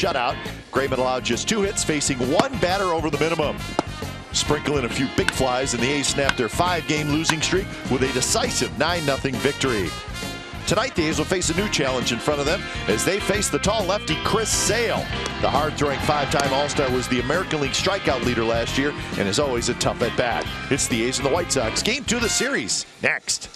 shutout. Grayman allowed just 2 hits, facing 1 batter over the minimum. Sprinkle in a few big flies, and the A's snapped their 5-game losing streak with a decisive 9-0 victory. Tonight, the A's will face a new challenge in front of them as they face the tall lefty Chris Sale. The hard-throwing 5-time All-Star was the American League strikeout leader last year and is always a tough at-bat. It's the A's and the White Sox. Game 2 of the series next.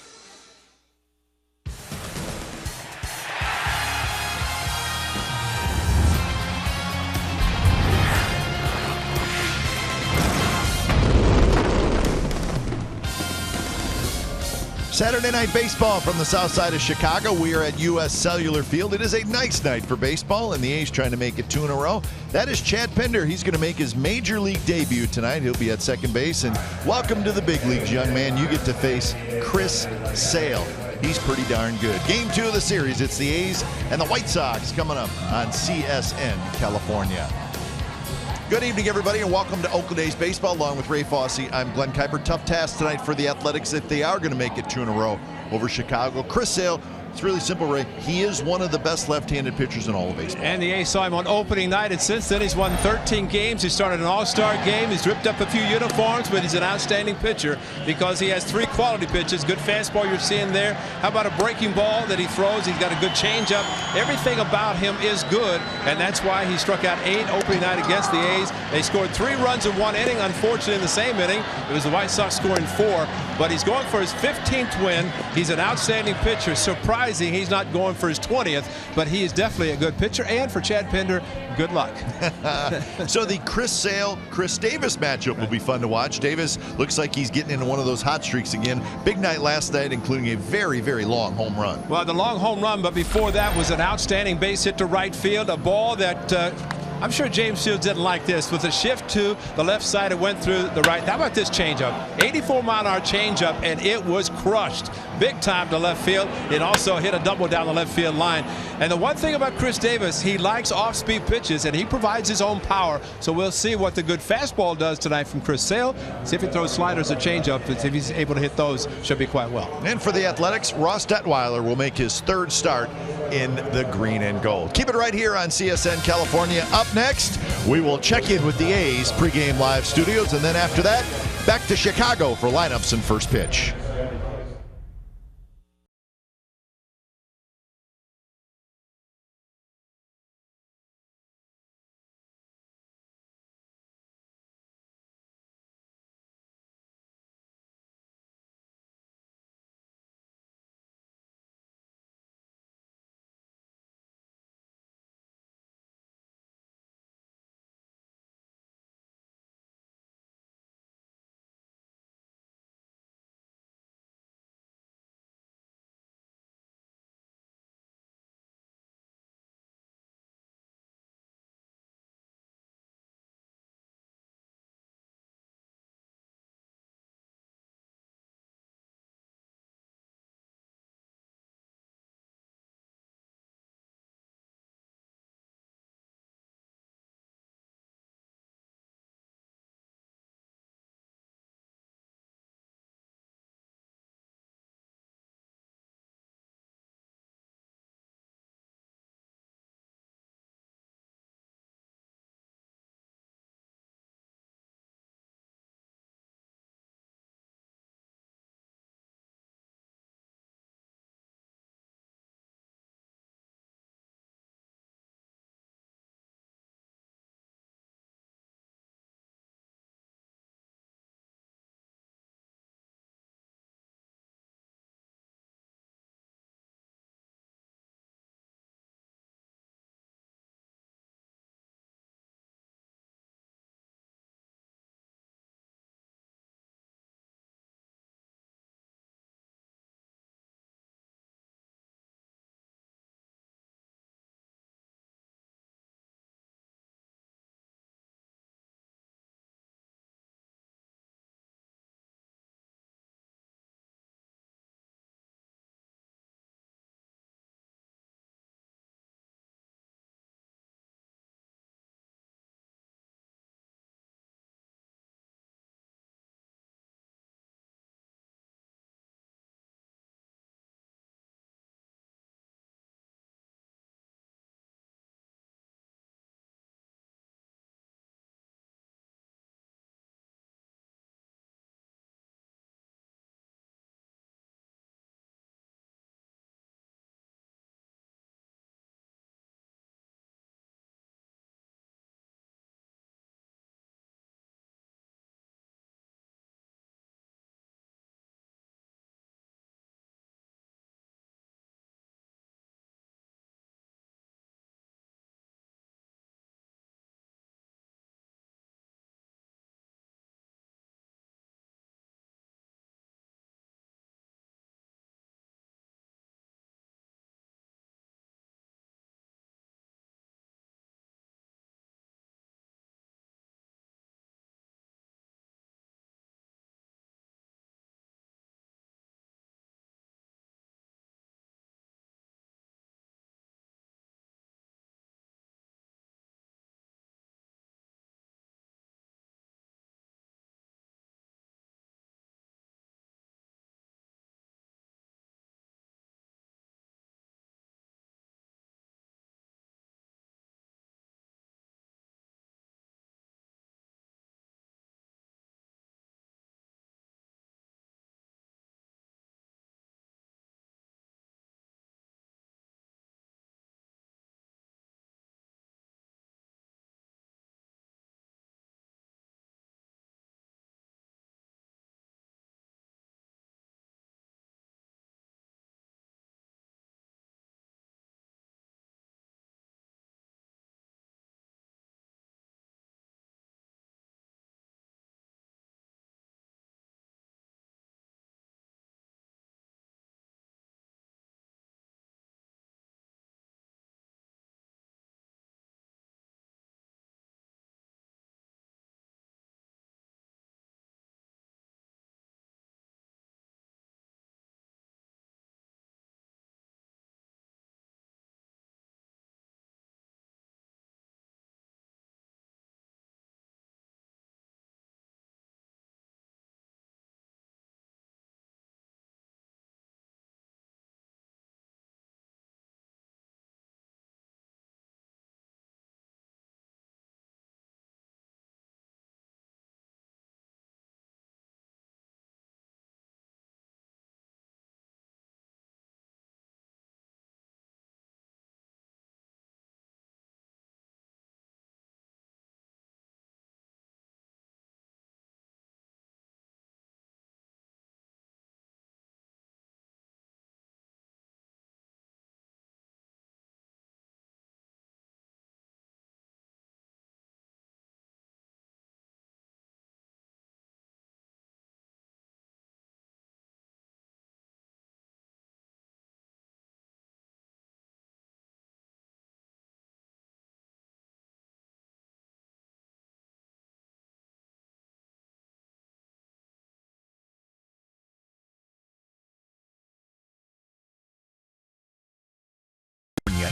Saturday night baseball from the south side of Chicago. We are at U.S. Cellular Field. It is a nice night for baseball, and the A's trying to make it 2 in a row. That is Chad Pinder. He's going to make his major league debut tonight. He'll be at second base. And welcome to the big leagues, young man. You get to face Chris Sale. He's pretty darn good. Game 2 of the series. It's the A's and the White Sox coming up on CSN California. Good evening, everybody, and welcome to Oakland A's baseball. Along with Ray Fosse, I'm Glenn Kuiper. Tough task tonight for the Athletics if they are going to make it 2 in a row over Chicago. Chris Sale, it's really simple, Ray. He is one of the best left-handed pitchers in all of baseball. And the A's saw him on opening night, and since then he's won 13 games. He started an all-star game. He's ripped up a few uniforms, but he's an outstanding pitcher because he has 3 quality pitches. Good fastball you're seeing there. How about a breaking ball that he throws? He's got a good changeup. Everything about him is good, and that's why he struck out 8 opening night against the A's. They scored 3 runs in 1 inning. Unfortunately, in the same inning, it was the White Sox scoring 4, but he's going for his 15th win. He's an outstanding pitcher. Surprising he's not going for his 20th, but he is definitely a good pitcher. And for Chad Pinder, good luck. So the Chris Sale, Chris Davis matchup will be fun to watch. Davis looks like he's getting into one of those hot streaks again. Big night last night, including a very, very long home run. Well, the long home run, but before that was an outstanding base hit to right field, a ball that I'm sure James Shields didn't like this. With a shift to the left side, it went through the right. How about this changeup? 84-mile-an-hour changeup, and it was crushed big time to left field. It also hit a double down the left field line. And the one thing about Chris Davis, he likes off-speed pitches, and he provides his own power. So we'll see what the good fastball does tonight from Chris Sale. See if he throws sliders or changeup. If he's able to hit those, should be quite well. And for the Athletics, Ross Detweiler will make his 3rd start in the green and gold. Keep it right here on CSN California. Up next, we will check in with the A's pregame live studios, and then after that, back to Chicago for lineups and first pitch.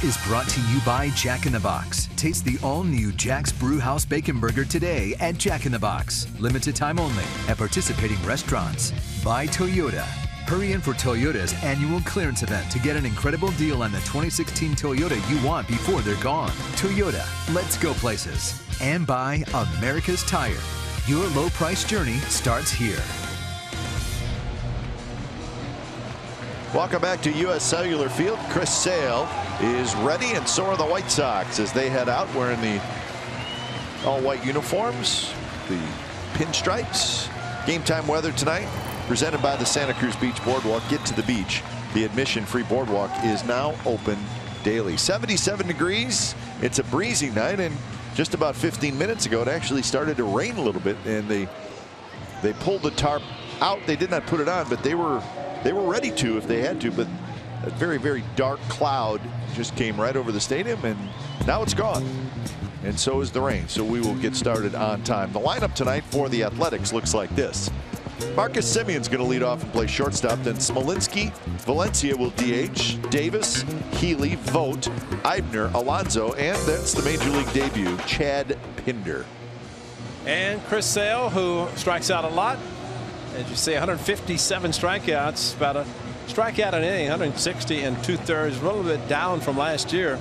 is brought to you by Jack in the Box. Taste the all-new Jack's Brewhouse Bacon Burger today at Jack in the Box. Limited time only at participating restaurants. By Toyota. Hurry in for Toyota's annual clearance event to get an incredible deal on the 2016 Toyota you want before they're gone. Toyota, let's go places. And by America's Tire. Your low-price journey starts here. Welcome back to U.S. Cellular Field. Chris Sale is ready, and so are the White Sox as they head out wearing the all-white uniforms, the pinstripes. Game time weather tonight presented by the Santa Cruz Beach Boardwalk. Get to the beach. The admission-free boardwalk is now open daily. 77 degrees. It's a breezy night, and just about 15 minutes ago it actually started to rain a little bit, and they pulled the tarp out. They did not put it on, but they were ready to if they had to, but a very, very dark cloud just came right over the stadium, and now it's gone. And so is the rain, so we will get started on time. The lineup tonight for the Athletics looks like this. Marcus Semion's going to lead off and play shortstop. Then Smolinski, Valencia will DH, Davis, Healy, Vogt, Eibner, Alonso, and that's the Major League debut, Chad Pinder. And Chris Sale, who strikes out a lot. As you say, 157 strikeouts, about a strikeout an inning, 160 2/3, a little bit down from last year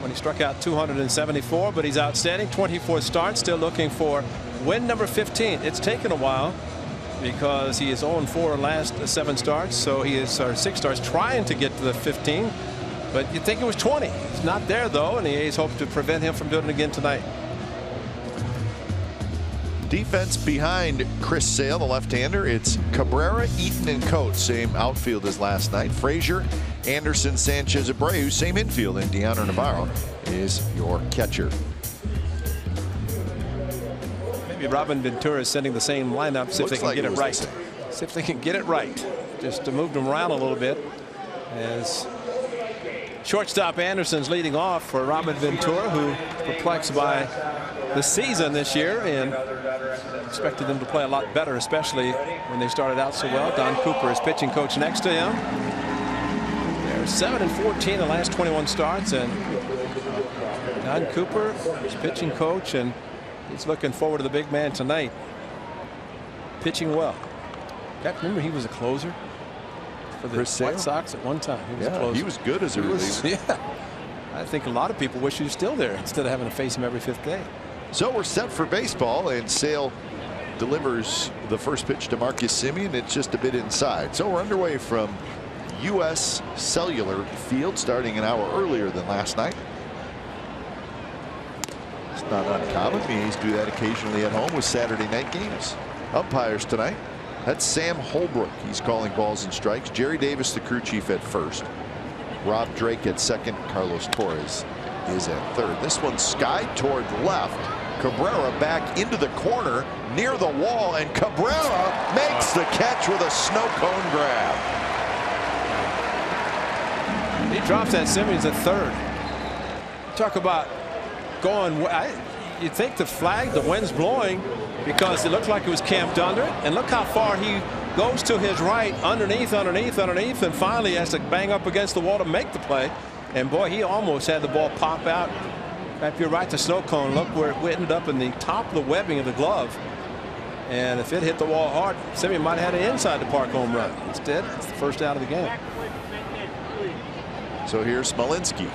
when he struck out 274, but he's outstanding. 24 starts, still looking for win number 15. It's taken a while because he is 0-4 in last 7 starts, so he is 6 starts trying to get to the 15, but you'd think it was 20. It's not there though, and the A's hope to prevent him from doing it again tonight. Defense behind Chris Sale, the left-hander. It's Cabrera, Eaton, and Coates. Same outfield as last night. Frazier, Anderson, Sanchez, Abreu. Same infield. And Deandre Navarro is your catcher. Maybe Robin Ventura is sending the same lineup, see if they can get it right. See if they can get it right. Just to move them around a little bit. As shortstop Anderson's leading off for Robin Ventura, who perplexed by the season this year and expected them to play a lot better, especially when they started out so well. Don Cooper is pitching coach next to him. They're 7-14 in the last 21 starts, and Don Cooper is pitching coach, and he's looking forward to the big man tonight. Pitching well. Remember, he was a closer for the White Sox at one time. He was a closer. He was good as a reliever. Yeah. I think a lot of people wish he was still there instead of having to face him every 5th day. So we're set for baseball, and Sale delivers the first pitch to Marcus Semien. It's just a bit inside. So we're underway from U.S. Cellular Field, starting an hour earlier than last night. It's not uncommon. The A's do that occasionally at home with Saturday night games. Umpires tonight. That's Sam Holbrook. He's calling balls and strikes. Jerry Davis, the crew chief, at first. Rob Drake at second. Carlos Torres is at third. This one's skied toward left. Cabrera back into the corner near the wall, and Cabrera makes the catch with a snow cone grab. He drops that. Simmons at third. Talk about going. You'd think the flag, the wind's blowing, because it looked like it was camped under it, and look how far he goes to his right, underneath, and finally has to bang up against the wall to make the play. And boy, he almost had the ball pop out. If you're right, the snow cone, look where it ended up in the top of the webbing of the glove. And if it hit the wall hard, Semien might have had an inside the park home run. Instead, it's the first out of the game. So here's Smolinski.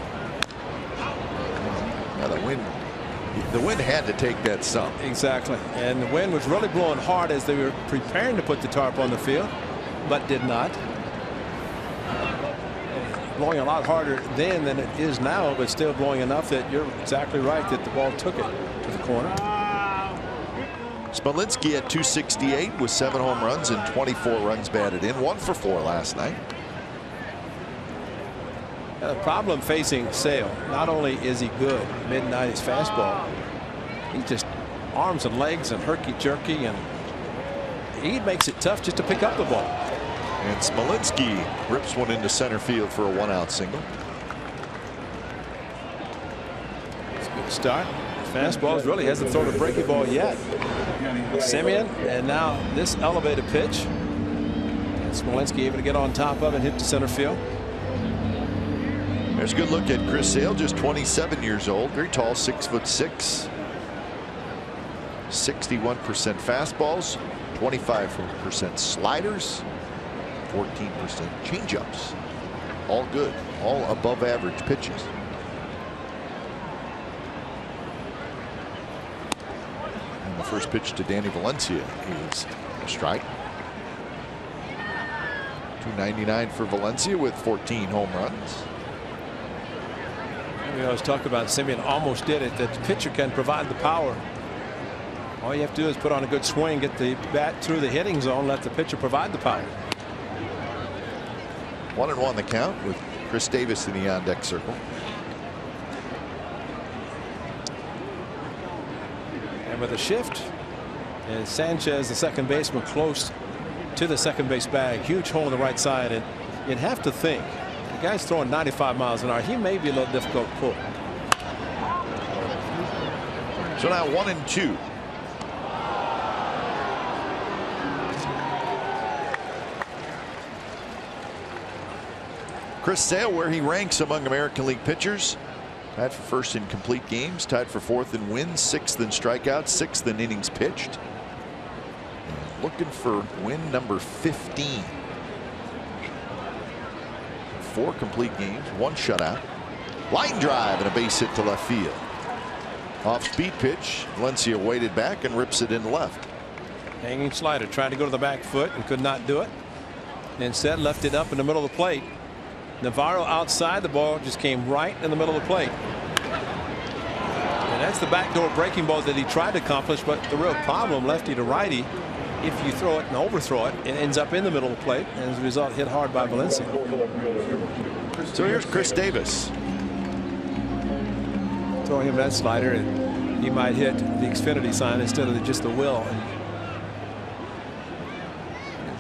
Now the wind had to take that some. Exactly. And the wind was really blowing hard as they were preparing to put the tarp on the field, but did not. Blowing a lot harder then than it is now, but still blowing enough that you're exactly right that the ball took it to the corner. Smolinski at 268 with 7 home runs and 24 runs batted in. 1 for 4 last night. And the problem facing Sale, not only is he good midnight his fastball, he just arms and legs and herky-jerky, and he makes it tough just to pick up the ball. And Smolinski rips one into center field for a 1-out single. It's a good start. Fastballs really hasn't thrown a breaking ball yet. Semien, and now this elevated pitch. And Smolinski able to get on top of it and hit to center field. There's a good look at Chris Sale, just 27 years old, very tall, 6'6". 61% fastballs, 25% sliders, 14% changeups. All good, all above average pitches. And the first pitch to Danny Valencia is a strike. 299 for Valencia with 14 home runs. We always talk about Simeon almost did it, that the pitcher can provide the power. All you have to do is put on a good swing, get the bat through the hitting zone, let the pitcher provide the power. 1-1 the count with Chris Davis in the on deck circle. And with a shift, and Sanchez, the second baseman, close to the second base bag. Huge hole on the right side, and you'd have to think the guy's throwing 95 miles an hour. He may be a little difficult to pull. So now 1-2. Chris Sale, where he ranks among American League pitchers, tied for first in complete games, tied for fourth in wins, sixth in strikeouts, sixth in innings pitched. And looking for win number 15. 4 complete games, 1 shutout. Line drive and a base hit to left field. Off speed pitch, Valencia waited back and rips it in left. Hanging slider, tried to go to the back foot and could not do it. Instead left it up in the middle of the plate. Navarro outside, the ball just came right in the middle of the plate. And that's the backdoor breaking ball that he tried to accomplish, but the real problem, lefty to righty, if you throw it and overthrow it, it ends up in the middle of the plate, and as a result hit hard by Valencia. So here's Chris Davis. Throwing him that slider, and he might hit the Xfinity sign instead of just the will. And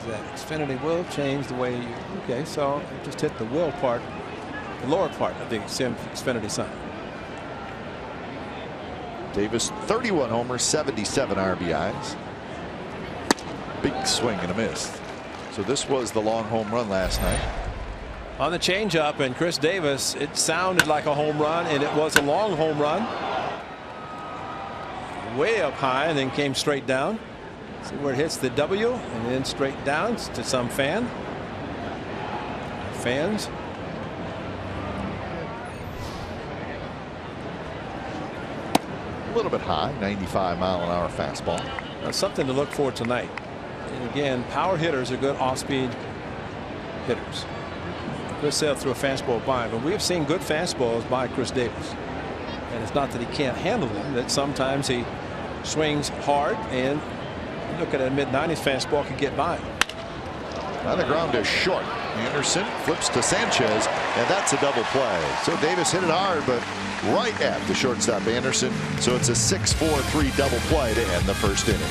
that Xfinity will change the way you. Okay, so just hit the will part, the lower part of the Xfinity sign. Davis, 31 homers, 77 RBIs. Big swing and a miss. So this was the long home run last night. On the changeup, and Chris Davis, it sounded like a home run, and it was a long home run. Way up high and then came straight down. See where it hits the W and then straight down to some fans. A little bit high, 95-mile-an-hour fastball. Now, something to look for tonight. And again, power hitters are good off-speed hitters. Chris Sale threw a fastball by, but we have seen good fastballs by Chris Davis. And it's not that he can't handle them, that sometimes he swings hard, and look at a mid-90s fastball can get by. Now the ground is short. Anderson flips to Sanchez, and that's a double play. So Davis hit it hard, but right at the shortstop Anderson. So it's a 6-4-3 double play to end the first inning.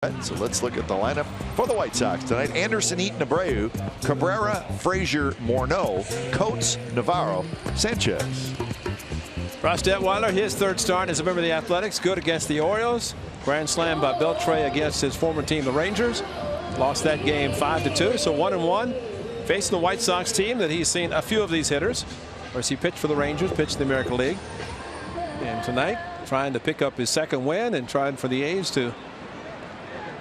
So let's look at the lineup for the White Sox tonight. Anderson, Eaton, Abreu, Cabrera, Frazier, Morneau, Coates, Navarro, Sanchez. Ross Detweiler, his third start as a member of the Athletics. Good against the Orioles. Grand slam by Beltre against his former team, the Rangers. Lost that game 5-2. So 1-1. Facing the White Sox team that he's seen a few of these hitters. Of course, he pitched for the Rangers, pitched in the American League. And tonight, trying to pick up his second win and trying for the A's to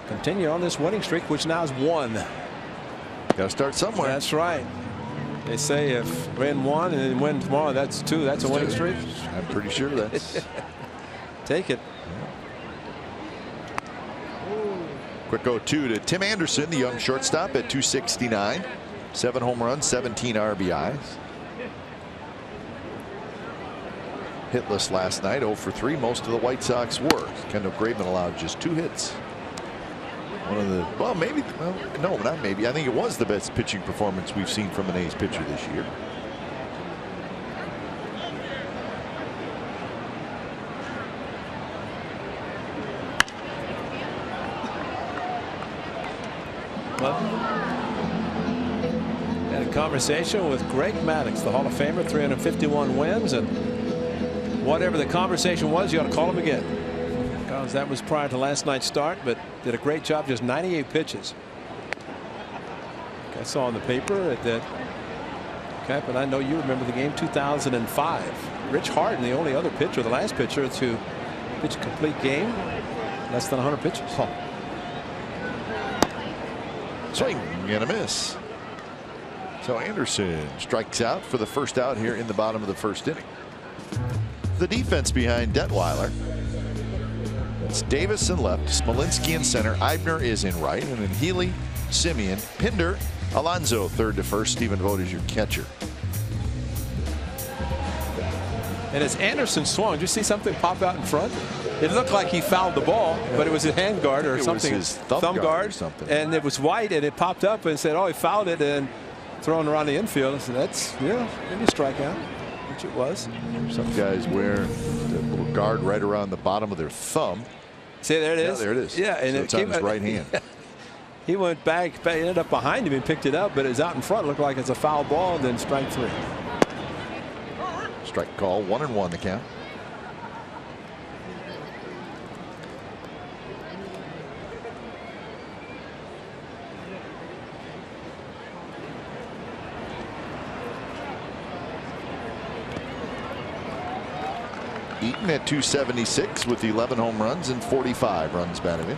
continue on this winning streak, which now is 1. Got to start somewhere. That's right. They say if win 1 and then win tomorrow, that's 2. That's a winning streak. I'm pretty sure that's. Take it. Quick 0-2 to Tim Anderson, the young shortstop, at 269. 7 home runs, 17 RBIs. Hitless last night, 0 for 3. Most of the White Sox were. Kendall Graveman allowed just 2 hits. One of the, well, maybe, well, no, not maybe. I think it was the best pitching performance we've seen from an A's pitcher this year. Well, had a conversation with Greg Maddox, the Hall of Famer, 351 wins, and whatever the conversation was, you ought to call him again. Because that was prior to last night's start, but did a great job, just 98 pitches. I saw in the paper that Cap, and I know you remember the game 2005. Rich Harden, the only other pitcher, the last pitcher to pitch a complete game, less than 100 pitches. Huh. Swing and a miss. So Anderson strikes out for the first out here in the bottom of the first inning. The defense behind Detweiler. It's Davis in left, Smolinski in center, Eibner is in right, and then Healy, Simeon, Pinder, Alonso third to first. Stephen Vogt is your catcher. And as Anderson swung, did you see something pop out in front? It looked like he fouled the ball, but it was a hand guard or something. It was his thumb guard or something. And it was white, and it popped up and said, oh, he fouled it, and thrown around the infield. So that's, yeah, maybe a strikeout, which it was. Some guys wear the little guard right around the bottom of their thumb. See, there it is. Yeah, there it is. Yeah, and so it's on his right hand. He went back, ended up behind him and picked it up, but it was out in front. It looked like it's a foul ball, and then strike 3. Strike call, 1-1 the count. Eaton at 276 with 11 home runs and 45 runs batted in.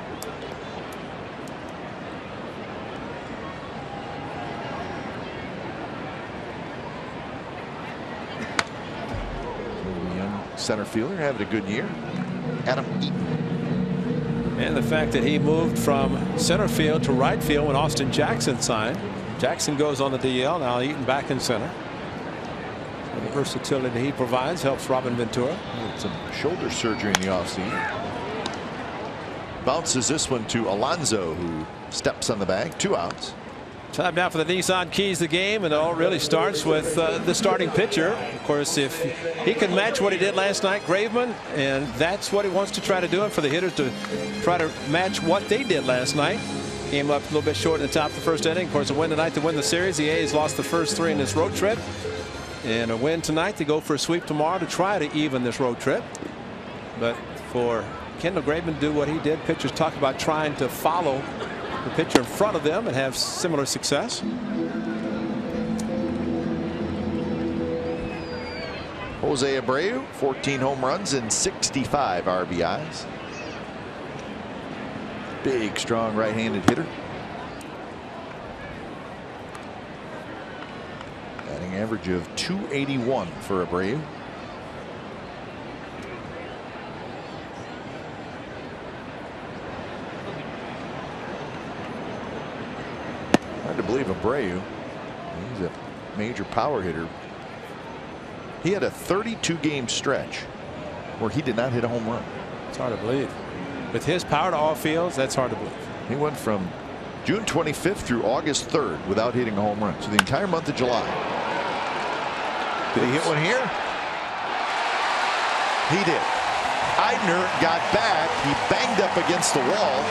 Young center fielder having a good year. Adam Eaton. And the fact that he moved from center field to right field when Austin Jackson signed. Jackson goes on the DL. Now Eaton back in center. The versatility he provides helps Robin Ventura. Had some shoulder surgery in the offseason. Bounces this one to Alonso, who steps on the bag. 2 outs. Time now for the Nissan Keys the game, and it all really starts with the starting pitcher. Of course, if he can match what he did last night, Graveman, and that's what he wants to try to do, and for the hitters to try to match what they did last night. Came up a little bit short in the top of the first inning. Of course, a win tonight to win the series. The A's lost the first 3 in this road trip. And a win tonight to go for a sweep tomorrow to try to even this road trip. But for Kendall Graveman to do what he did, pitchers talk about trying to follow the pitcher in front of them and have similar success. Jose Abreu, 14 home runs and 65 RBIs. Big, strong right-handed hitter. Batting average of .281 for Abreu. Hard to believe Abreu. He's a major power hitter. He had a 32-game stretch where he did not hit a home run. It's hard to believe. With his power to all fields, that's hard to believe. He went from June 25th through August 3rd without hitting a home run. So the entire month of July. Did he hit one here? He did. Eibner got back. He banged up against the wall.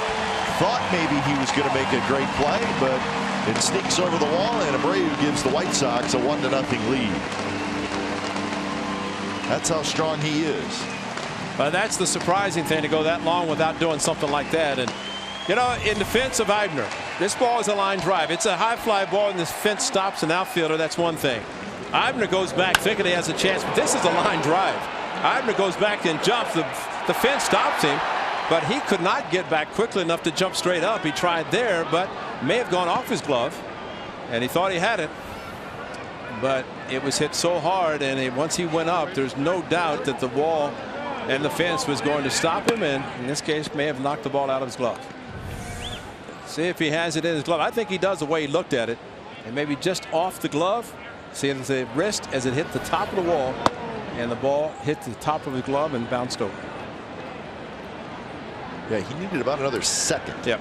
thought maybe he was going to make a great play, but it sneaks over the wall, and Abreu gives the White Sox a 1-0 lead. That's how strong he is. That's the surprising thing, to go that long without doing something like that. And you know, in defense of Eibner, this ball is a line drive. It's a high fly ball, and this fence stops an outfielder. That's one thing. Eibner goes back thinking he has a chance, but this is a line drive. Eibner goes back and jumps. The fence stops him, but he could not get back quickly enough to jump straight up. He tried there, but may have gone off his glove, and he thought he had it. But it was hit so hard, and once he went up, there's no doubt that the wall and the fence was going to stop him, and in this case may have knocked the ball out of his glove. See if he has it in his glove. I think he does, the way he looked at it, and maybe just off the glove. See the wrist as it hit the top of the wall, and the ball hit the top of his glove and bounced over. Yeah, he needed about another second. Yep.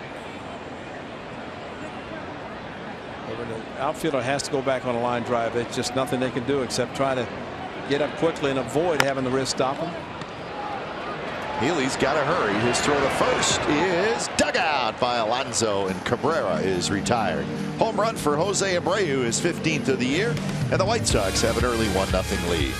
The outfielder has to go back on a line drive. It's just nothing they can do except try to get up quickly and avoid having the wrist stop him. Healy's got to hurry. His throw to first is dug out by Alonso, and Cabrera is retired. Home run for Jose Abreu, his 15th of the year, and the White Sox have an early 1-0 lead.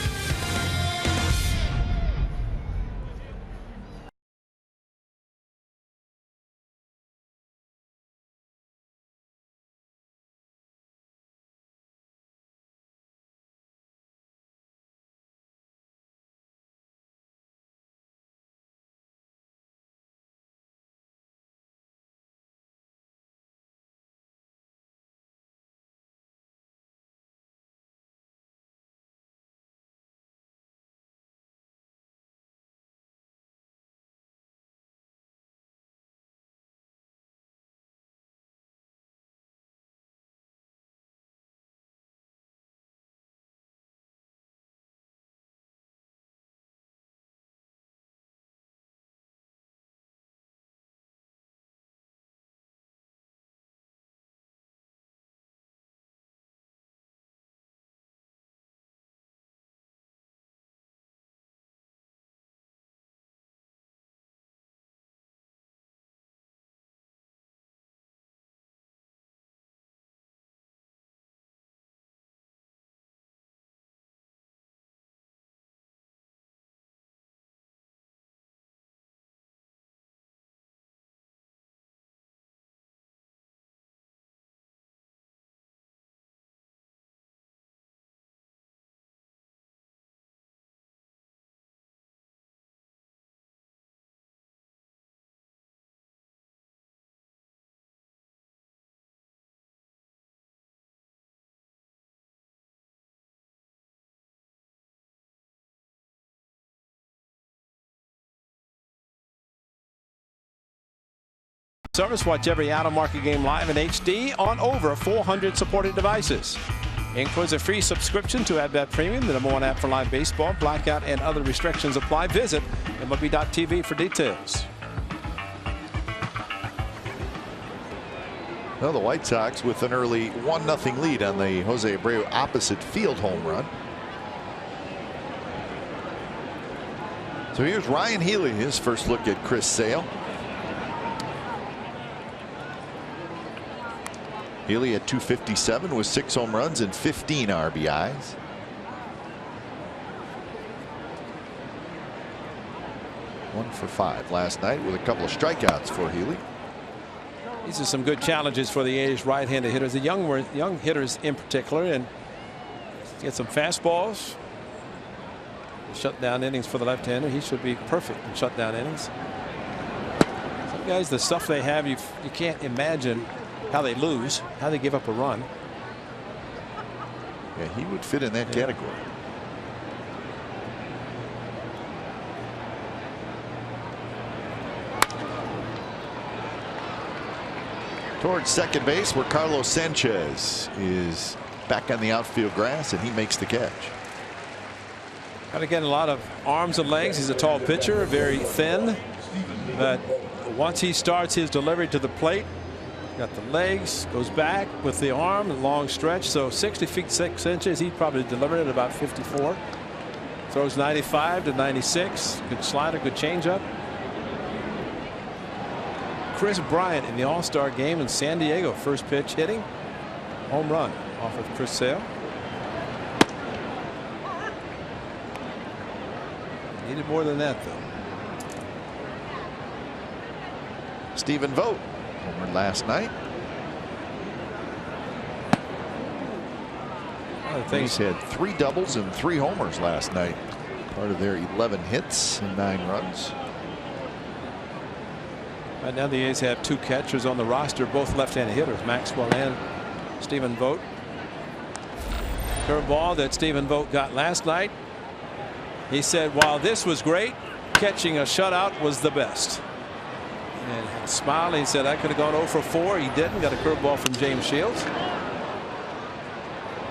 Service. Watch every out-of-market game live in HD on over 400 supported devices. Includes a free subscription to AtBat Premium, the #1 app for live baseball. Blackout and other restrictions apply. Visit MLB.tv for details. Well, the White Sox with an early 1-0 lead on the Jose Abreu opposite field home run. So here's Ryan Healy, his first look at Chris Sale. Healy at .257 with 6 home runs and 15 RBIs. One for 5 last night with a couple of strikeouts for Healy. These are some good challenges for the A's right-handed hitters, the young hitters in particular, and get some fastballs. Shut down innings for the left-hander. He should be perfect in shutdown innings. Some guys, the stuff they have, you can't imagine how they lose, how they give up a run. Yeah, he would fit in that category. Towards second base, where Carlos Sanchez is back on the outfield grass, and he makes the catch. Got to get a lot of arms and legs. He's a tall pitcher, very thin, but once he starts his delivery to the plate, got the legs, goes back with the arm, a long stretch. So 60 feet 6 inches. He probably delivered it about 54. Throws 95 to 96. Good slider, good changeup. Chris Bryant in the All-Star game in San Diego. First pitch hitting. Home run off of Chris Sale. Needed more than that, though. Stephen Vogt homered last night. He's had 3 doubles and 3 homers last night. Part of their 11 hits and 9 runs. Right now the A's have 2 catchers on the roster, both left-handed hitters, Maxwell and Stephen Vogt. Curveball that Stephen Vogt got last night. He said, while this was great, catching a shutout was the best. And smiling, he said, I could have gone 0 for 4. He didn't. Got a curveball from James Shields.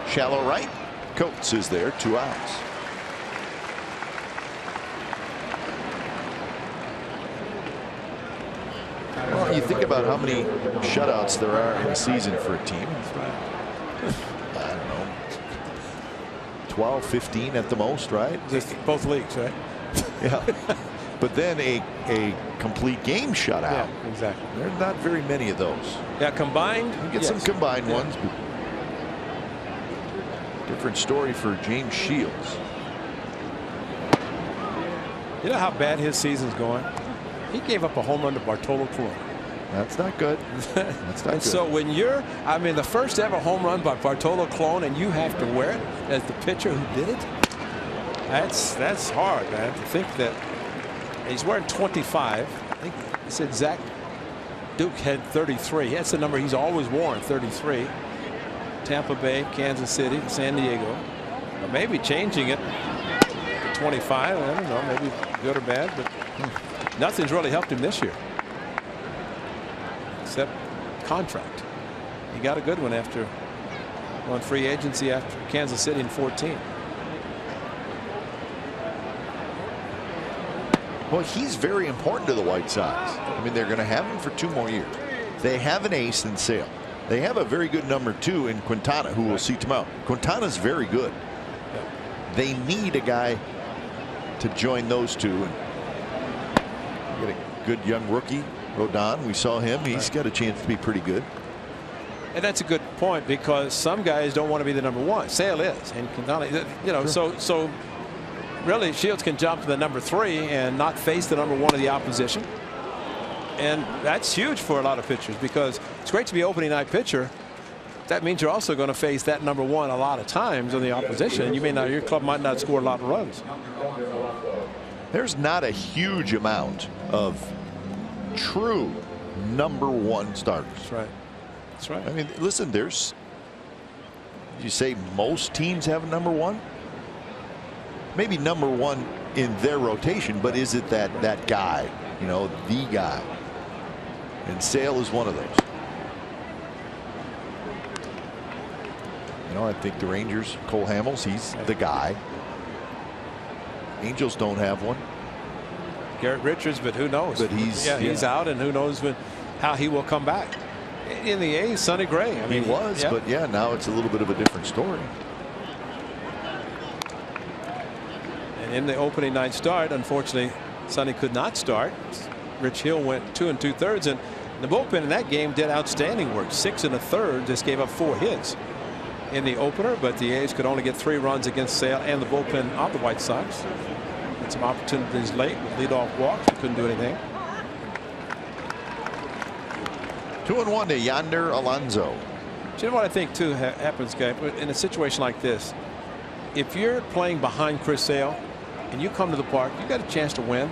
Shallow right. Coates is there. 2 outs. Well, you think about how many shutouts there are in a season for a team. I don't know. 12, 15 at the most, right? Just both leagues, right? Yeah. But then a complete game shutout. Yeah, exactly. There's not very many of those. Yeah, combined. You get some combined ones. But different story for James Shields. You know how bad his season's going? He gave up a home run to Bartolo Colon. That's not good. That's not good. So when you're, I mean, the first ever home run by Bartolo Colon, and you have to wear it as the pitcher who did it, that's hard, man. To think that he's wearing 25. I think he said Zach Duke had 33. That's the number he's always worn, 33. Tampa Bay, Kansas City, San Diego. Or maybe changing it to 25. I don't know, maybe good or bad, but nothing's really helped him this year. Except contract. He got a good one after on free agency after Kansas City in 14. Well, he's very important to the White Sox. I mean, they're going to have him for 2 more years. They have an ace in Sale. They have a very good number 2 in Quintana, who we'll see tomorrow. Quintana's very good. They need a guy to join those 2. And get a good young rookie, Rodon. We saw him. He's got a chance to be pretty good. And that's a good point, because some guys don't want to be the number 1. Sale is, and Quintana, you know, so really Shields can jump to the number 3 and not face the number 1 of the opposition. And that's huge for a lot of pitchers, because it's great to be opening night pitcher. That means you're also going to face that number 1 a lot of times on the opposition, and you may not, your club might not score a lot of runs. There's not a huge amount of true number 1 starters. That's right. That's right. I mean, listen, there's, you say most teams have a number 1? Maybe number 1 in their rotation, but is it that guy, you know, the guy? And Sale is one of those. You know, I think the Rangers, Cole Hamels, he's the guy. Angels don't have one. Garrett Richards, but who knows? But he's out, and who knows how he will come back. In the A's, Sonny Gray. I mean, he was, but yeah, now it's a little bit of a different story. And in the opening night start, unfortunately, Sonny could not start. Rich Hill went 2 2/3, and the bullpen in that game did outstanding work. 6 1/3, just gave up 4 hits in the opener, but the A's could only get 3 runs against Sale and the bullpen of the White Sox. Had some opportunities late with leadoff walks, but couldn't do anything. 2-1 to Yonder Alonso. Do you know what I think too happens, guy? In a situation like this, if you're playing behind Chris Sale and you come to the park, you got a chance to win.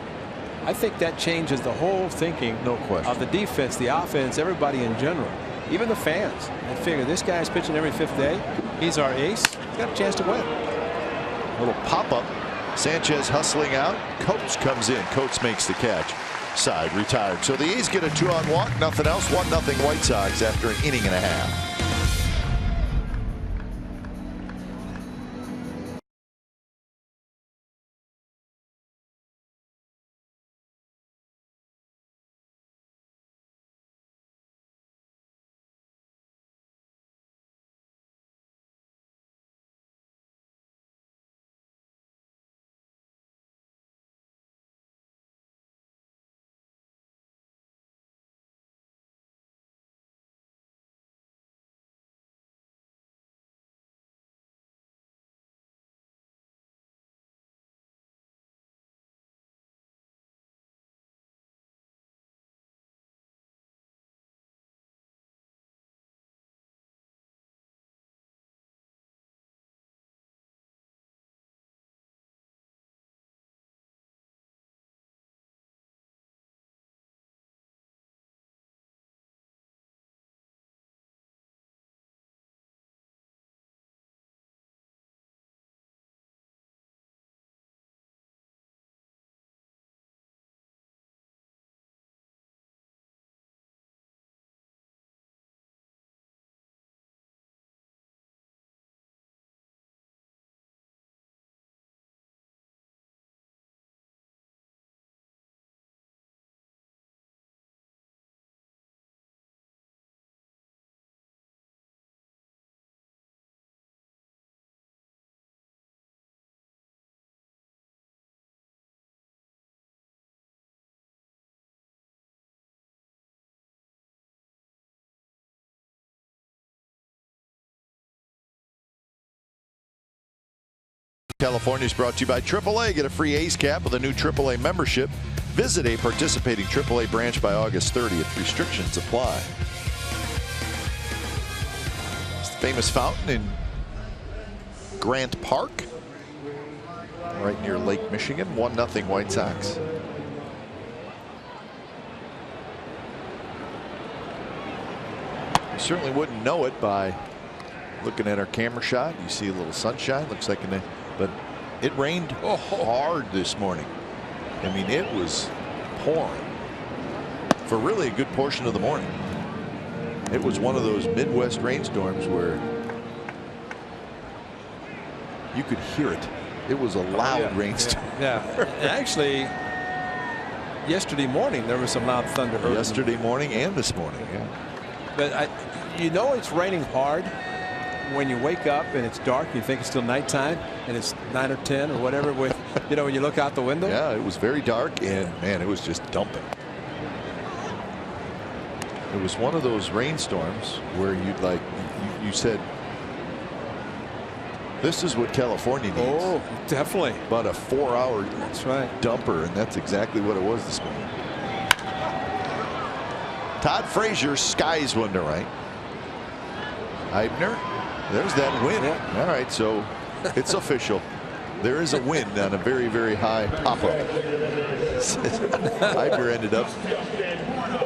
I think that changes the whole thinking, no question, of the defense, the offense, everybody in general, even the fans. They figure this guy's pitching every 5th day. He's our ace. He's got a chance to win. A little pop up. Sanchez hustling out. Coates comes in. Coates makes the catch. Side retired. So the A's get a 2-out walk. Nothing else. 1-0 White Sox after an inning and a half. California is brought to you by AAA. Get a free A's cap with a new AAA membership. Visit a participating AAA branch by August 30th. Restrictions apply. It's the famous fountain in Grant Park, right near Lake Michigan. 1-0 White Sox. You certainly wouldn't know it by looking at our camera shot. You see a little sunshine. Looks like but it rained hard this morning. I mean, it was pouring for really a good portion of the morning. It was one of those Midwest rainstorms where you could hear it. It was a loud rainstorm. Yeah. Actually, yesterday morning there was some loud thunder. Yesterday morning and this morning. Yeah. But you know it's raining hard when you wake up and it's dark. You think it's still nighttime and it's 9 or 10 or whatever. With when you look out the window. Yeah, it was very dark and man, it was just dumping. It was one of those rainstorms where you said, this is what California needs. Oh, definitely. About a 4-hour dumper, and that's exactly what it was this morning. Todd Frazier skies one to right. Eibner, there's that win. Yeah. All right, so it's official. There is a win on a very, very high pop-up. Eibner ended up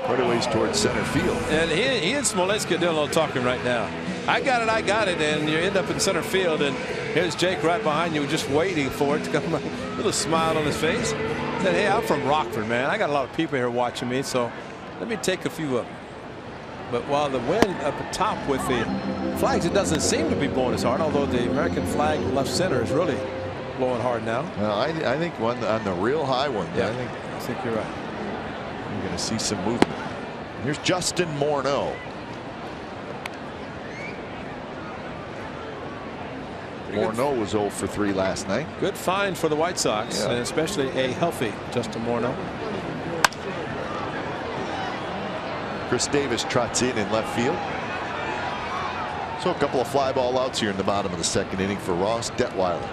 quite a ways towards center field. And he and Smolensky are doing a little talking right now. I got it, and you end up in center field, and here's Jake right behind you just waiting for it to come. A little smile on his face. Said, hey, I'm from Rockford, man. I got a lot of people here watching me, so let me take a few of them. But while the wind up at top with the flags, it doesn't seem to be blowing as hard, although the American flag left center is really blowing hard now. I think on the real high one. Yeah, I think you're right. You're going to see some movement. Here's Justin Morneau. Morneau was 0 for 3 last night. Good find for the White Sox, and especially a healthy Justin Morneau. Chris Davis trots in left field. So a couple of fly ball outs here in the bottom of the second inning for Ross Detweiler.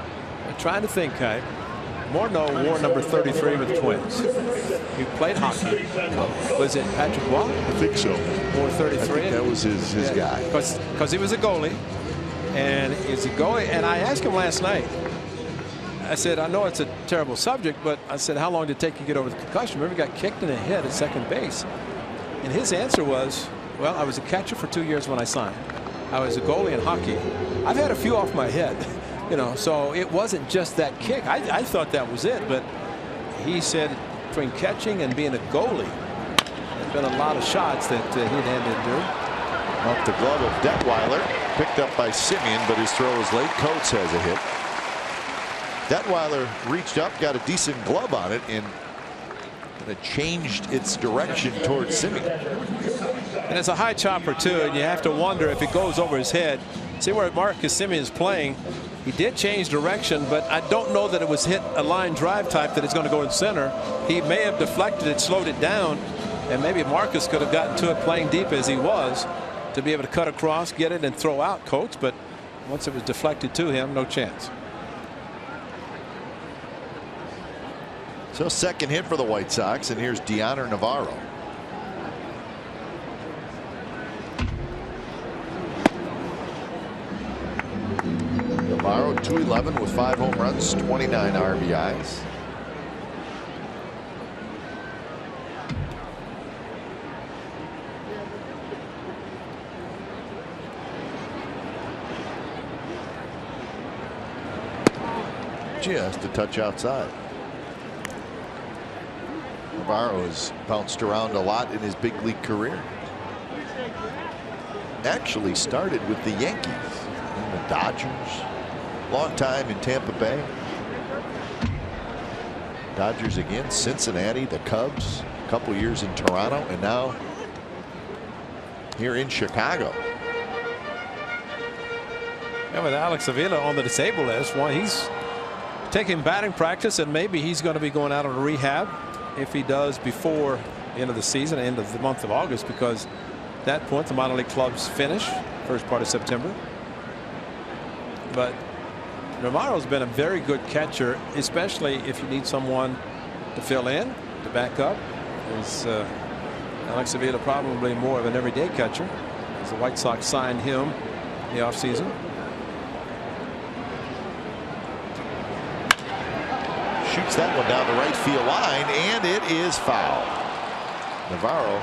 I'm trying to think, Kai. Morneau wore number 33 with the Twins. He played hockey. Was it Patrick Waugh? I think so. Wore 33. I think that was his guy. Because he was a goalie. And is he goalie? And I asked him last night. I said, I know it's a terrible subject, but I said, how long did it take you to get over the concussion? Remember, he got kicked in the head at second base. And his answer was, well, I was a catcher for 2 years when I signed. I was a goalie in hockey. I've had a few off my head, so it wasn't just that kick. I thought that was it, but he said between catching and being a goalie, there's been a lot of shots that he'd handed to. Off the glove of Detweiler, picked up by Simeon, but his throw is late. Coates has a hit. Detweiler reached up, got a decent glove on it, and it changed its direction towards Simeon. And it's a high chopper too, and you have to wonder if it goes over his head. See where Marcus Simeon is playing. He did change direction, but I don't know that it was hit a line drive type that it's going to go in center. He may have deflected it, slowed it down, and maybe Marcus could have gotten to it playing deep as he was to be able to cut across, get it, and throw out Coates. But once it was deflected to him, no chance. So second hit for the White Sox, and here's Deoner Navarro. Navarro 211 with 5 home runs, 29 RBIs. Just a touch outside. Navarro has bounced around a lot in his big league career. Actually started with the Yankees and the Dodgers. Long time in Tampa Bay. Dodgers again, Cincinnati, the Cubs, a couple years in Toronto, and now here in Chicago. And with Alex Avila on the disabled list, he's taking batting practice, and maybe he's going to be going out on rehab if he does before the end of the season, end of the month of August, because at that point the minor league clubs finish first part of September. But Navarro's been a very good catcher, especially if you need someone to fill in, to back up. Alex Avila probably more of an everyday catcher, as the White Sox signed him in the offseason. Shoots that one down the right field line, and it is foul. Navarro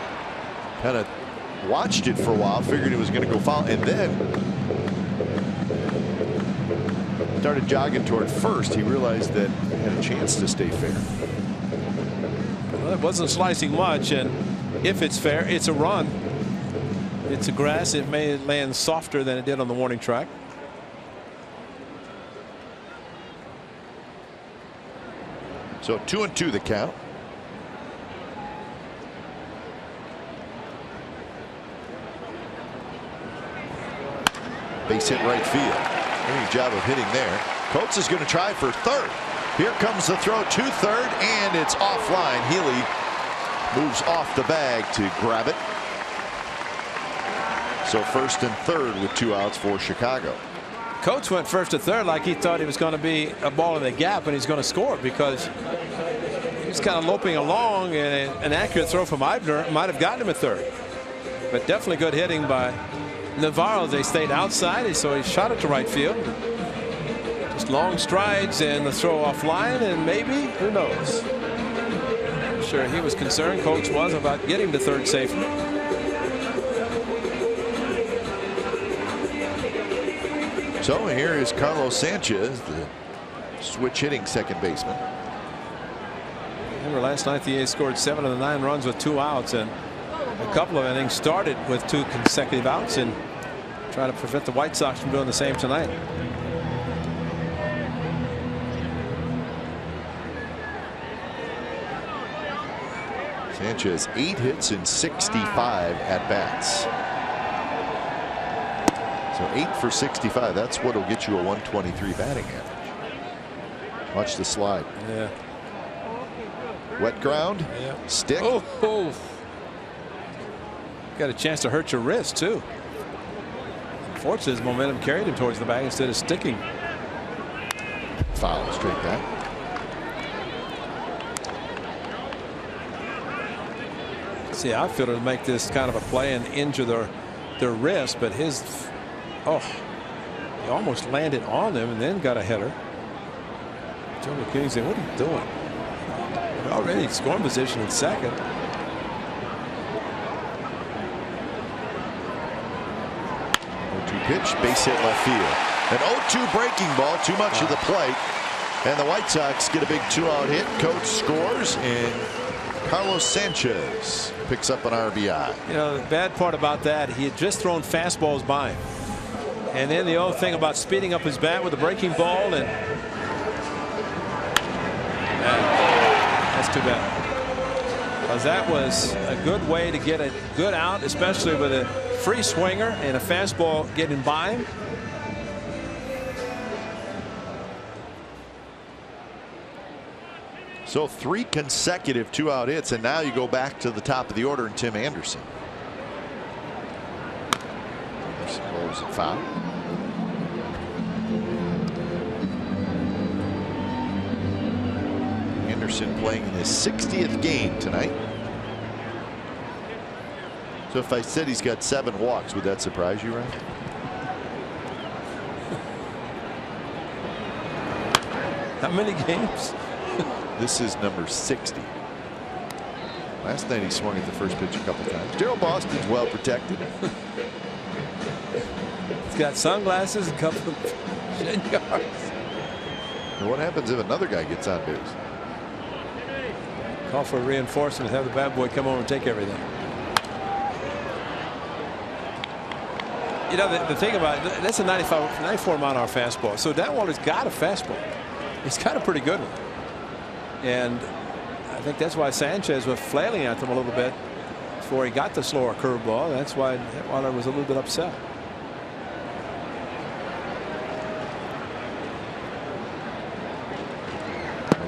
kind of watched it for a while, figured it was going to go foul, and then started jogging toward first. He realized that he had a chance to stay fair. Well, it wasn't slicing much, and if it's fair, it's a run. It's a grass. It may land softer than it did on the warning track. So 2-2 the count. Base hit right field. Great job of hitting there. Coates is going to try for third. Here comes the throw to third, and it's offline. Healy moves off the bag to grab it. So first and third with 2 outs for Chicago. Coates went first to third like he thought he was going to be a ball in the gap and he's going to score, because he was kind of loping along, and an accurate throw from Eibner might have gotten him at third. But definitely good hitting by Navarro. They stayed outside, so he shot it to right field. Just long strides and the throw offline, and maybe, who knows. I'm sure he was concerned, Coates was, about getting to third safely. So here is Carlos Sanchez, the switch hitting second baseman. Remember last night the A's scored 7 of the 9 runs with 2 outs, and a couple of innings started with 2 consecutive outs, and try to prevent the White Sox from doing the same tonight. Sanchez 8 hits in 65 at bats. So 8 for 65. That's what'll get you a 123 batting average. Watch the slide. Yeah. Wet ground. Yeah. Stick. Oh. Got a chance to hurt your wrist too. Unfortunately, his momentum carried him towards the bag instead of sticking. Foul, straight back. See, outfielders make this kind of a play and injure their wrist, but his, he almost landed on them and then got a header. Joe McKinney said, "What are you doing? We're already in scoring position in second." Pitch, base hit left field. An 0-2 breaking ball, too much of the plate, and the White Sox get a big 2-out hit. Coates scores, and Carlos Sanchez picks up an RBI. You know, the bad part about that, he had just thrown fastballs by him, and then the old thing about speeding up his bat with a breaking ball, and that's too bad, because that was a good way to get a good out, especially with a free swinger and a fastball getting by him. So 3 consecutive 2-out hits, and now you go back to the top of the order and Tim Anderson. Anderson blows it foul. Anderson playing in his 60th game tonight. So if I said he's got 7 walks, would that surprise you, Ryan? How many games? This is number 60. Last night he swung at the first pitch a couple times. Daryl Boston's well protected. He's got sunglasses, a couple of shin guards. And what happens if another guy gets on base? Call for reinforcements, have the bad boy come over and take everything. You know, the thing about it, that's a 94 mile an hour fastball. So Detwilder's got a fastball. He's got a pretty good one. And I think that's why Sanchez was flailing at them a little bit before he got the slower curveball. That's why Detwilder was a little bit upset.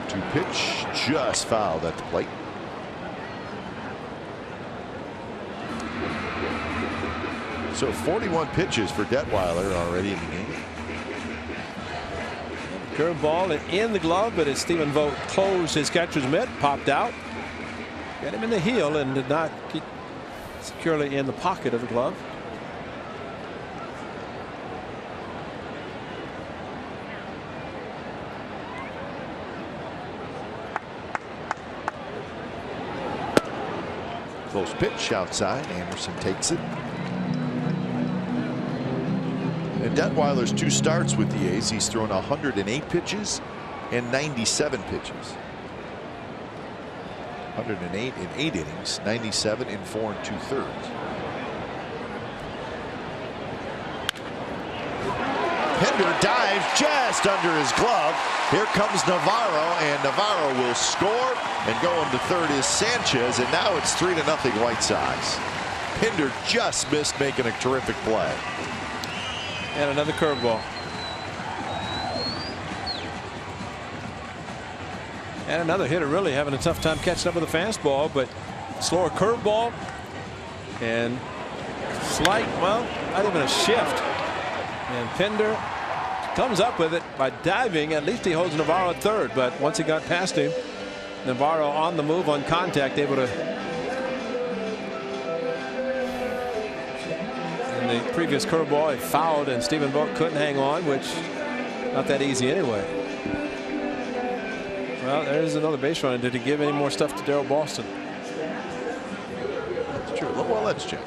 To pitch, just fouled at the plate. So 41 pitches for Detweiler already in the game. Curveball in the glove, but as Stephen Vogt closed his catcher's mitt, popped out. Got him in the heel and did not keep securely in the pocket of the glove. Close pitch outside. Anderson takes it. And Detweiler's 2 starts with the A's. He's thrown 108 pitches and 97 pitches. 108 in 8 innings, 97 in 4 2/3. Pinder dives just under his glove. Here comes Navarro, and Navarro will score, and going to third is Sanchez, and now it's 3-0 White Sox. Pinder just missed making a terrific play. And another curveball. And another hitter really having a tough time catching up with the fastball, but slower curveball and slight, well, not even a shift. And Pinder comes up with it by diving. At least he holds Navarro at third, but once he got past him, Navarro on the move on contact, able to. In the previous curveball, he fouled, and Stephen Vogt couldn't hang on, which not that easy anyway. Well, there's another base runner. Did he give any more stuff to Darryl Boston? That's true. Well, let's check.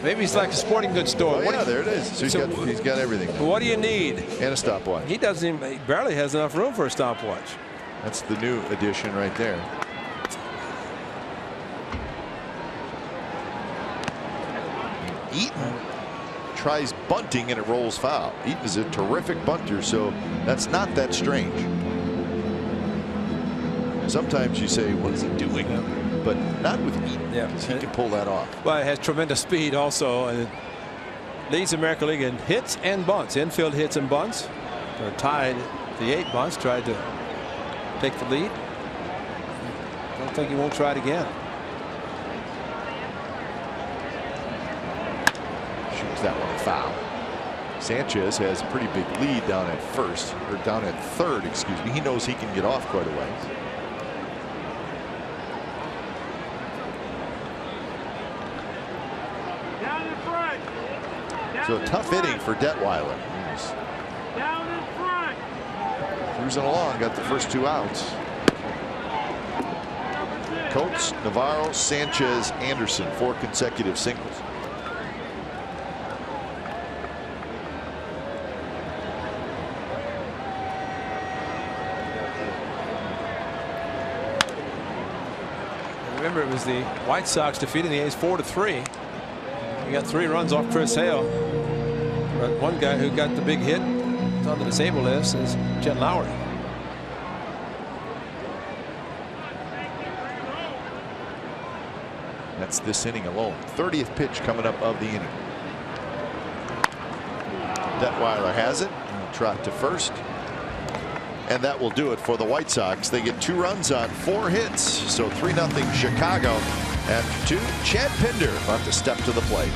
Maybe he's like a sporting goods store. Oh, yeah, there it is. So he's got everything. What do you need? And a stopwatch. He doesn't even. He barely has enough room for a stopwatch. That's the new addition right there. Eaton tries bunting and it rolls foul. Eaton is a terrific bunter, so that's not that strange. Sometimes you say, what is he doing? But not with Eaton. Yeah, he can pull that off. Well, it has tremendous speed also, and it leads the American League in hits and bunts. Infield hits and bunts. They're tied the 8 bunts. Tried to take the lead. I don't think he won't try it again. Shoots that one foul. Sanchez has a pretty big lead down at first, or down at third, excuse me. He knows he can get off quite a ways. So a tough inning for Detweiler. Down in front. Cruising along, got the first 2 outs. Coates, Navarro, Sanchez, Anderson, 4 consecutive singles. Remember, it was the White Sox defeating the A's 4-3. You got 3 runs off Chris Hale. But one guy who got the big hit on the disabled list is Jet Lowry. That's this inning alone. 30th pitch coming up of the inning. Detweiler has it. He'll trot to first. And that will do it for the White Sox. They get 2 runs on 4 hits. So 3-0 Chicago. After 2, Chad Pinder about to step to the plate.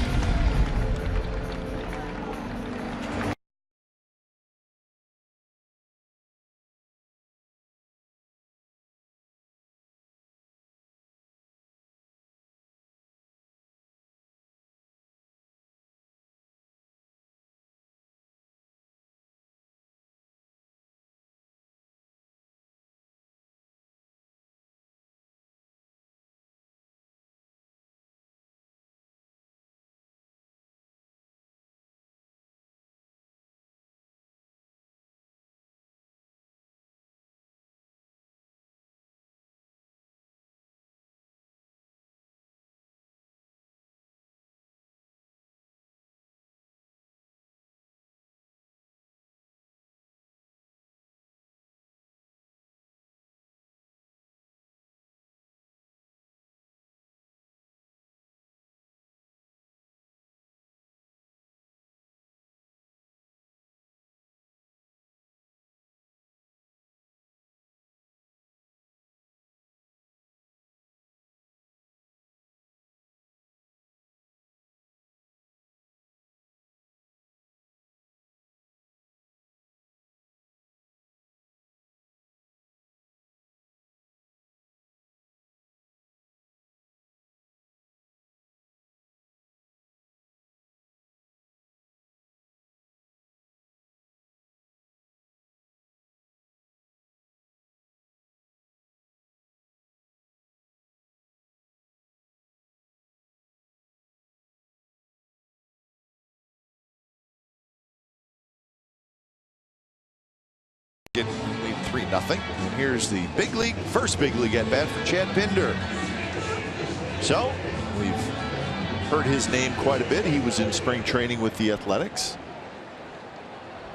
Get lead 3-0. And here's the first big league at bat for Chad Pinder. So we've heard his name quite a bit. He was in spring training with the Athletics,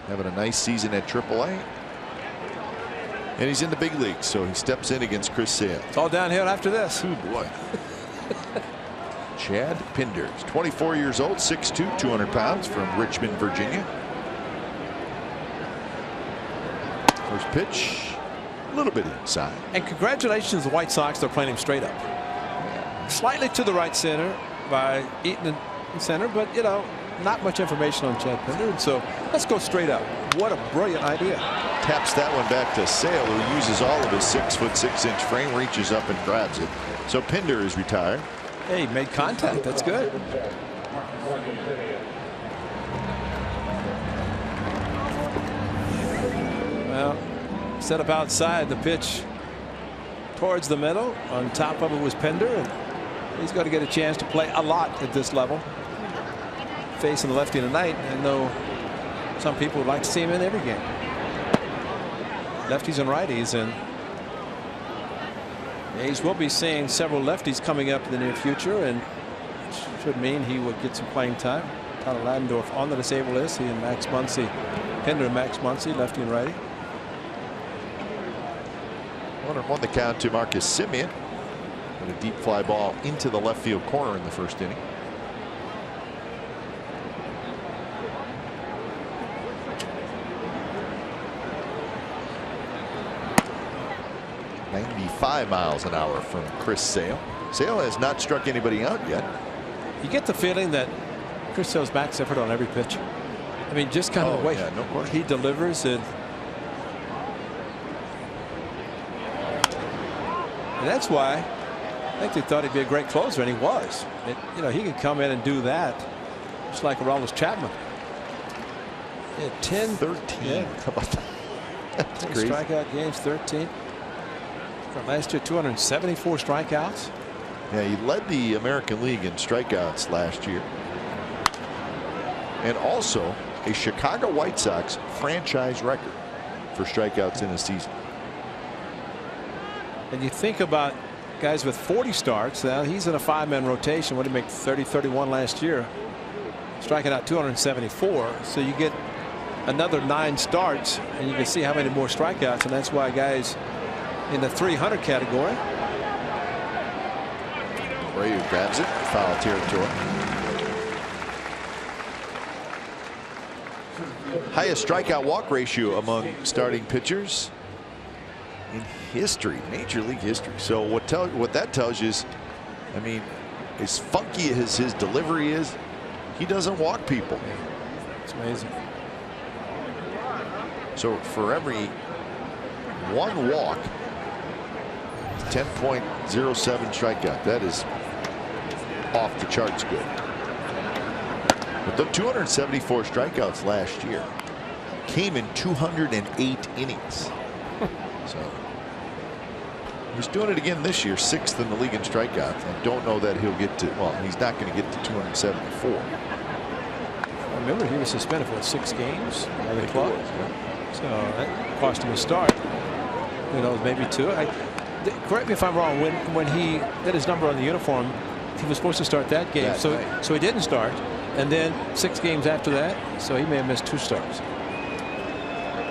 having a nice season at AAA. And he's in the big leagues, so he steps in against Chris Sale. It's all downhill after this. Oh boy. Chad Pinder is 24 years old, 6'2", 200 pounds, from Richmond, Virginia. First pitch, a little bit inside. And congratulations to the White Sox. They're playing him straight up. Slightly to the right center by Eaton in center, but you know, not much information on Chad Pinder. And so let's go straight up. What a brilliant idea. Taps that one back to Sale, who uses all of his 6'6" frame, reaches up and grabs it. So Pinder is retired. Hey, he made contact. That's good. Well, set up outside, the pitch towards the middle. On top of it was Pinder, and he's got to get a chance to play a lot at this level. Facing the lefty tonight, I know some people would like to see him in every game. Lefties and righties, and A's will be seeing several lefties coming up in the near future, and it should mean he will get some playing time. Tyler Ladendorf on the disabled list. He and Max Muncy, Pinder and Max Muncy, lefty and righty. 1-1 the count to Marcus Semien. And a deep fly ball into the left field corner in the first inning. .95 miles an hour from Chris Sale. Sale has not struck anybody out yet. You get the feeling that Chris Sale's max effort on every pitch. I mean, just kind of the way he delivers it. And that's why I think they thought he'd be a great closer, and he was. You know, he could come in and do that, just like Aroldis Chapman. Yeah, 10, 13. Yeah. How about that? That's crazy. Strikeout games, 13. From last year, 274 strikeouts. Yeah, he led the American League in strikeouts last year, and also a Chicago White Sox franchise record for strikeouts in a season. And you think about guys with 40 starts. Now he's in a 5-man rotation. What did he make? 30-31 last year. Striking out 274. So you get another 9 starts, and you can see how many more strikeouts. And that's why guys in the 300 category. Abreu grabs it, foul territory. Highest strikeout walk ratio among starting pitchers in history, Major League history. So what that tells you is, I mean, as funky as his delivery is, he doesn't walk people. It's amazing. So for every 1 walk, 10.07 strikeout. That is off the charts good. But the 274 strikeouts last year came in 208 innings. So he's doing it again this year, 6th in the league in strikeouts. I don't know that he'll get to, well, he's not going to get to 274. I remember he was suspended for 6 games by the club. So that cost him a start. Who knows, maybe 2. Correct me if I'm wrong. When he did his number on the uniform, he was supposed to start that game. So he didn't start, and then 6 games after that. So he may have missed 2 starts.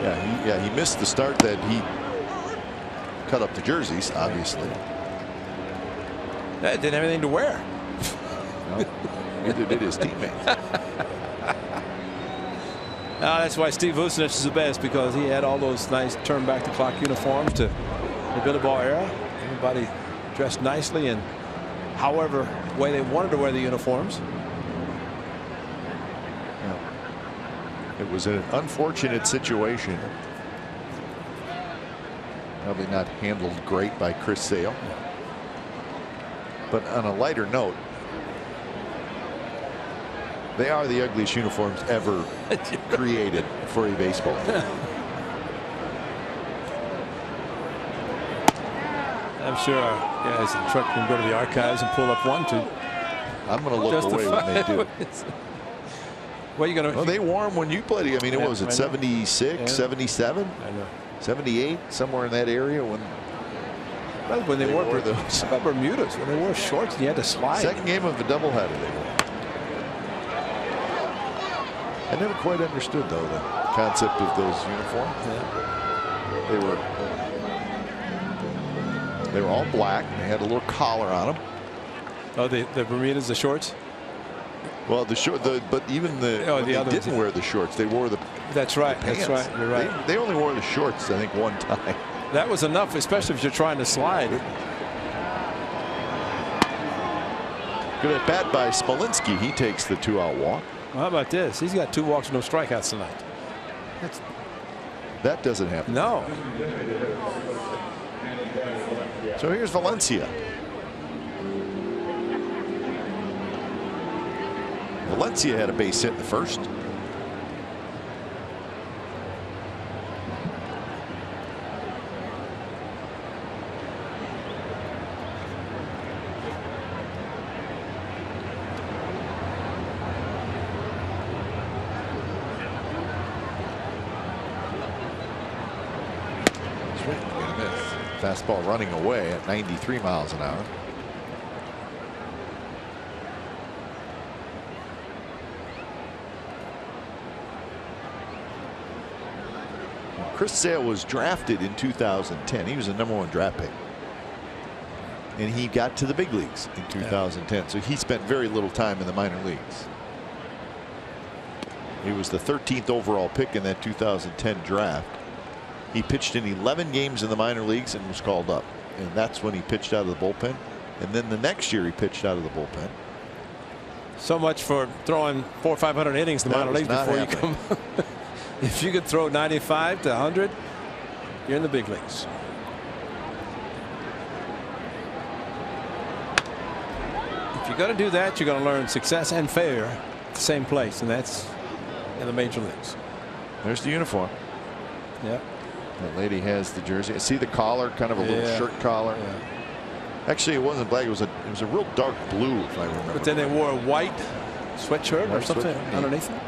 Yeah, he missed the start that he cut up the jerseys, obviously. That didn't have anything to wear. No, neither did his teammates. That's why Steve Vucinich is the best, because he had all those nice turn back the clock uniforms to the Billy Ball era. Everybody dressed nicely and however way they wanted to wear the uniforms. It was an unfortunate situation. Probably not handled great by Chris Sale. But on a lighter note, they are the ugliest uniforms ever created for a baseball team. I'm sure our guys in the truck can go to the archives and pull up 1, 2. I'm going to look away when they do. What are you going to? Well, they wore them when you played. I mean, it was at 76, 77, I know. 78, somewhere in that area when. When they wore those. How about Bermudas? When they wore shorts, and you had to slide. Second game of the doubleheader they won. I never quite understood though the concept of those uniforms. Yeah. They were all black. They had a little collar on them. Oh, the Bermudas, the shorts. Well, but even they didn't wear the shorts. They wore the. That's right. The that's right. You're right. They only wore the shorts, I think, one time. That was enough, especially if you're trying to slide. Good at bat by Smolinski. He takes the 2-out walk. Well, how about this? He's got 2 walks, no strikeouts tonight. That doesn't happen. No. So here's Valencia. Valencia had a base hit in the first. Fastball running away at 93 miles an hour. Chris Sale was drafted in 2010. He was a #1 draft pick. And he got to the big leagues in 2010. So he spent very little time in the minor leagues. He was the 13th overall pick in that 2010 draft. He pitched in 11 games in the minor leagues and was called up. And that's when he pitched out of the bullpen. And then the next year he pitched out of the bullpen. So much for throwing 400 or 500 innings in the minor leagues before you come. If you could throw 95 to 100, you're in the big leagues. If you're going to do that, you're going to learn success and failure at the same place, and that's in the major leagues. There's the uniform. Yeah. That lady has the jersey. See the collar, kind of a little shirt collar. Yeah. Actually, it wasn't black. It was a real dark blue, if I remember. But then they wore a white sweatshirt or something underneath it.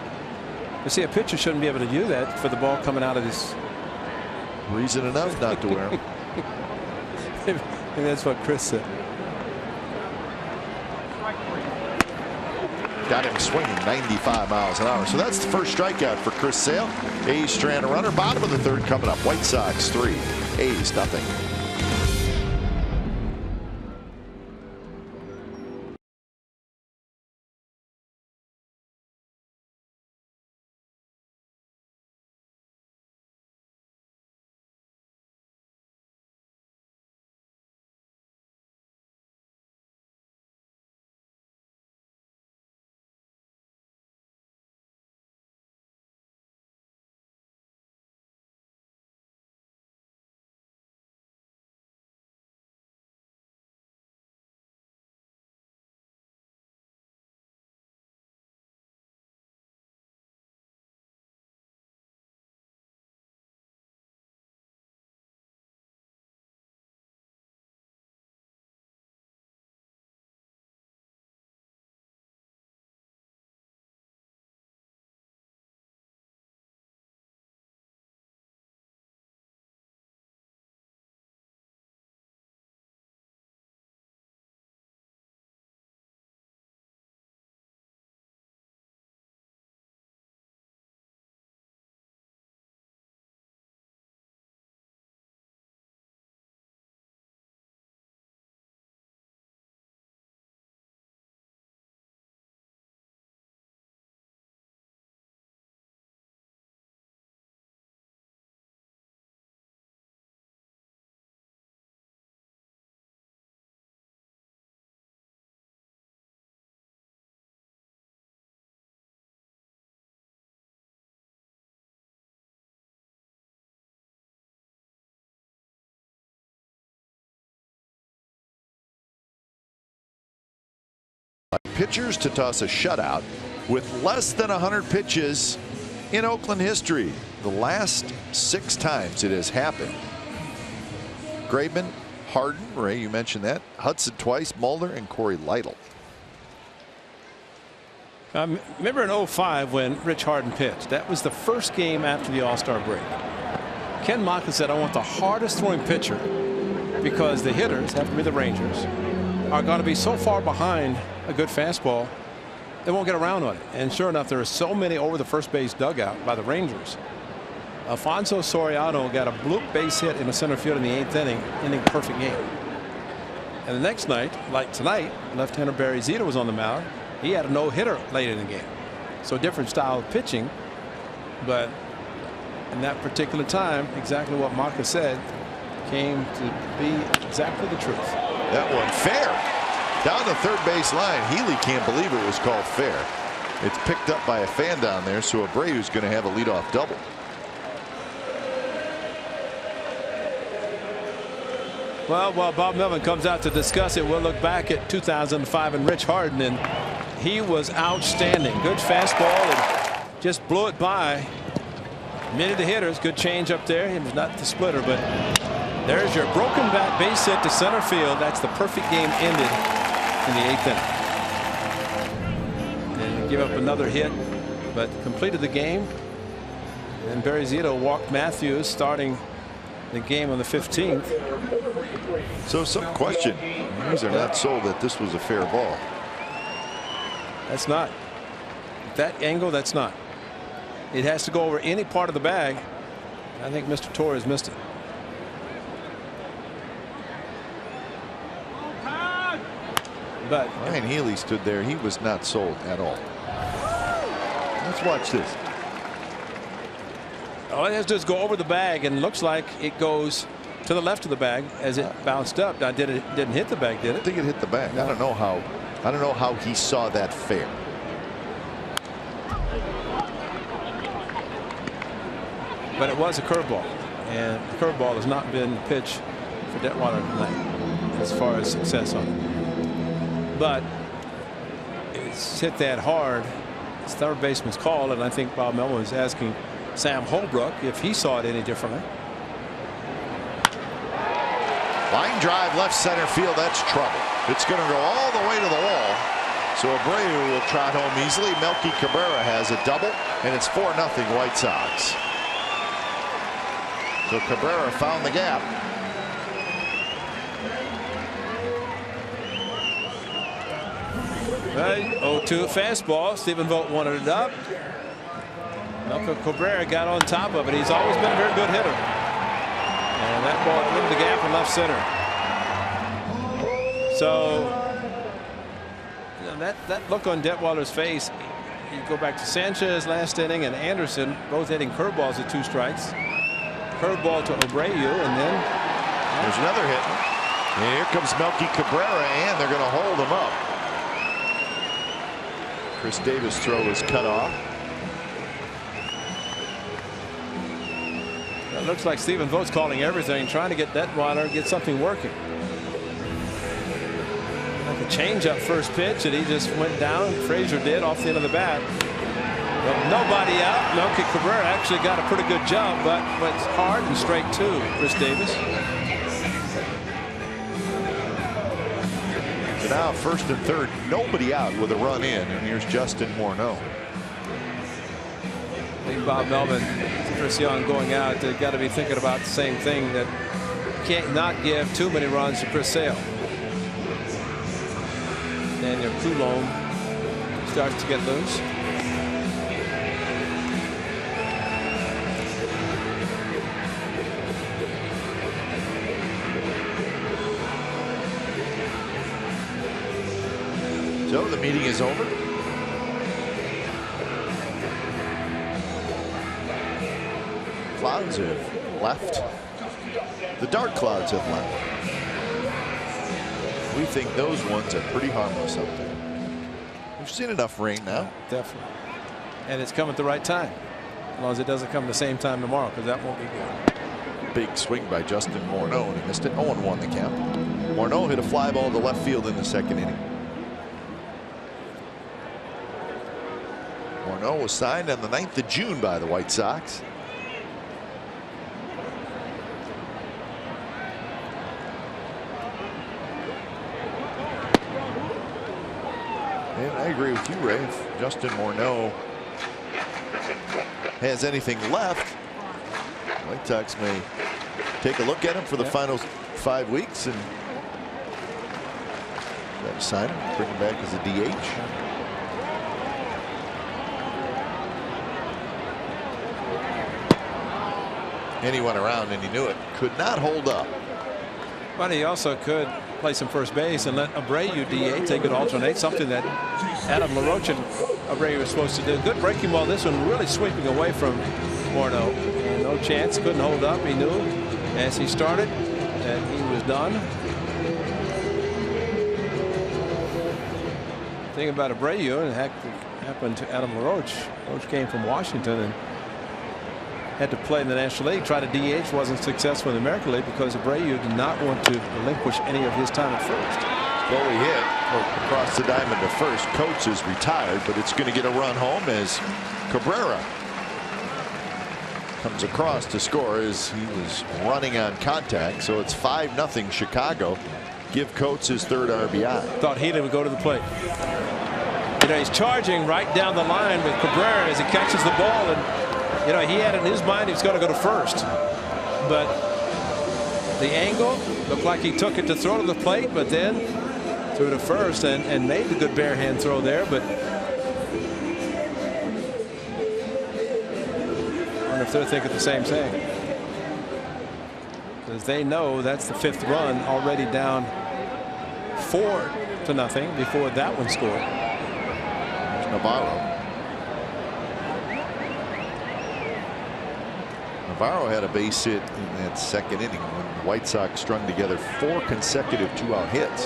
You see, a pitcher shouldn't be able to do that for the ball coming out of this. Reason enough not to wear them. Maybe that's what Chris said. Got him swinging 95 miles an hour. So that's the first strikeout for Chris Sale. A's strand a runner. Bottom of the third coming up. White Sox 3. A's nothing. Pitchers to toss a shutout with less than 100 pitches in Oakland history. The last 6 times it has happened. Graveman, Harden, Ray, you mentioned that. Hudson twice, Mulder, and Corey Lytle. Remember in '05 when Rich Harden pitched? That was the first game after the All-Star break. Ken Maka said, I want the hardest throwing pitcher because the hitters, have to be the Rangers, are going to be so far behind a good fastball they won't get around on it. And sure enough, there are so many over the first base dugout by the Rangers. Alfonso Soriano got a bloop base hit in the center field in the 8th inning, ending a perfect game. And the next night, like tonight, left-hander Barry Zito was on the mound. He had a no-hitter late in the game. So different style of pitching, but in that particular time, exactly what Maka said came to be exactly the truth. That one fair. Down the third base line. Healy can't believe it was called fair. It's picked up by a fan down there, so Abreu's going to have a leadoff double. Well, while Bob Melvin comes out to discuss it, we'll look back at 2005 and Rich Harden, and he was outstanding. Good fastball and just blew it by many of the hitters. Good change up there. He was not the splitter, but there's your broken bat base hit to center field. That's the perfect game ended in the 8th inning. And give up another hit, but completed the game. And Barry Zito walked Matthews, starting the game on the 15th. So some question. These are not sold that this was a fair ball. That's not. That angle, that's not. It has to go over any part of the bag. I think Mr. Torres missed it. But Ryan Healy stood there. He was not sold at all. Let's watch this. All it has to do is go over the bag, and looks like it goes to the left of the bag as it bounced up. Now, didn't hit the bag, did it? I think it hit the bag. I don't know how he saw that fair. But it was a curveball, and the curveball has not been the pitch for Detwiler tonight as far as success on it. But it's hit that hard. It's third baseman's call, and I think Bob Melvin was asking Sam Holbrook if he saw it any differently. Line drive left center field. That's trouble. It's going to go all the way to the wall. So Abreu will trot home easily. Melky Cabrera has a double, and it's 4-0 White Sox. So Cabrera found the gap. Right, 0-2 fastball. Stephen Vogt wanted it up. Melky Cabrera got on top of it. He's always been a very good hitter. And that ball into the gap in left center. So you know, that look on Detwiler's face. You go back to Sanchez last inning and Anderson both hitting curveballs at 2 strikes. Curveball to Abreu, and then there's another hit. And here comes Melky Cabrera, and they're going to hold him up. Chris Davis' throw is cut off. It looks like Stephen Vogt's calling everything, trying to get Detwiler, get something working. Like a changeup first pitch, and he just went down. Frazier did off the end of the bat. Well, nobody out. Melky Cabrera actually got a pretty good job, but went hard and straight to Chris Davis. So now first and third, nobody out with a run in, and here's Justin Morneau. I think Bob Melvin, Chris Young going out, they've got to be thinking about the same thing, that you can't not give too many runs to Chris Sale. Daniel Coulomb starts to get loose. So the meeting is over. Clouds have left. The dark clouds have left. We think those ones are pretty harmless up there. We've seen enough rain now. Definitely. And it's come at the right time. As long as it doesn't come the same time tomorrow, because that won't be good. Big swing by Justin Morneau, and he missed it. 0-1 the count. Morneau hit a fly ball to left field in the second inning. Morneau was signed on the 9th of June by the White Sox. And I agree with you, Ray. If Justin Morneau has anything left, White Sox may take a look at him for the final 5 weeks and try to sign him, bring him back as a DH. And he went around and he knew it. Could not hold up. But he also could play some first base and let Abreu DH. They could alternate, something that Adam LaRoche and Abreu were supposed to do. Good breaking ball. This one really sweeping away from Morneau. No chance. Couldn't hold up. He knew as he started that he was done. The thing about Abreu, and it happened to Adam LaRoche. LaRoche came from Washington and had to play in the National League, tried to DH, wasn't successful in the American League because Abreu did not want to relinquish any of his time at first. Slowly hit across the diamond to first. Coates is retired, but it's going to get a run home as Cabrera comes across to score as he was running on contact. So it's 5-0 Chicago. Give Coates his third RBI. Thought Healy would go to the plate. You know, he's charging right down the line with Cabrera as he catches the ball, and you know, he had in his mind he was going to go to first, but the angle looked like he took it to throw to the plate, but then threw to first and made the good bare hand throw there. But I wonder if they're thinking the same thing, because they know that's the 5th run, already down 4-0 before that one scored. There's Navarro. Navarro had a base hit in that second inning when the White Sox strung together 4 consecutive 2-out hits.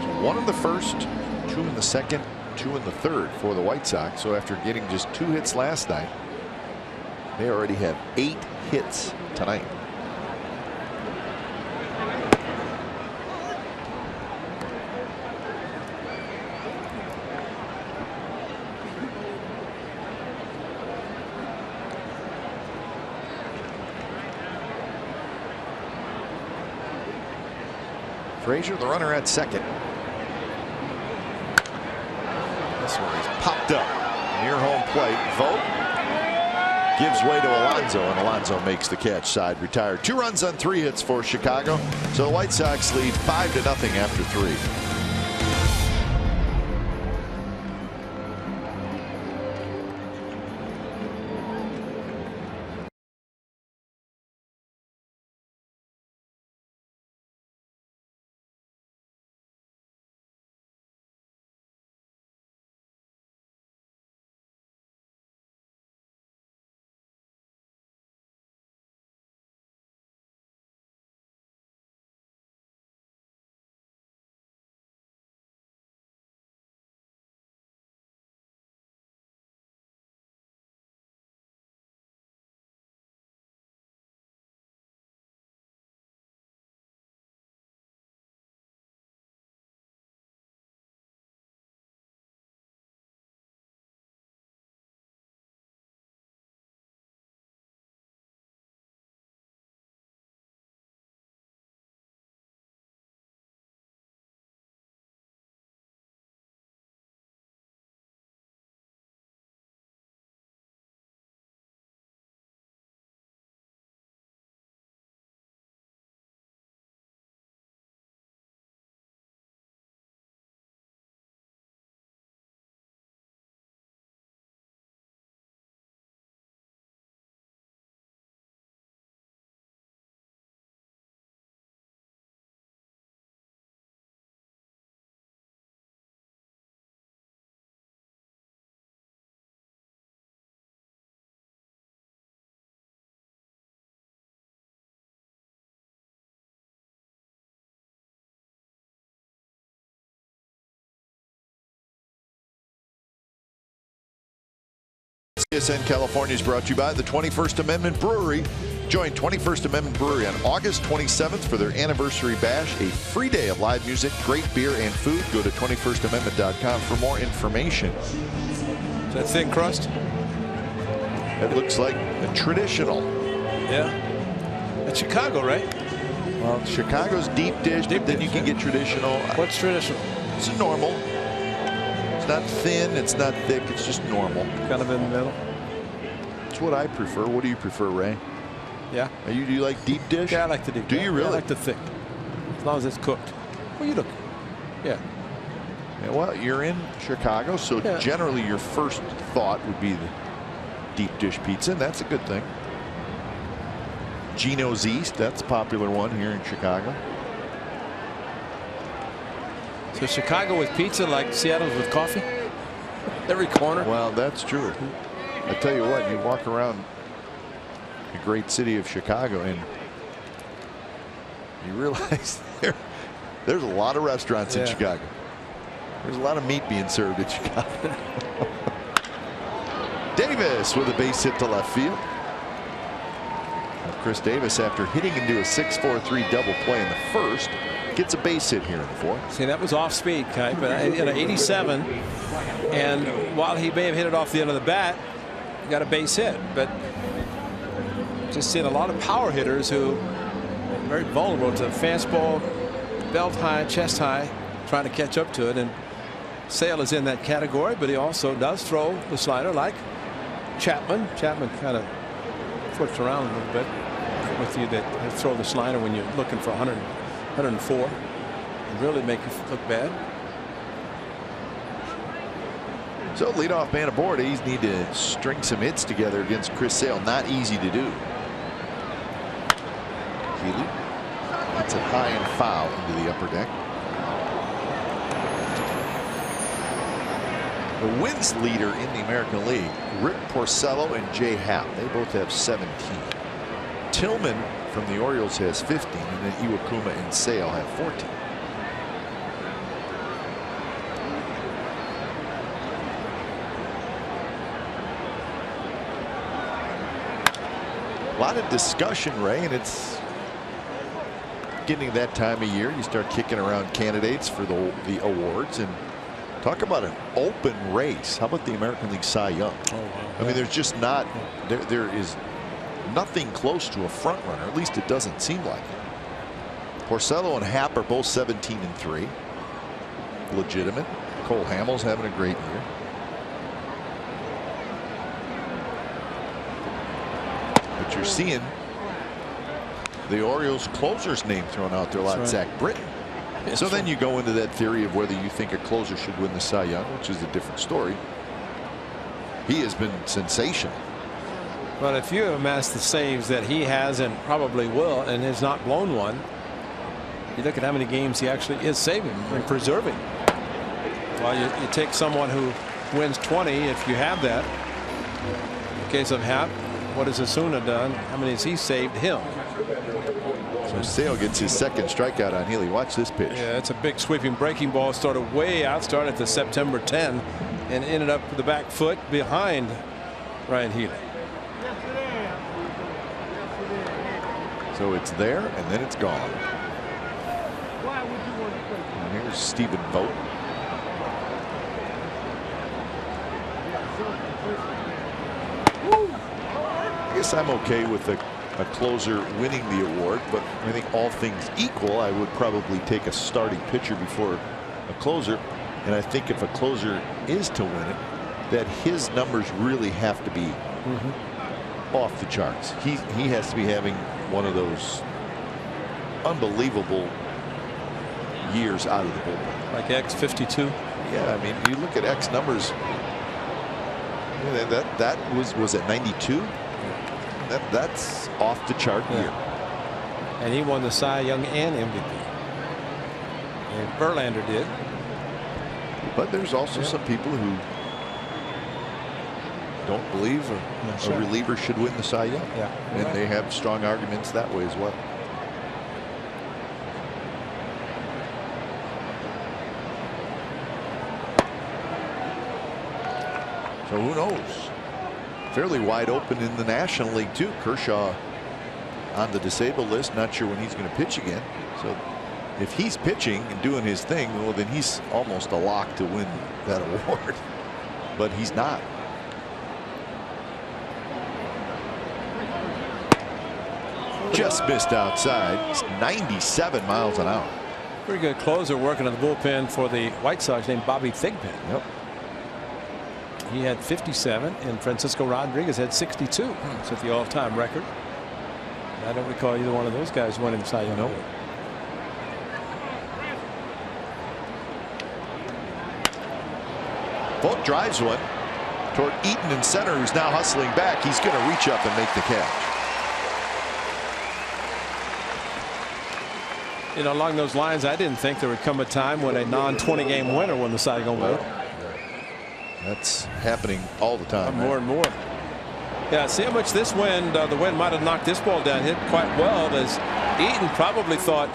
So 1 in the first, 2 in the second, 2 in the third for the White Sox. So after getting just 2 hits last night, they already have 8 hits tonight. Frazier, the runner at second. This one is popped up near home plate. Vogt gives way to Alonso, and Alonso makes the catch. Side retired. 2 runs on 3 hits for Chicago. So the White Sox lead 5-0 after 3. CSN California is brought to you by the 21st Amendment Brewery. Join 21st Amendment Brewery on August 27th for their anniversary bash, a free day of live music, great beer, and food. Go to 21stamendment.com for more information. Is that thin crust? It looks like a traditional. Yeah. It's Chicago, right? Well, Chicago's deep dish, but then you can get traditional. What's traditional? It's normal. It's not thin. It's not thick. It's just normal. Kind of in the middle. It's what I prefer. What do you prefer, Ray? Yeah. Do you like deep dish? Yeah, I like the deep. Do you really? I like the thick, as long as it's cooked. Well, you look. Yeah. Yeah, well, you're in Chicago, so generally your first thought would be the deep dish pizza, and that's a good thing. Gino's East, that's a popular one here in Chicago. So Chicago with pizza like Seattle's with coffee? Every corner? Well, that's true. I tell you what, you walk around the great city of Chicago and you realize there's a lot of restaurants in Chicago. There's a lot of meat being served in Chicago. Davis with a base hit to left field. Chris Davis, after hitting into a 6-4-3 double play in the first, gets a base hit here in the fourth. See, that was off speed, Kai, but at 87, and while he may have hit it off the end of the bat, he got a base hit. But just seen a lot of power hitters who are very vulnerable to fastball, belt high, chest high, trying to catch up to it. And Sale is in that category, but he also does throw the slider like Chapman. Chapman kind of flips around a little bit with you that throw the slider when you're looking for 100, 104 and really make you look bad. So leadoff man aboard. A's need to string some hits together against Chris Sale. Not easy to do. Healy hits it high and foul into the upper deck. The wins leader in the American League, Rick Porcello and Jay Happ. They both have 17. Tillman from the Orioles has 15, and then Iwakuma and Sale have 14. A lot of discussion, Ray, and it's getting that time of year. You start kicking around candidates for the awards, and talk about an open race. How about the American League Cy Young? Oh, wow. I mean, there's just not, there is nothing close to a front runner. At least it doesn't seem like it. Porcello and Happ are both 17-3. Legitimate. Cole Hamels having a great year. But you're seeing the Orioles closer's name thrown out there a lot. Right. Zach Britton. So then you go into that theory of whether you think a closer should win the Cy Young, which is a different story. He has been sensational. But if you amass the saves that he has and probably will and has not blown one, you look at how many games he actually is saving and preserving. Well, you take someone who wins 20 if you have that. In the case of Happ, what has Osuna done? How many has he saved him? So Sale gets his second strikeout on Healy. Watch this pitch. Yeah, it's a big sweeping breaking ball. Started way out, started at the September 10 and ended up with the back foot behind Ryan Healy. So it's there and then it's gone. And here's Stephen Vogt. I guess I'm okay with a closer winning the award, but I think all things equal, I would probably take a starting pitcher before a closer. And I think if a closer is to win it, that his numbers really have to be off the charts. He has to be having one of those unbelievable years out of the bullpen. Like X52. Yeah, I mean, you look at X numbers. Yeah, that was at 92. That's off the chart year. And he won the Cy Young and MVP. And Verlander did. But there's also some people who don't believe a reliever should win the Cy Young. Yeah. And they have strong arguments that way as well. So who knows? Fairly wide open in the National League too. Kershaw on the disabled list. Not sure when he's going to pitch again. So if he's pitching and doing his thing, well, then he's almost a lock to win that award. But he's not. just missed outside. It's 97 miles an hour. Pretty good closer working in the bullpen for the White Sox named Bobby Thigpen. Yep. He had 57 and Francisco Rodriguez had 62. It's at the all-time record. I don't recall either one of those guys winning the Cy Young Award. Vogt drives one toward Eaton in center, who's now hustling back. He's going to reach up and make the catch. You know, along those lines, I didn't think there would come a time when a non-20 game winner won the Cy Young Award. That's happening all the time. More and more. Yeah, see how much this wind, the wind might have knocked this ball down, hit quite well, as Eaton probably thought,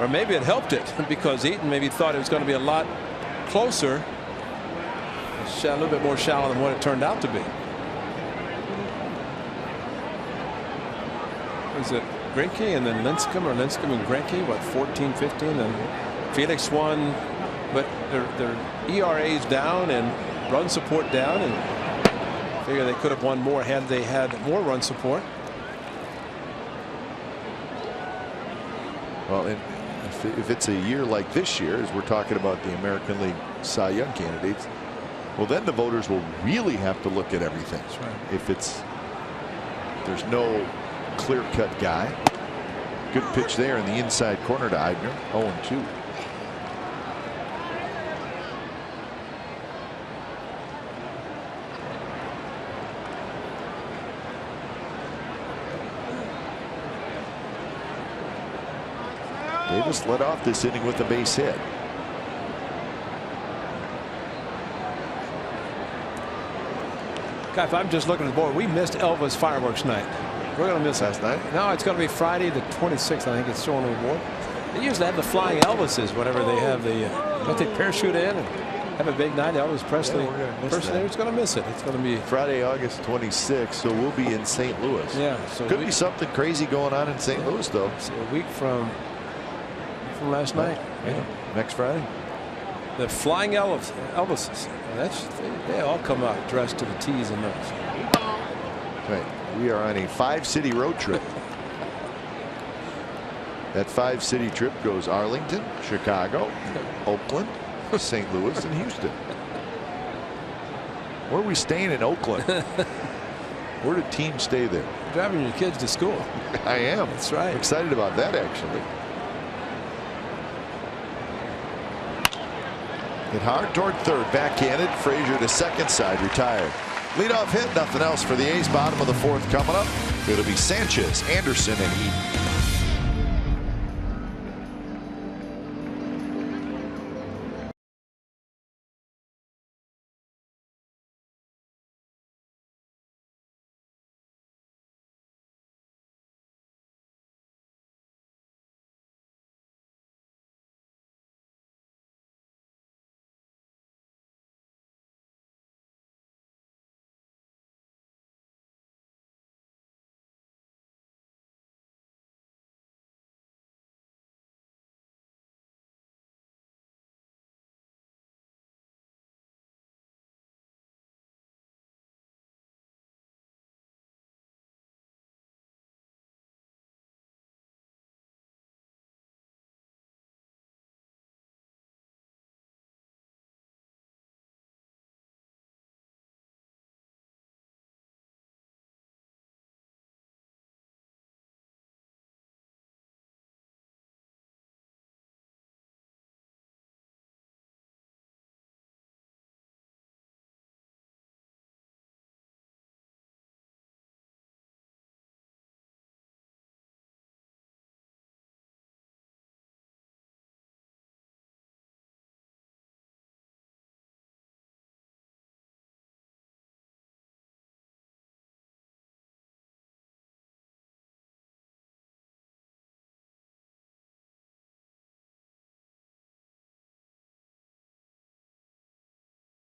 or maybe it helped it, because Eaton maybe thought it was going to be a lot closer, a little bit more shallow than what it turned out to be. Was it Greinke and then Lincecum, or Lincecum and Greinke, what, 14, 15, and Felix won, but their ERA's down and run support down, and figure they could have won more had they had more run support. Well, if it's a year like this year, as we're talking about the American League Cy Young candidates, well, then the voters will really have to look at everything. That's right. If there's no clear-cut guy. Good pitch there in the inside corner to Eibner. 0-2. Davis led off this inning with a base hit. God, if I'm just looking at the board, we missed Elva's fireworks night. We're going to miss last night. No, it's going to be Friday the 26th. I think it's showing on the board. They usually have the flying Elvises whenever they have the don't they parachute in and have a big night. Elvis Presley impersonator's going to miss it. It's going to be Friday, August 26th. So we'll be in St. Louis. Yeah, so could be something crazy going on in St. Louis, though. So a week from last night. Yeah. Next Friday. The flying Elvises. They all come out dressed to the T's and those. Right. We are on a 5-city road trip. That 5-city trip goes Arlington, Chicago, Oakland, St. Louis, and Houston. Where are we staying in Oakland? Where do teams stay there? You're driving your kids to school. I am. That's right. I'm excited about that, actually. Hit hard toward third, backhanded. Frazier to second side, retired. Leadoff hit, nothing else for the A's. Bottom of the fourth coming up. It'll be Sanchez, Anderson, and Eaton.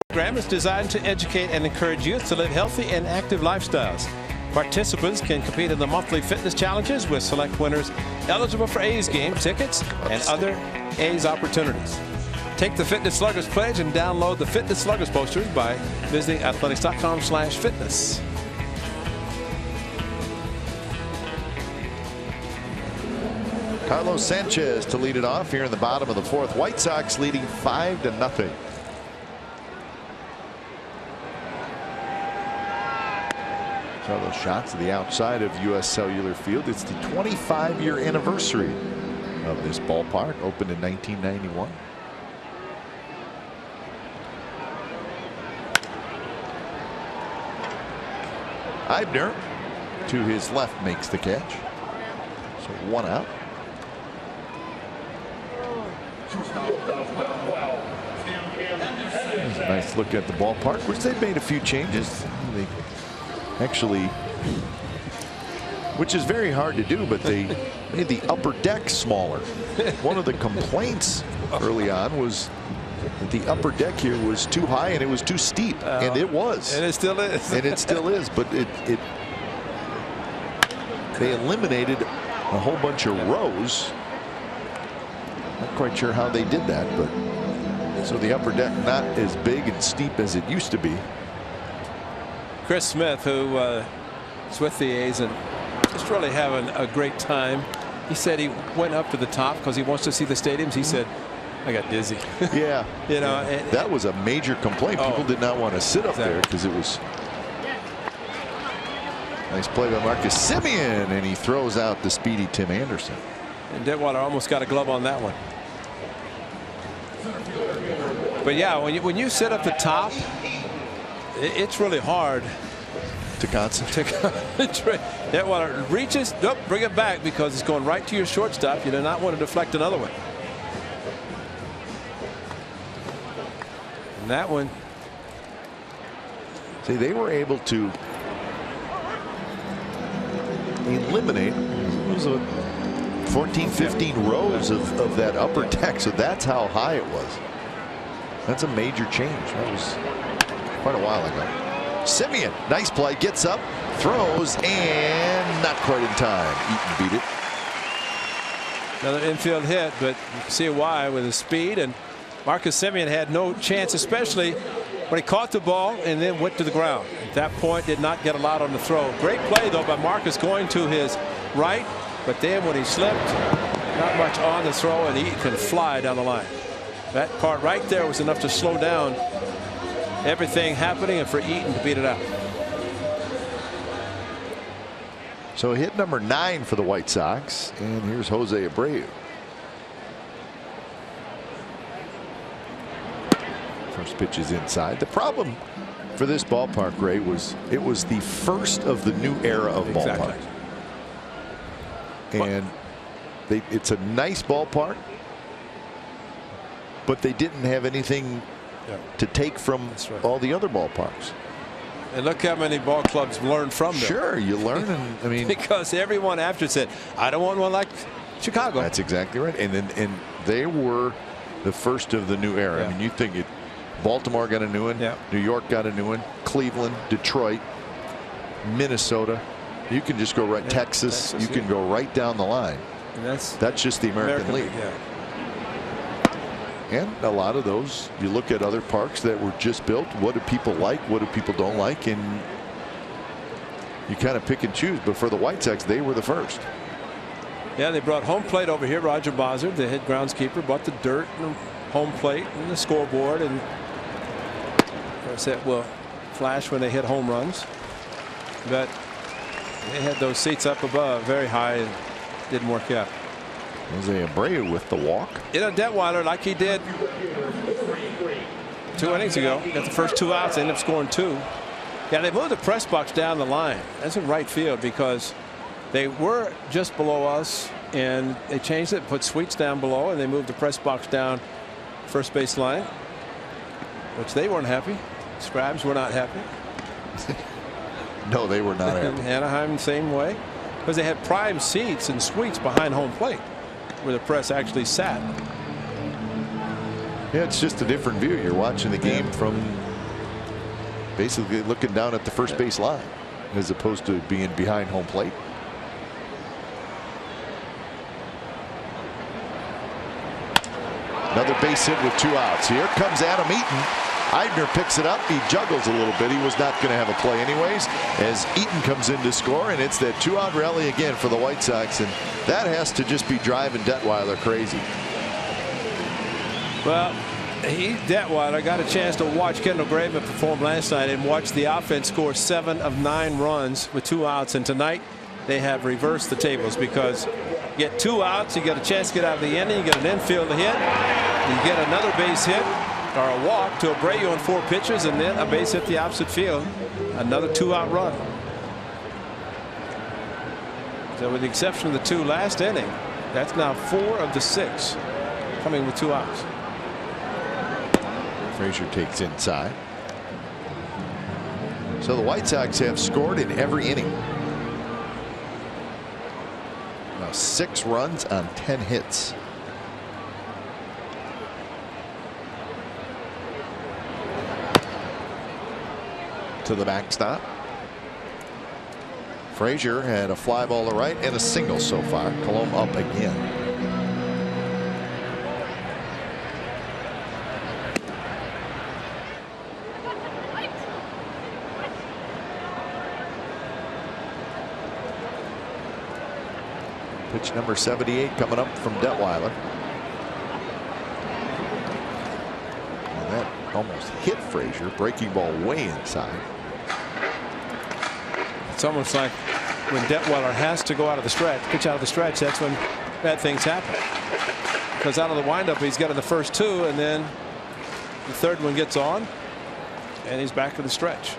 The program is designed to educate and encourage youth to live healthy and active lifestyles. Participants can compete in the monthly fitness challenges with select winners eligible for A's game tickets and other A's opportunities. Take the Fitness Sluggers Pledge and download the Fitness Sluggers posters by visiting athletics.com/fitness. Carlos Sanchez to lead it off here in the bottom of the fourth. White Sox leading 5-0. So those shots to the outside of U.S. Cellular Field. It's the 25-year anniversary of this ballpark, opened in 1991. Eibner to his left makes the catch. So 1 out. There's a nice look at the ballpark, which they've made a few changes. They actually, which is very hard to do, but they made the upper deck smaller. One of the complaints early on was that the upper deck here was too high and it was too steep, and it was, and it still is, and it still is. But they eliminated a whole bunch of rows. Not quite sure how they did that, but so the upper deck not as big and steep as it used to be. Chris Smith, who is with the A's and just really having a great time. He said he went up to the top because he wants to see the stadiums. He said, I got dizzy. Yeah. You know, yeah. That was a major complaint. People did not want to sit up there because it was. Nice play by Marcus Semien, and he throws out the speedy Tim Anderson. And Detweiler almost got a glove on that one. But yeah, when you sit up the top, it's really hard to concentrate. Detweiler reaches, nope, bring it back because it's going right to your shortstop. You do not want to deflect another one. And that one. See, they were able to eliminate 14, 15 rows of that upper deck. So that's how high it was. That's a major change. That was quite a while ago. Semien, nice play, gets up, throws, and not quite in time. Eaton beat it. Another infield hit, but you can see why with his speed. And Marcus Semien had no chance, especially when he caught the ball and then went to the ground. At that point, did not get a lot on the throw. Great play, though, by Marcus going to his right. But then when he slipped, not much on the throw, and he can fly down the line. That part right there was enough to slow down everything happening and for Eaton to beat it out. So hit number 9 for the White Sox, and here's Jose Abreu. First pitch is inside. The problem for this ballpark, Ray, was it was the first of the new era of ballparks. And it's a nice ballpark, but they didn't have anything to take from all the other ballparks. And look how many ball clubs learned from them. Sure, you learn, and I mean, because everyone after said, I don't want one like Chicago. That's exactly right. And they were the first of the new era. I mean, you think Baltimore got a new one, New York got a new one, Cleveland, Detroit, Minnesota. You can just go right. Texas, you can go right down the line. And that's just the American League. And a lot of those, you look at other parks that were just built. What do people like? What do people don't like? And you kind of pick and choose. But for the White Sox, they were the first. Yeah, they brought home plate over here. Roger Bozard, the head groundskeeper, brought the dirt and home plate and the scoreboard, and of course that will flash when they hit home runs. But they had those seats up above very high and didn't work out. Jose Abreu with the walk. You know, Detweiler, like he did 2 innings ago, got the first 2 outs, they ended up scoring 2. Yeah, they moved the press box down the line. That's in right field because they were just below us, and they changed it, put Sweets down below, and they moved the press box down first base line, which they weren't happy. Scribes were not happy. No, they were not happy. Anaheim, same way, because they had prime seats and suites behind home plate, where the press actually sat. Yeah, it's just a different view. You're watching the game from basically looking down at the first base line as opposed to being behind home plate. Another base hit with 2 outs. Here comes Adam Eaton, Eibner picks it up. He juggles a little bit. He was not going to have a play anyways as Eaton comes in to score, and it's that 2-out rally again for the White Sox, and that has to just be driving Detweiler crazy. Well, Detweiler got a chance to watch Kendall Graveman perform last night and watch the offense score 7 of 9 runs with 2 outs, and tonight they have reversed the tables because you get 2 outs, you get a chance to get out of the inning, you get an infield hit, you get another base hit or a walk to Abreu on 4 pitches, and then a base hit the opposite field, another 2-out run. So with the exception of the 2 last inning, that's now 4 of the 6 coming with 2 outs. Frazier takes inside. So the White Sox have scored in every inning. Now 6 runs on 10 hits. To the backstop. Frazier had a fly ball to right and a single so far. Colomb up again. Pitch number 78 coming up from Detweiler. And that almost hit Frazier. Breaking ball way inside. It's almost like when Detweiler has to go out of the stretch, pitch out of the stretch, that's when bad things happen. Because out of the windup, he's got in the first 2, and then the third one gets on, and he's back to the stretch.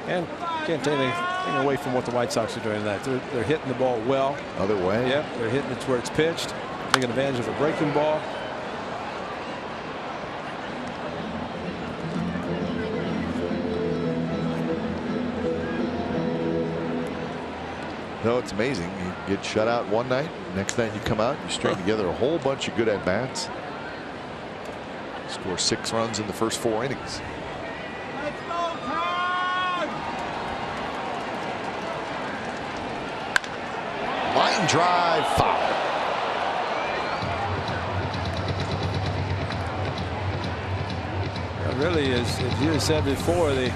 And can't take anything away from what the White Sox are doing tonight. They're hitting the ball well. Other way. Yep, they're hitting it to where it's pitched, taking advantage of a breaking ball. No, it's amazing. You get shut out one night, next night you come out, you string together a whole bunch of good at bats. Score 6 runs in the first 4 innings. Line drive, foul. Really, as you said before, they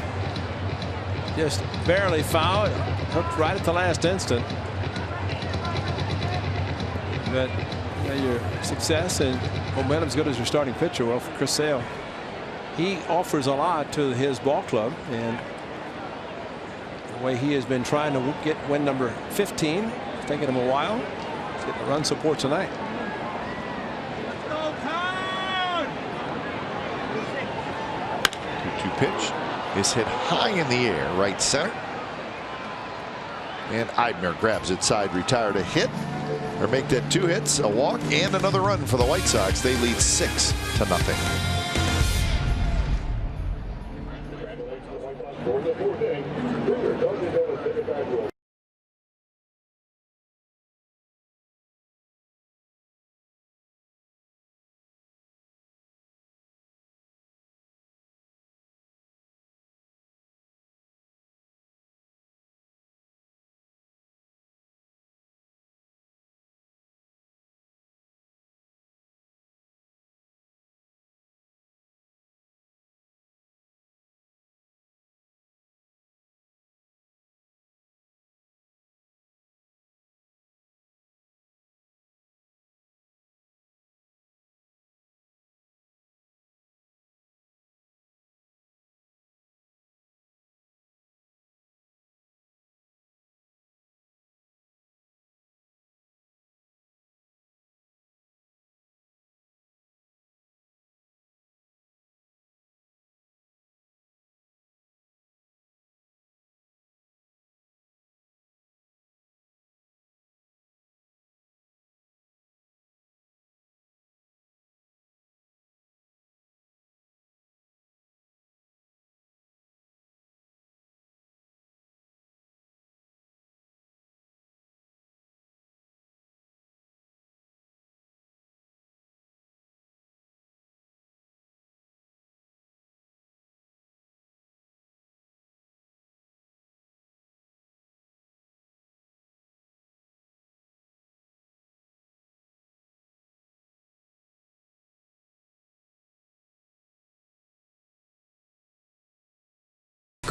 just barely fouled, hooked right at the last instant. But your success and momentum's good as your starting pitcher. Well, for Chris Sale, he offers a lot to his ball club, and the way he has been trying to get win number 15, it's taking him a while. He's getting the run support tonight. 2-2 pitch is hit high in the air, right center. And Eibner grabs it side, retired a hit, or make that 2 hits, a walk, and another run for the White Sox. They lead 6-0.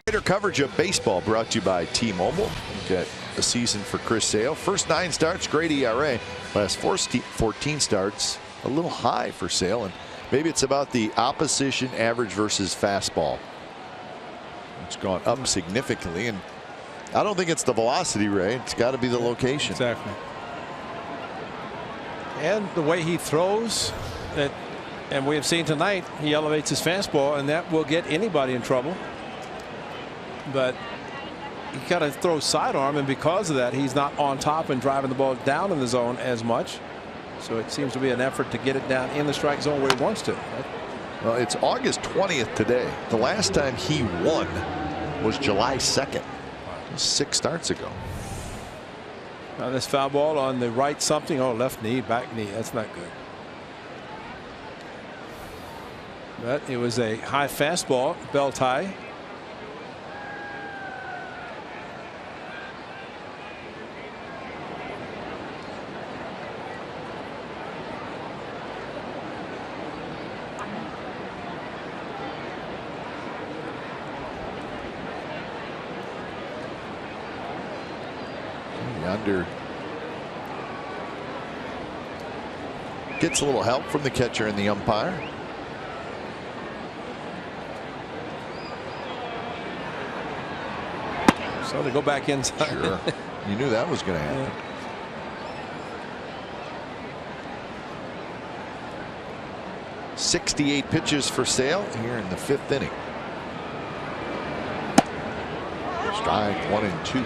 Greater coverage of baseball brought to you by T-Mobile. Got a season for Chris Sale. First 9 starts, great ERA. Last 14 starts, a little high for Sale. And maybe it's about the opposition average versus fastball. It's gone up significantly. And I don't think it's the velocity, Ray. It's got to be the location. Exactly. And the way he throws, and we have seen tonight, he elevates his fastball, and that will get anybody in trouble. But you got to throw sidearm, and because of that, he's not on top and driving the ball down in the zone as much. So it seems to be an effort to get it down in the strike zone where he wants to. Well, it's August 20th today. The last time he won was July 2nd. 6 starts ago. Now this foul ball on the right something. Oh, left knee, back knee. That's not good. But it was a high fastball, belt high. Under gets a little help from the catcher and the umpire. So they go back inside. Sure. You knew that was going to happen. Yeah. 68 pitches for Sale here in the 5th inning. Strike 1 and 2.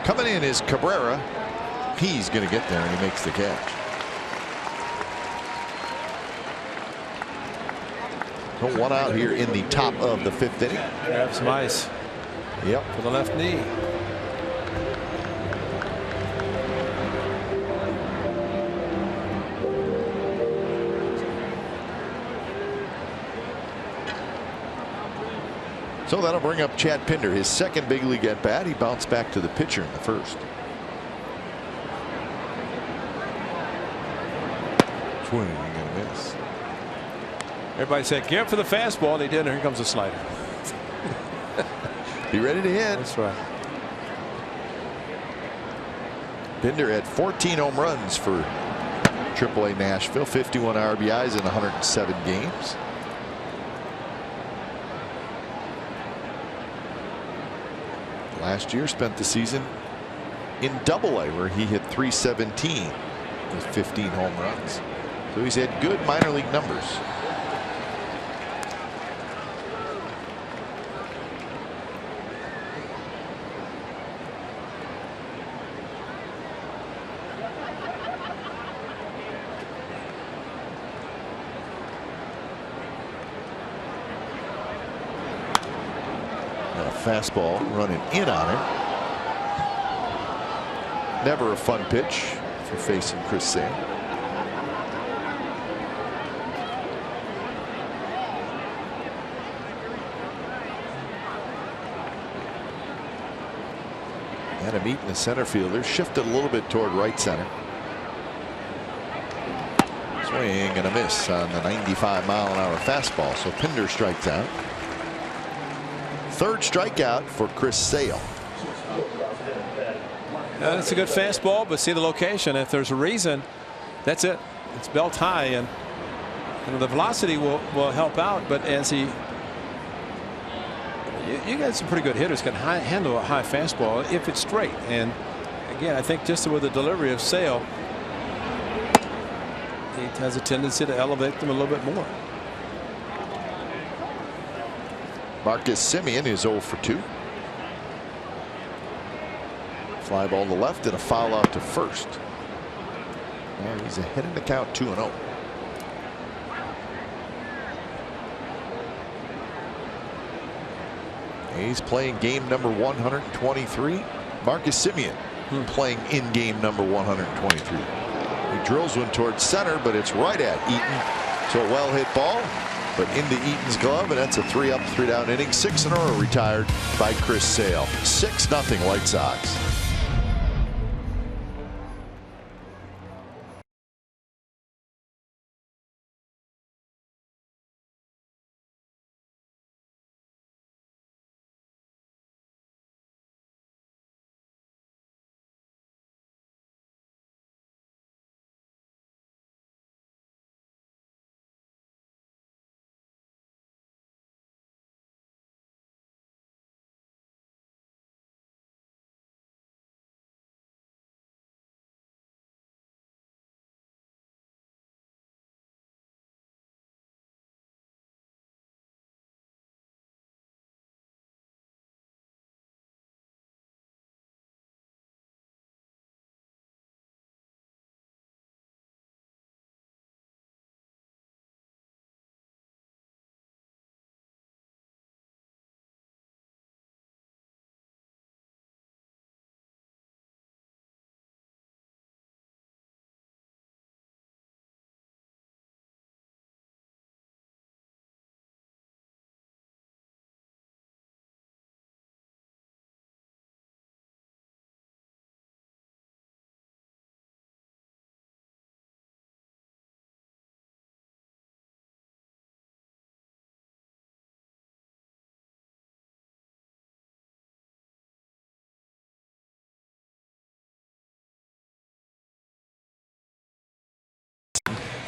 Coming in is Cabrera. He's going to get there, and he makes the catch. So 1 out here in the top of the 5th inning. Grab some ice. Yep. For the left knee. So that'll bring up Chad Pinder, his 2nd big league at bat. He bounced back to the pitcher in the 1st. Swing and a miss. Everybody said, "Get for the fastball." They did, and here comes the slider. Be ready to hit. That's right. Pinder had 14 home runs for AAA Nashville, 51 RBIs in 107 games. Last year spent the season in Double-A, where he hit .317 with 15 home runs. So he's had good minor league numbers. Fastball running in on it. Never a fun pitch for facing Chris Sale. Adam Eaton, the center fielder, shifted a little bit toward right center. Swing and a miss on the 95-mile-an-hour fastball. So Pinder strikes out. 3rd strikeout for Chris Sale. That's a good fastball, but see the location. If there's a reason, that's it. It's belt high, and the velocity will help out. But as you got some pretty good hitters can handle a high fastball if it's straight. And again, I think just with the delivery of Sale, he has a tendency to elevate them a little bit more. Marcus Semien is 0 for 2. Fly ball to left and a foul out to first. And he's ahead in the count, 2-0. He's playing game number 123. Marcus Semien playing in game number 123. He drills one towards center, but it's right at Eaton. So a well hit ball. but into Eaton's glove, and that's a 3-up, 3-down inning. 6 in a row retired by Chris Sale. 6-0 White Sox.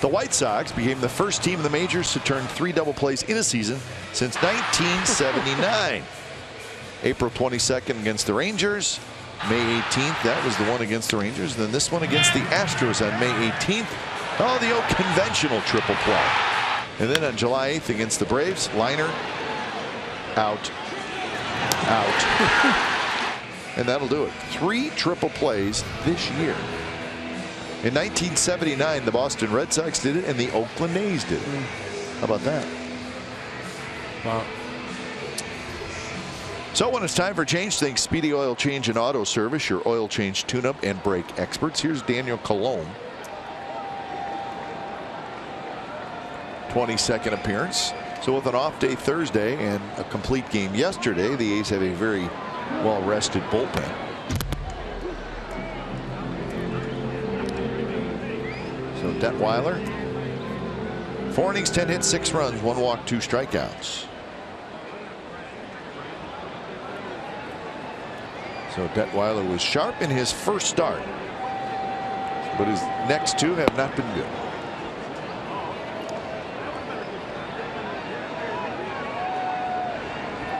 The White Sox became the first team in the majors to turn 3 double plays in a season since 1979. April 22nd against the Rangers. May 18th, that was the one against the Rangers. Then this one against the Astros on May 18th. Oh, the old conventional triple play. And then on July 8th against the Braves, liner, out, out. And that'll do it. 3 triple plays this year. In 1979, the Boston Red Sox did it, and the Oakland A's did it. How about that? Wow. So when it's time for change, think Speedy Oil Change and Auto Service, your oil change tune-up and brake experts. Here's Daniel Colon. 22nd appearance. So with an off day Thursday and a complete game yesterday, the A's have a very well-rested bullpen. So Detweiler, 4 innings, 10 hits, 6 runs, 1 walk, 2 strikeouts. So Detweiler was sharp in his first start, but his next 2 have not been good.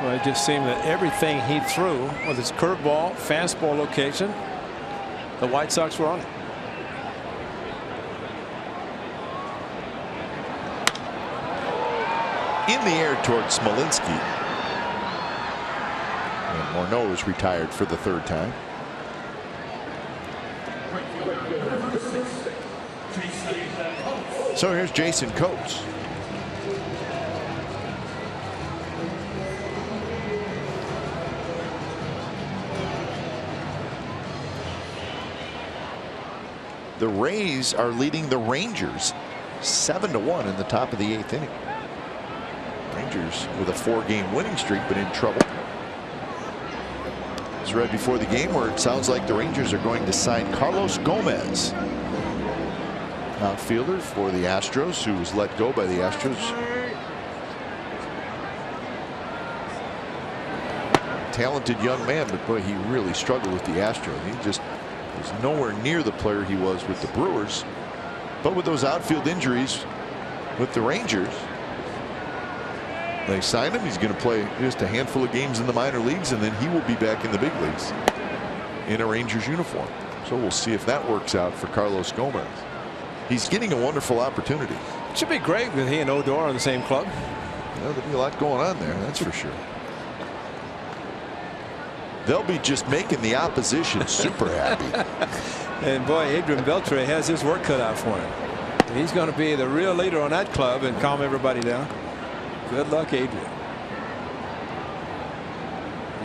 Well, it just seemed that everything he threw with his curveball, fastball location, the White Sox were on it. In the air towards Smolinski. And Morneau is retired for the 3rd time. So here's Jason Coates. The Rays are leading the Rangers 7-1 in the top of the 8th inning. Rangers with a 4-game winning streak, but in trouble. As read before the game, where it sounds like the Rangers are going to sign Carlos Gomez, outfielder for the Astros, who was let go by the Astros. Talented young man, but boy, he really struggled with the Astros. He just was nowhere near the player he was with the Brewers. But with those outfield injuries with the Rangers, they signed him. He's going to play just a handful of games in the minor leagues, and then he will be back in the big leagues in a Rangers uniform. So we'll see if that works out for Carlos Gomez. He's getting a wonderful opportunity. It should be great with he and Odor in the same club. Well, there'll be a lot going on there, that's for sure. They'll be just making the opposition super happy. And boy, Adrian Beltre has his work cut out for him. He's going to be the real leader on that club and calm everybody down. Good luck, Adrian.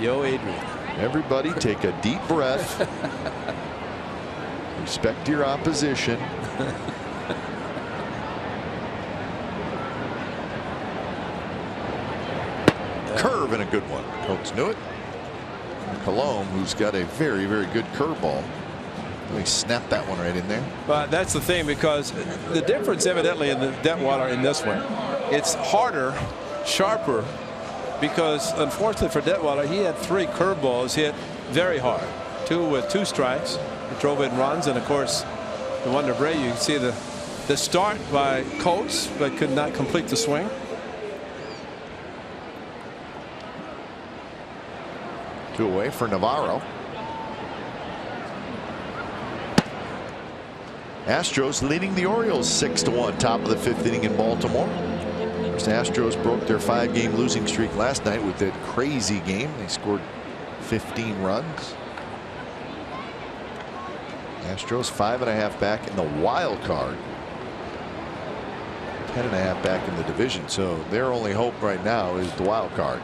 Yo, Adrian. Everybody take a deep breath. Respect your opposition. a good one. Coates knew it. And Colomb, who's got a very, very good curveball. He snapped that one right in there. But that's the thing, because the difference evidently in the Detwiler in this one, it's harder, sharper, because unfortunately for Detwiler, he had 3 curveballs hit very hard. 2 with 2 strikes. He drove in runs, and of course the one to Bray, you can see the start by Coates, but could not complete the swing. Two away for Navarro. Astros leading the Orioles 6-1, top of the 5th inning in Baltimore. Of course, Astros broke their 5-game losing streak last night with that crazy game. They scored 15 runs. Astros 5.5 back in the wild card. 10.5 back in the division. So their only hope right now is the wild card.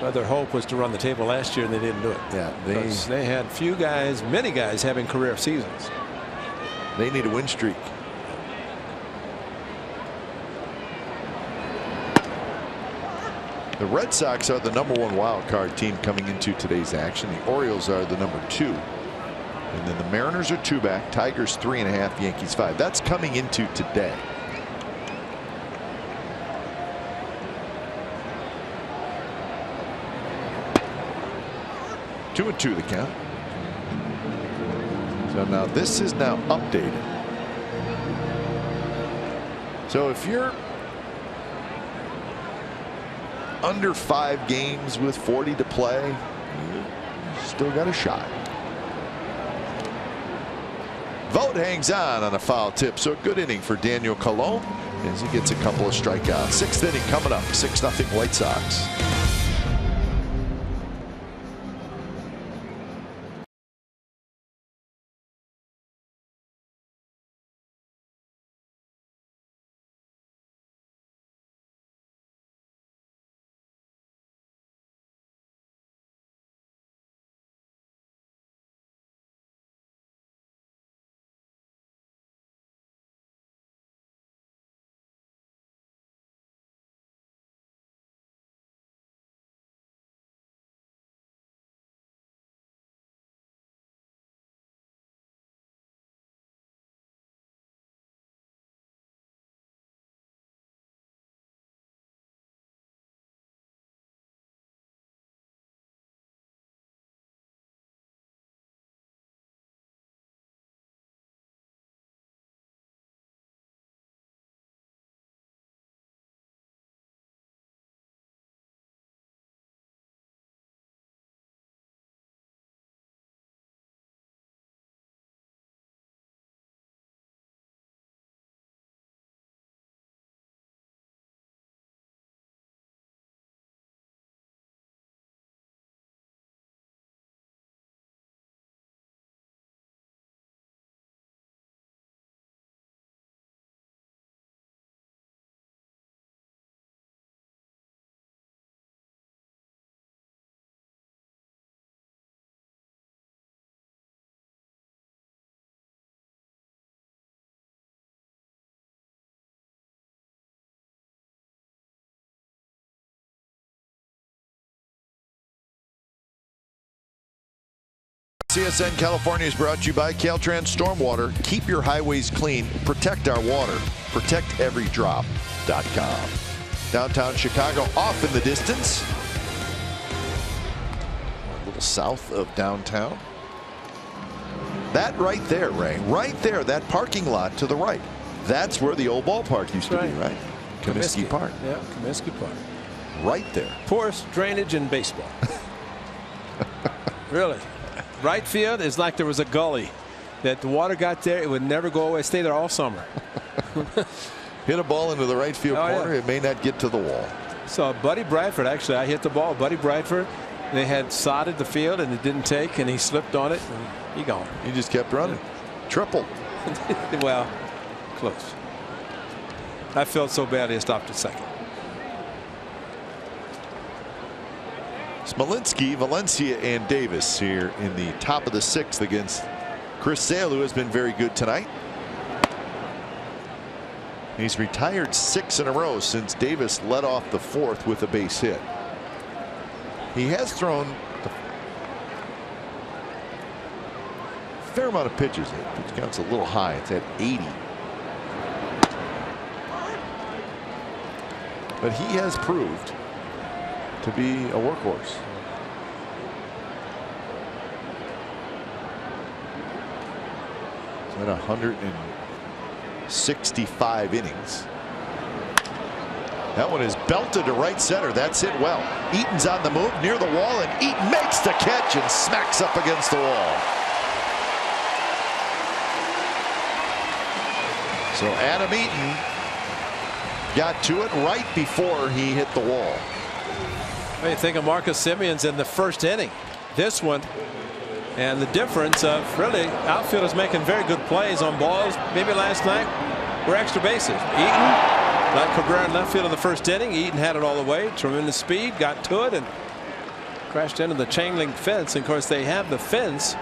Well, their hope was to run the table last year, and they didn't do it. Yeah, they had many guys having career seasons. They need a win streak. The Red Sox are the #1 wild card team coming into today's action. The Orioles are the #2. And then the Mariners are 2 back. Tigers 3.5. Yankees 5. That's coming into today. Two and 2 the count. So now this is now updated. So if you're under 5 games with 40 to play, you still got a shot. Vogt hangs on a foul tip. So a good inning for Daniel Colomb as he gets a couple of strikeouts. 6th inning coming up. 6-0 White Sox. CSN California is brought to you by Caltrans Stormwater. Keep your highways clean. Protect our water. ProtectEveryDrop.com. Downtown Chicago off in the distance. A little south of downtown. That right there, Ray. Right there, that parking lot to the right. That's where the old ballpark used to be, right? Comiskey Park. Yeah, Comiskey Park. Right there. Poorest drainage in baseball. Really. Right field is like there was a gully that the water got there. It would never go away. Stay there all summer. Hit a ball into the right field corner. Yeah. It may not get to the wall. So Buddy Bradford, actually, I hit the ball. Buddy Bradford, they had sodded the field and it didn't take, and he slipped on it and he gone. He just kept running. Triple. Well, close. I felt so bad he stopped at second. Smolinski, Valencia, and Davis here in the top of the 6th against Chris Sale, who has been very good tonight. He's retired 6 in a row since Davis led off the 4th with a base hit. He has thrown a fair amount of pitches. Pitch count's a little high. It's at 80. But he has proved to be a workhorse. He's had 165 innings. That one is belted to right center. That's hit well. Eaton's on the move near the wall, and Eaton makes the catch and smacks up against the wall. So Adam Eaton got to it right before he hit the wall. What do you think of Marcus Simeon's in the first inning? This one, and the difference of really outfielders making very good plays on balls. Maybe last night were extra bases. Eaton, like Cabrera in left field in the first inning. Eaton had it all the way. Tremendous speed, got to it, and crashed into the chain link fence. And of course, they have the fence,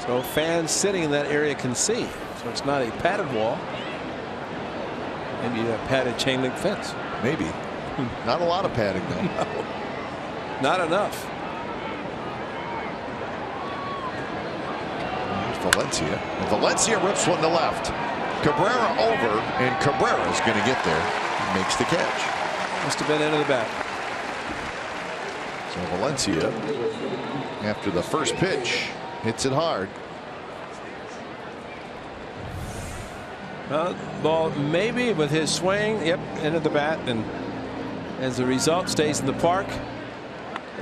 so fans sitting in that area can see. So it's not a padded wall. Maybe a padded chain link fence. Maybe. Not a lot of padding, though. No, not enough. Valencia. And Valencia rips one to left. Cabrera over, and Cabrera's going to get there. He makes the catch. Must have been into the bat. So Valencia, after the first pitch, hits it hard. Ball maybe with his swing, yep, into the bat, and as a result stays in the park.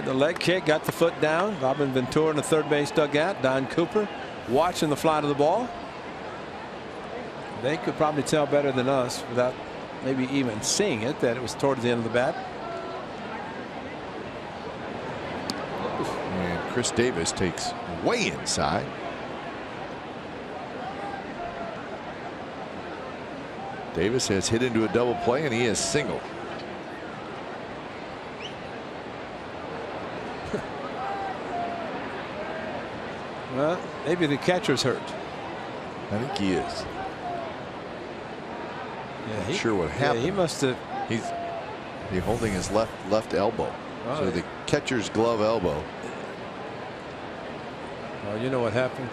The leg kick got the foot down. Robin Ventura in the third base dugout. Don Cooper watching the fly to the ball. They could probably tell better than us without maybe even seeing it that it was towards the end of the bat. And Chris Davis takes way inside. Davis has hit into a double play, and he has singled. Well, maybe the catcher's hurt. I think he is. Yeah, Not sure what happened. Yeah, he must have. He's holding his left elbow. Oh, so the catcher's glove elbow. Well, you know what happened.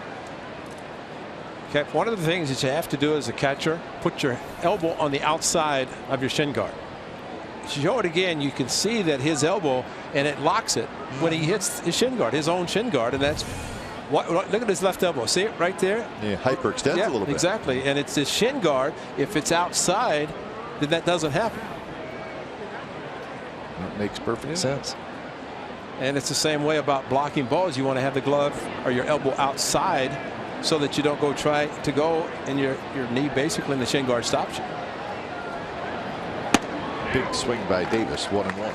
Okay, one of the things that you have to do as a catcher, put your elbow on the outside of your shin guard. Show it again, you can see that his elbow, and it locks it when he hits his shin guard, his own shin guard, and that's what. Look at his left elbow. See it right there? Yeah, hyperextends a little bit. Exactly, and it's his shin guard. If it's outside, then that doesn't happen. That makes perfect sense. And it's the same way about blocking balls. You want to have the glove or your elbow outside, so that you don't go try to go and your knee basically in the shin guard stops you. Big swing by Davis, 1-1.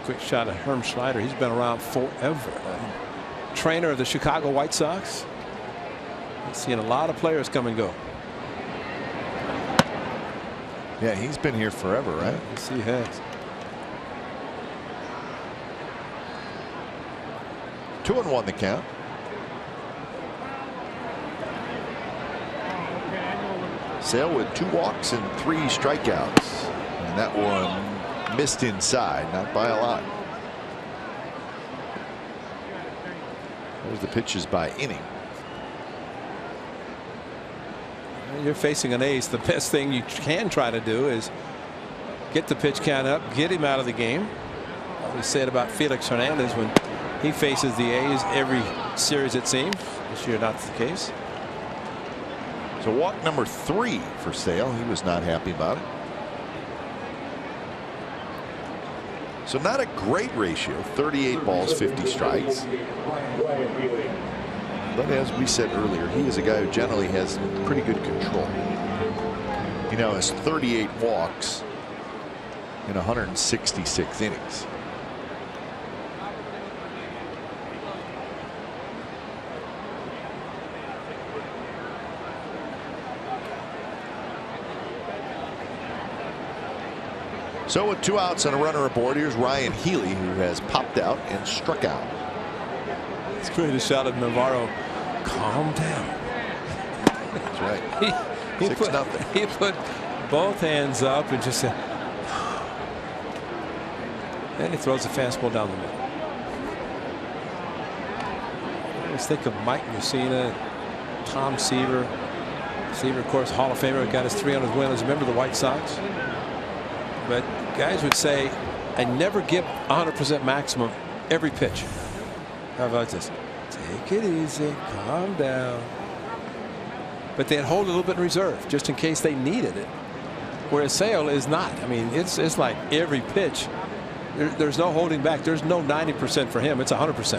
Quick shot at Herm Schneider. He's been around forever. Trainer of the Chicago White Sox. He's seen a lot of players come and go. Yeah, he's been here forever, right? Yes, he has. 2-1 the count. Sale with 2 walks and 3 strikeouts, and that one missed inside, not by a lot. There's the pitches by inning. You're facing an ace. The best thing you can try to do is get the pitch count up, get him out of the game. We said about Felix Hernandez when he faces the A's every series, it seems. This year, not the case. So walk number 3 for Sale. He was not happy about it. So not a great ratio, 38 balls, 50 strikes. But as we said earlier, he is a guy who generally has pretty good control. He now has 38 walks in 166 innings. So with 2 outs and a runner aboard, here's Ryan Healy, who has popped out and struck out. It's great a shot of Navarro. Calm down. That's right. He 6-0. He put both hands up and just said, and he throws a fastball down the middle. I always think of Mike Mussina, Tom Seaver. Seaver, of course, Hall of Famer, got his 300th win as a member of the White Sox. But guys would say, I never give 100% maximum every pitch. How about this? Take it easy, calm down. But they'd hold a little bit in reserve just in case they needed it. Whereas Sale is not. I mean, it's like every pitch. There's no holding back. There's no 90% for him. It's 100%.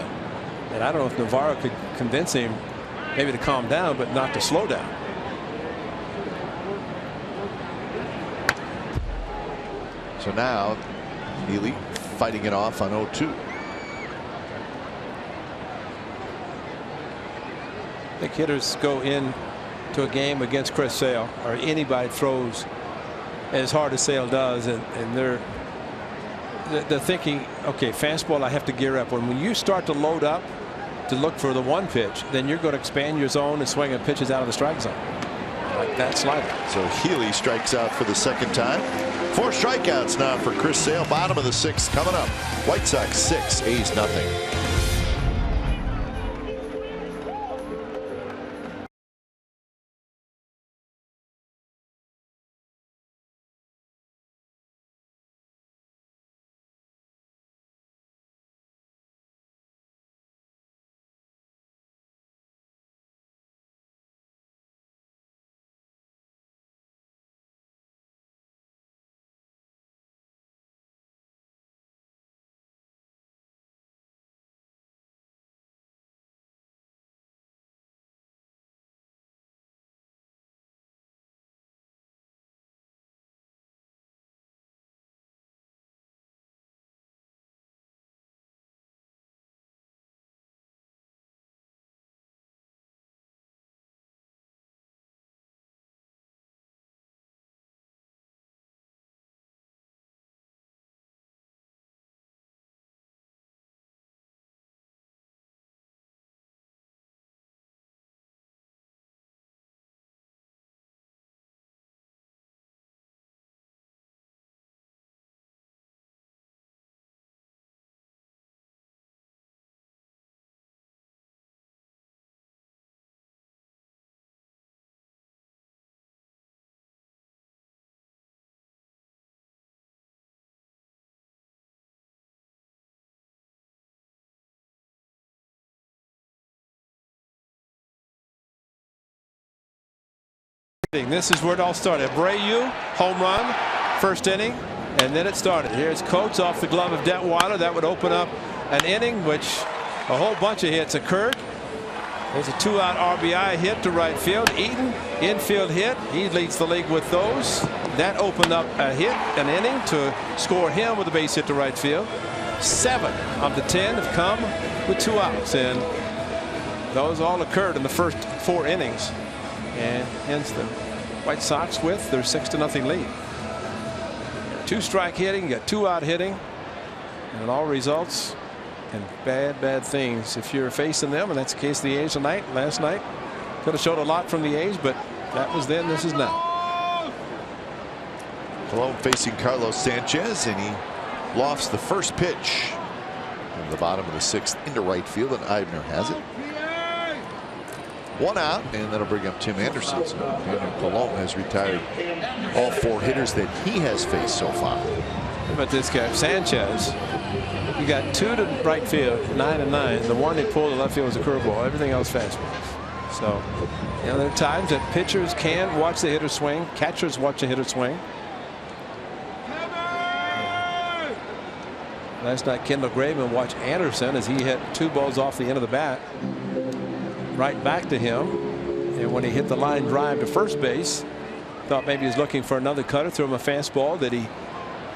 And I don't know if Navarro could convince him maybe to calm down, but not to slow down. So now Healy fighting it off on 0-2. I think hitters go in to a game against Chris Sale, or anybody throws as hard as Sale does, and they're thinking, okay, fastball, I have to gear up. When you start to load up to look for the one pitch, then you're going to expand your zone and swing at pitches out of the strike zone, like that slider. So Healy strikes out for the second time. 4 strikeouts now for Chris Sale. Bottom of the 6th coming up. White Sox 6, A's nothing. This is where it all started. Abreu, home run, first inning, and then it started. Here's Coates off the glove of Detwiler. That would open up an inning, which a whole bunch of hits occurred. There's a 2-out RBI hit to right field. Eaton, infield hit. He leads the league with those. That opened up a hit, an inning, to score him with a base hit to right field. 7 of the 10 have come with 2 outs, and those all occurred in the first 4 innings. And hence the White Sox with their 6-0 lead. 2-strike hitting, you got 2-out hitting, and it all results in bad things if you're facing them, and that's the case of the A's tonight. Last night could have showed a lot from the A's, but that was then, this is now. Colon facing Carlos Sanchez, and he lofts the first pitch from the bottom of the 6th into right field, and Eibner has it. 1 out, and that'll bring up Tim Anderson. So Daniel Colon has retired all 4 hitters that he has faced so far. How about this guy, Sanchez? You got 2 to right field, 9 and 9. The one they pulled to left field was a curveball. Everything else fastballs. So, you know, there are times that pitchers can watch the hitter swing, catchers watch the hitter swing. Last night, Kendall Graveman watched Anderson as he hit 2 balls off the end of the bat right back to him, and when he hit the line drive to first base, thought maybe he was looking for another cutter, threw him a fastball that he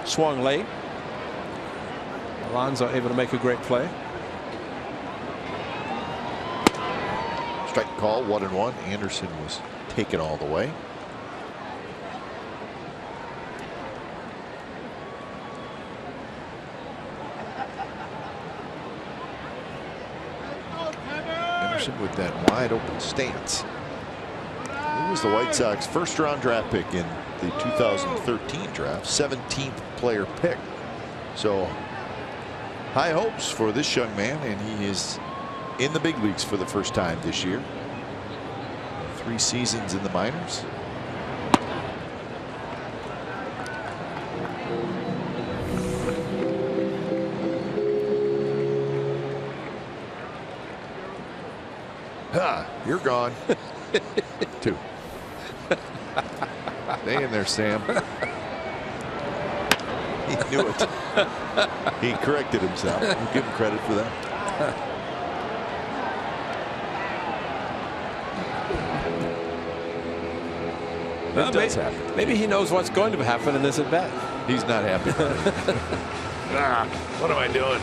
swung late. Alonso able to make a great play. Strike call, 1-1. Anderson was taken all the way. With that wide open stance. was the White Sox first-round draft pick in the 2013 draft, 17th player pick. So high hopes for this young man, and he is in the big leagues for the first time this year. 3 seasons in the minors. You're gone. 2. Stay in there, Sam. He knew it. He corrected himself. We'll give him credit for that. Well, maybe he knows what's going to happen in this at bat. He's not happy. What am I doing?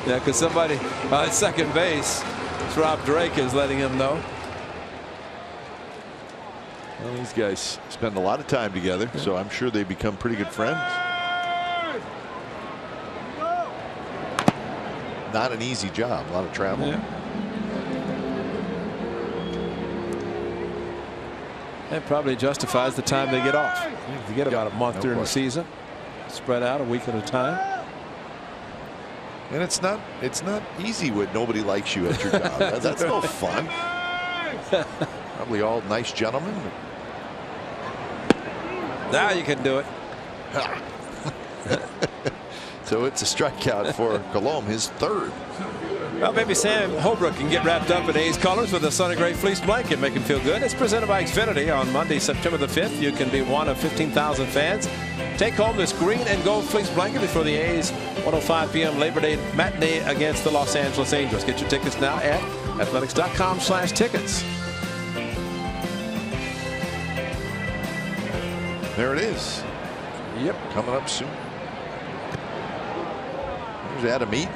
Yeah, because somebody at second base, Rob Drake, is letting him know. Well, these guys spend a lot of time together, so I'm sure they become pretty good friends. Not an easy job, a lot of travel. Yeah. That probably justifies the time they get off. You get about a month during the season, spread out a week at a time. And it's not easy when nobody likes you at your job. That's no fun. Probably all nice gentlemen. Now you can do it. So it's a strikeout for Colomb, his 3rd. Well, maybe Sam Holbrook can get wrapped up in A's colors with a Sunny Gray fleece blanket, make him feel good. It's presented by Xfinity. On Monday, September the 5th, you can be one of 15,000 fans. Take home this green and gold fleece blanket before the A's 1:05 p.m. Labor Day matinee against the Los Angeles Angels. Get your tickets now at athletics.com/tickets. There it is. Yep. Coming up soon. There's Adam Eaton.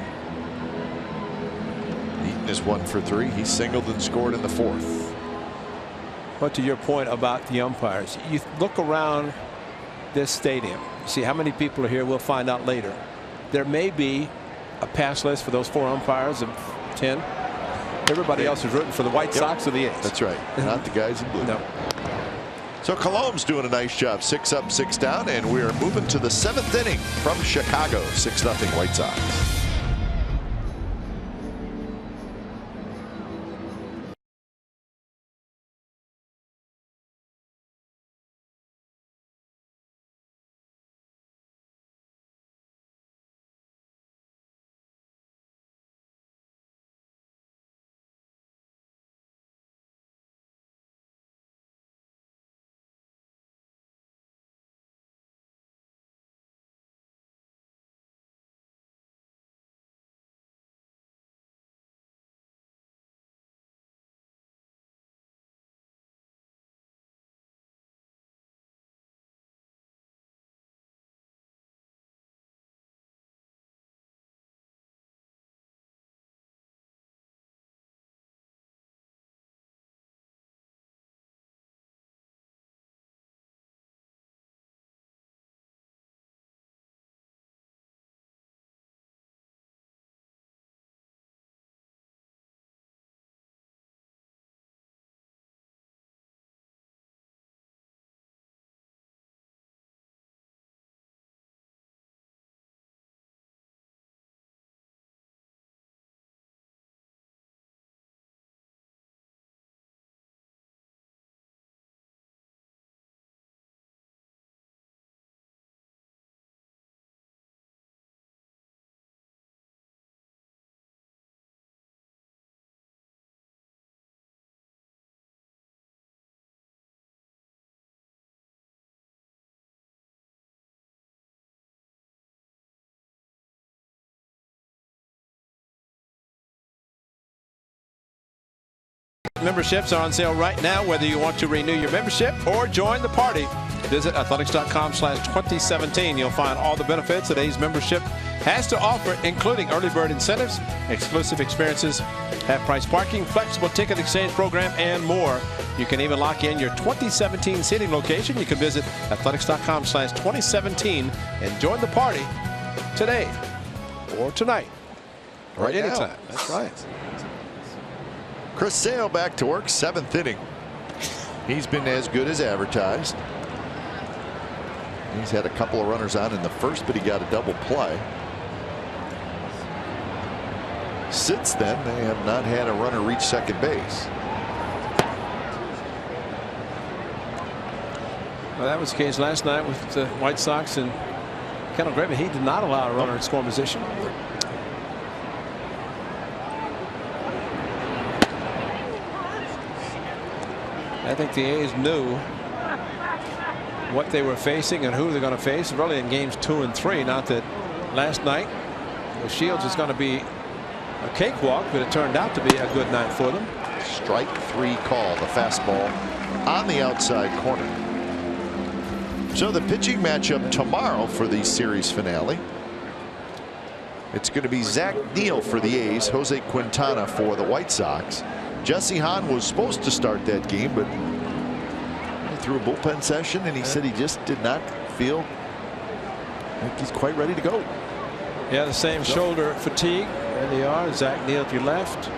Eaton is 1 for 3. He singled and scored in the 4th. But to your point about the umpires, you look around this stadium, see how many people are here. We'll find out later. There may be a pass list for those 4 umpires of 10. Everybody else is rooting for the White Sox or the A's. That's right. Not the guys in blue. No. So Colomb's doing a nice job. 6 up, 6 down, and we are moving to the 7th inning from Chicago. 6-0 White Sox. Memberships are on sale right now, whether you want to renew your membership or join the party. Visit athletics.com/2017. You'll find all the benefits that A's membership has to offer, including early bird incentives, exclusive experiences, half-price parking, flexible ticket exchange program, and more. You can even lock in your 2017 seating location. You can visit athletics.com/2017 and join the party today or tonight or anytime. That's right. Chris Sale back to work, 7th inning. He's been as good as advertised. He's had a couple of runners on in the first, but he got a double play. Since then, they have not had a runner reach second base. Well, that was the case last night with the White Sox and Kendall Graveman. He did not allow a runner in scoring position. I think the A's knew what they were facing and who they're going to face really in games 2 and 3. Not that last night the Shields is going to be a cakewalk, but it turned out to be a good night for them. Strike 3 call, the fastball on the outside corner. So the pitching matchup tomorrow for the series finale. It's going to be Zach Neal for the A's, Jose Quintana for the White Sox. Jesse Hahn was supposed to start that game, but he threw a bullpen session and he said he just did not feel like he's quite ready to go. Yeah, the same shoulder fatigue. There they are. Zach Neal to your left,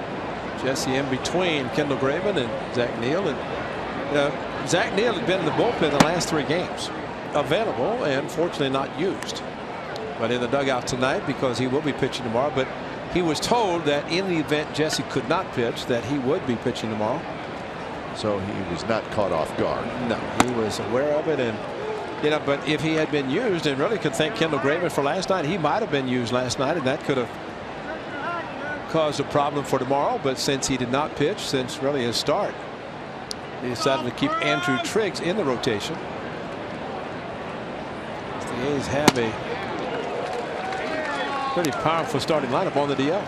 Jesse in between Kendall Graveman and Zach Neal. And Zach Neal had been in the bullpen the last 3 games, available and fortunately not used, but in the dugout tonight because he will be pitching tomorrow. But he was told that in the event Jesse could not pitch, that he would be pitching tomorrow. So he was not caught off guard. No, he was aware of it. And but if he had been used, and really could thank Kendall Graveman for last night, he might have been used last night, and that could have caused a problem for tomorrow. But since he did not pitch, since really his start, he decided to keep Andrew Triggs in the rotation. The A's have a pretty powerful starting lineup on the DL.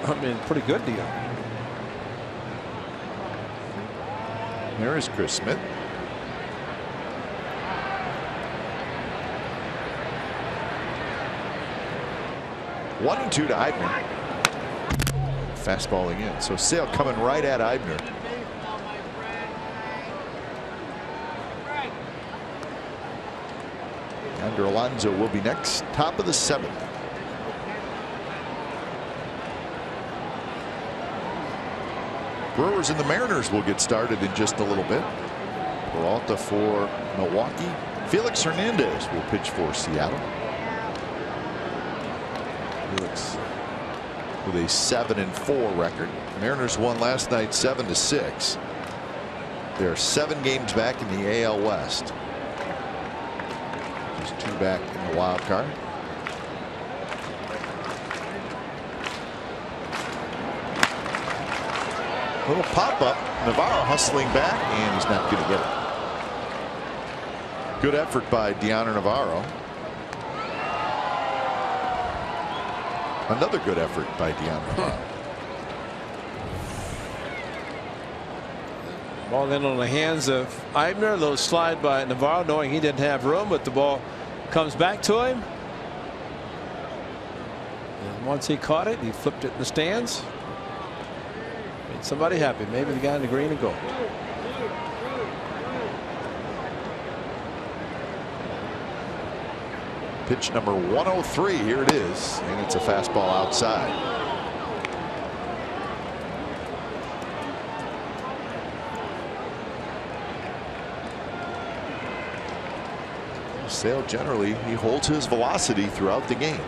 I mean, pretty good DL. There is Chris Smith. One and 2 to Eibner. Fastballing in. So Sale coming right at Eibner. Yonder Alonso will be next. Top of the 7th. Brewers and the Mariners will get started in just a little bit. Peralta for Milwaukee. Felix Hernandez will pitch for Seattle. Felix with a 7-4 record. Mariners won last night 7-6. They're 7 games back in the AL West. Just 2 back in the wild card. Little pop-up. Navarro hustling back, and he's not going to get it. Good effort by Dioner Navarro. Another good effort by Dioner. Ball then on the hands of Eibner. A little slide by Navarro, knowing he didn't have room, but the ball comes back to him. And once he caught it, he flipped it in the stands. Made somebody happy. Maybe the guy in the green and gold. Pitch number 103. Here it is, and it's a fastball outside. Sale generally, he holds his velocity throughout the game.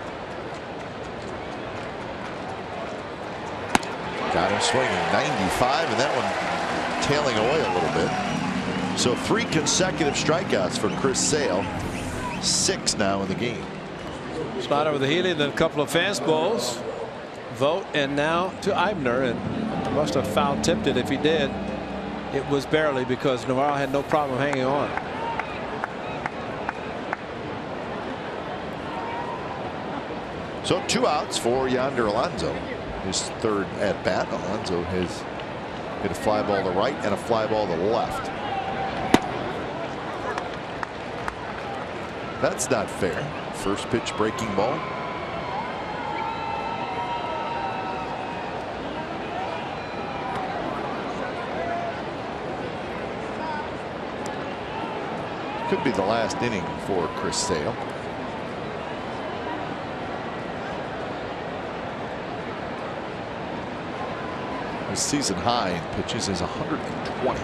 Got him swinging 95, and that one tailing away a little bit. So 3 consecutive strikeouts for Chris Sale. 6 now in the game. Slider with the Healy, then a couple of fastballs. Vogt, and now to Eibner, and must have foul tipped it. If he did, it was barely, because Navarro had no problem hanging on. So 2 outs for Yonder Alonso. His 3rd at bat. Alonso has hit a fly ball to right and a fly ball to left. That's not fair. First pitch breaking ball. Could be the last inning for Chris Sale. His season high in pitches is 120.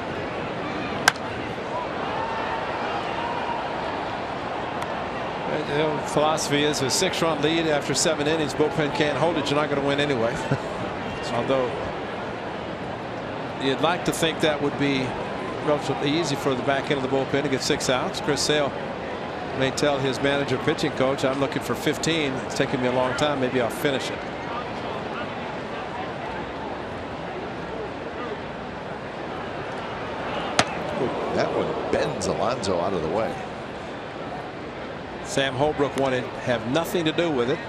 The philosophy is a 6-run lead after 7 innings. Bullpen can't hold it. You're not going to win anyway. Although you'd like to think that would be relatively easy for the back end of the bullpen to get 6 outs. Chris Sale may tell his manager, pitching coach, I'm looking for 15. It's taking me a long time. Maybe I'll finish it. That one bends Alonso out of the way. Sam Holbrook wanted to have nothing to do with it.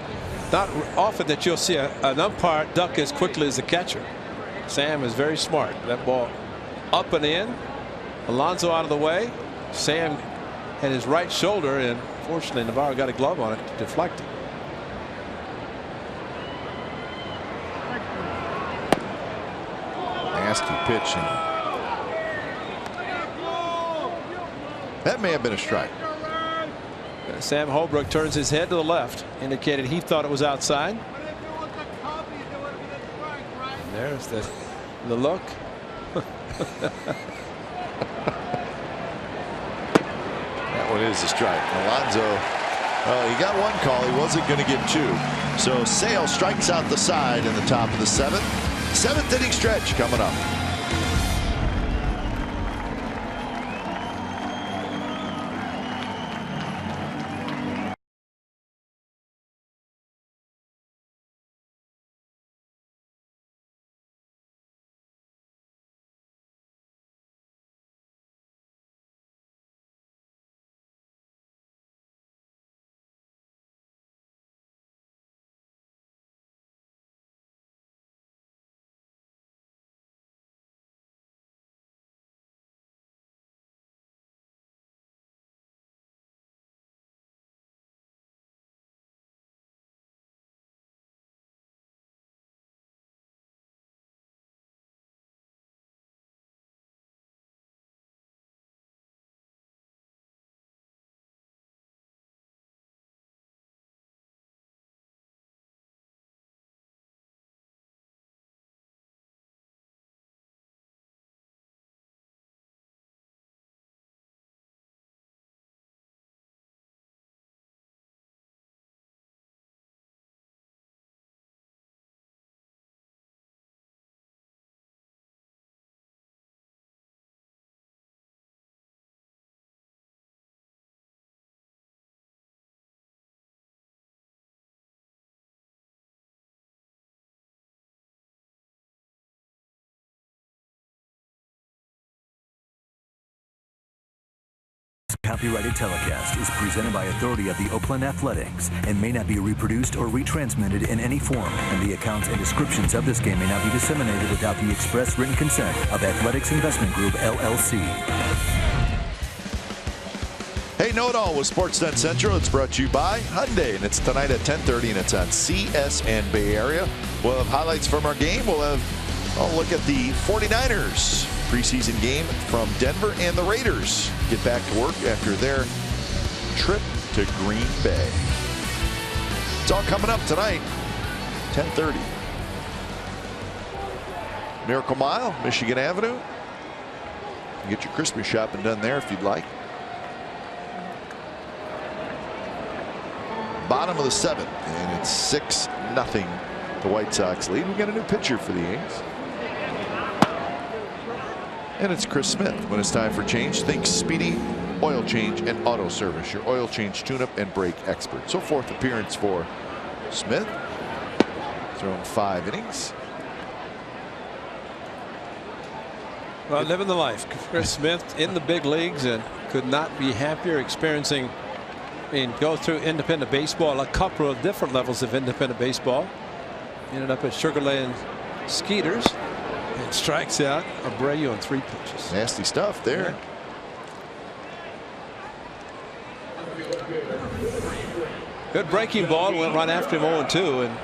Not often that you'll see an umpire duck as quickly as the catcher. Sam is very smart. That ball up and in. Alonso out of the way. Sam had his right shoulder, and fortunately Navarro got a glove on it to deflect it. Nasty pitch. That may have been a strike. Sam Holbrook turns his head to the left, indicated he thought it was outside. There's the look. That one is a strike. Alonso, he got one call. He wasn't going to get 2. So Sale strikes out the side in the top of the 7th. 7th inning stretch coming up. Copyrighted telecast is presented by authority of the Oakland Athletics and may not be reproduced or retransmitted in any form, and the accounts and descriptions of this game may not be disseminated without the express written consent of Athletics Investment Group, LLC. Hey, Know It All with Sportsnet Central. It's brought to you by Hyundai, and it's tonight at 10:30, and it's on CS and Bay Area. We'll have highlights from our game. We'll have a look at the 49ers preseason game from Denver, and the Raiders get back to work after their trip to Green Bay. It's all coming up tonight, 10:30. Miracle Mile, Michigan Avenue. Get your Christmas shopping done there if you'd like. Bottom of the 7th, and it's 6-0. The White Sox lead. We got a new pitcher for the Yankees. And it's Chris Smith. When it's time for change, think Speedy Oil Change and Auto Service, your oil change, tune-up, and brake expert. So 4th appearance for Smith. Thrown 5 innings. Well, living the life. Chris Smith in the big leagues and could not be happier, experiencing, go through independent baseball, a couple of different levels of independent baseball. Ended up at Sugar Land Skeeters. And strikes out Abreu on 3 pitches. Nasty stuff there. Yeah. Good breaking ball. Went right after him 0-2. And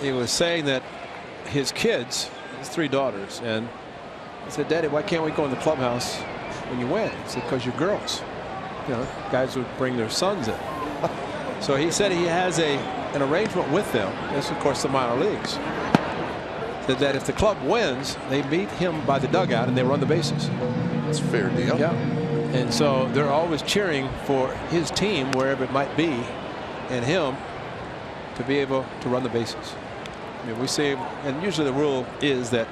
he was saying that his kids, his 3 daughters, and he said, Daddy, why can't we go in the clubhouse when you win? He said, because you're girls. Guys would bring their sons in. So he said he has an arrangement with them. This, of course, the minor leagues. That if the club wins, they meet him by the dugout and they run the bases. It's a fair deal. Yeah. And so they're always cheering for his team, wherever it might be, and him to be able to run the bases. I mean, we see, and usually the rule is that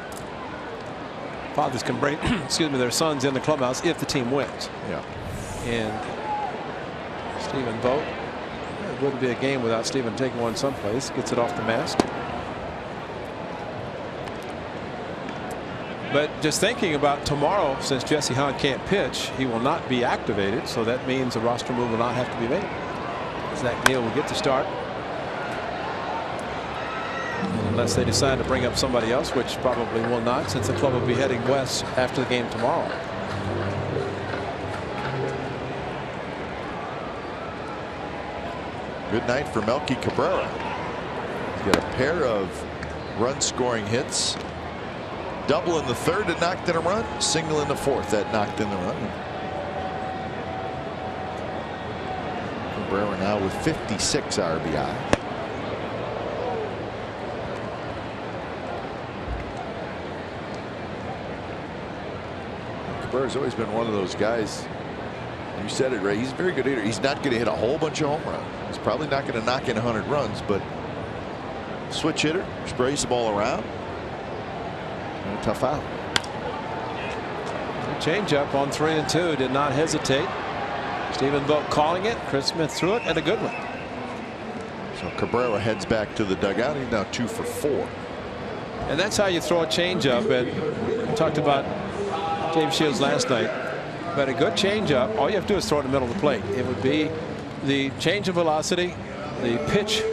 fathers can bring excuse me, their sons in the clubhouse if the team wins. Yeah. And Stephen Vogt, it wouldn't be a game without Stephen taking one someplace. Gets it off the mask. But just thinking about tomorrow, since Jesse Hahn can't pitch, he will not be activated. So that means a roster move will not have to be made. Zach Neal will get the start. Unless they decide to bring up somebody else, which probably will not, since the club will be heading west after the game tomorrow. Good night for Melky Cabrera. He's got a pair of run-scoring hits. Double in the third that knocked in a run. Single in the fourth that knocked in the run. Cabrera now with 56 RBI. Cabrera's always been one of those guys. You said it, Ray. He's a very good hitter. He's not going to hit a whole bunch of home runs. He's probably not going to knock in 100 runs, but switch hitter, sprays the ball around. And a tough out. Changeup on 3-2. Did not hesitate. Stephen Vogt calling it. Chris Smith threw it, and a good one. So Cabrera heads back to the dugout. He's now 2 for 4. And that's how you throw a changeup. And we talked about James Shields last night. But a good changeup, all you have to do is throw it in the middle of the plate. It would be the change of velocity, the pitch,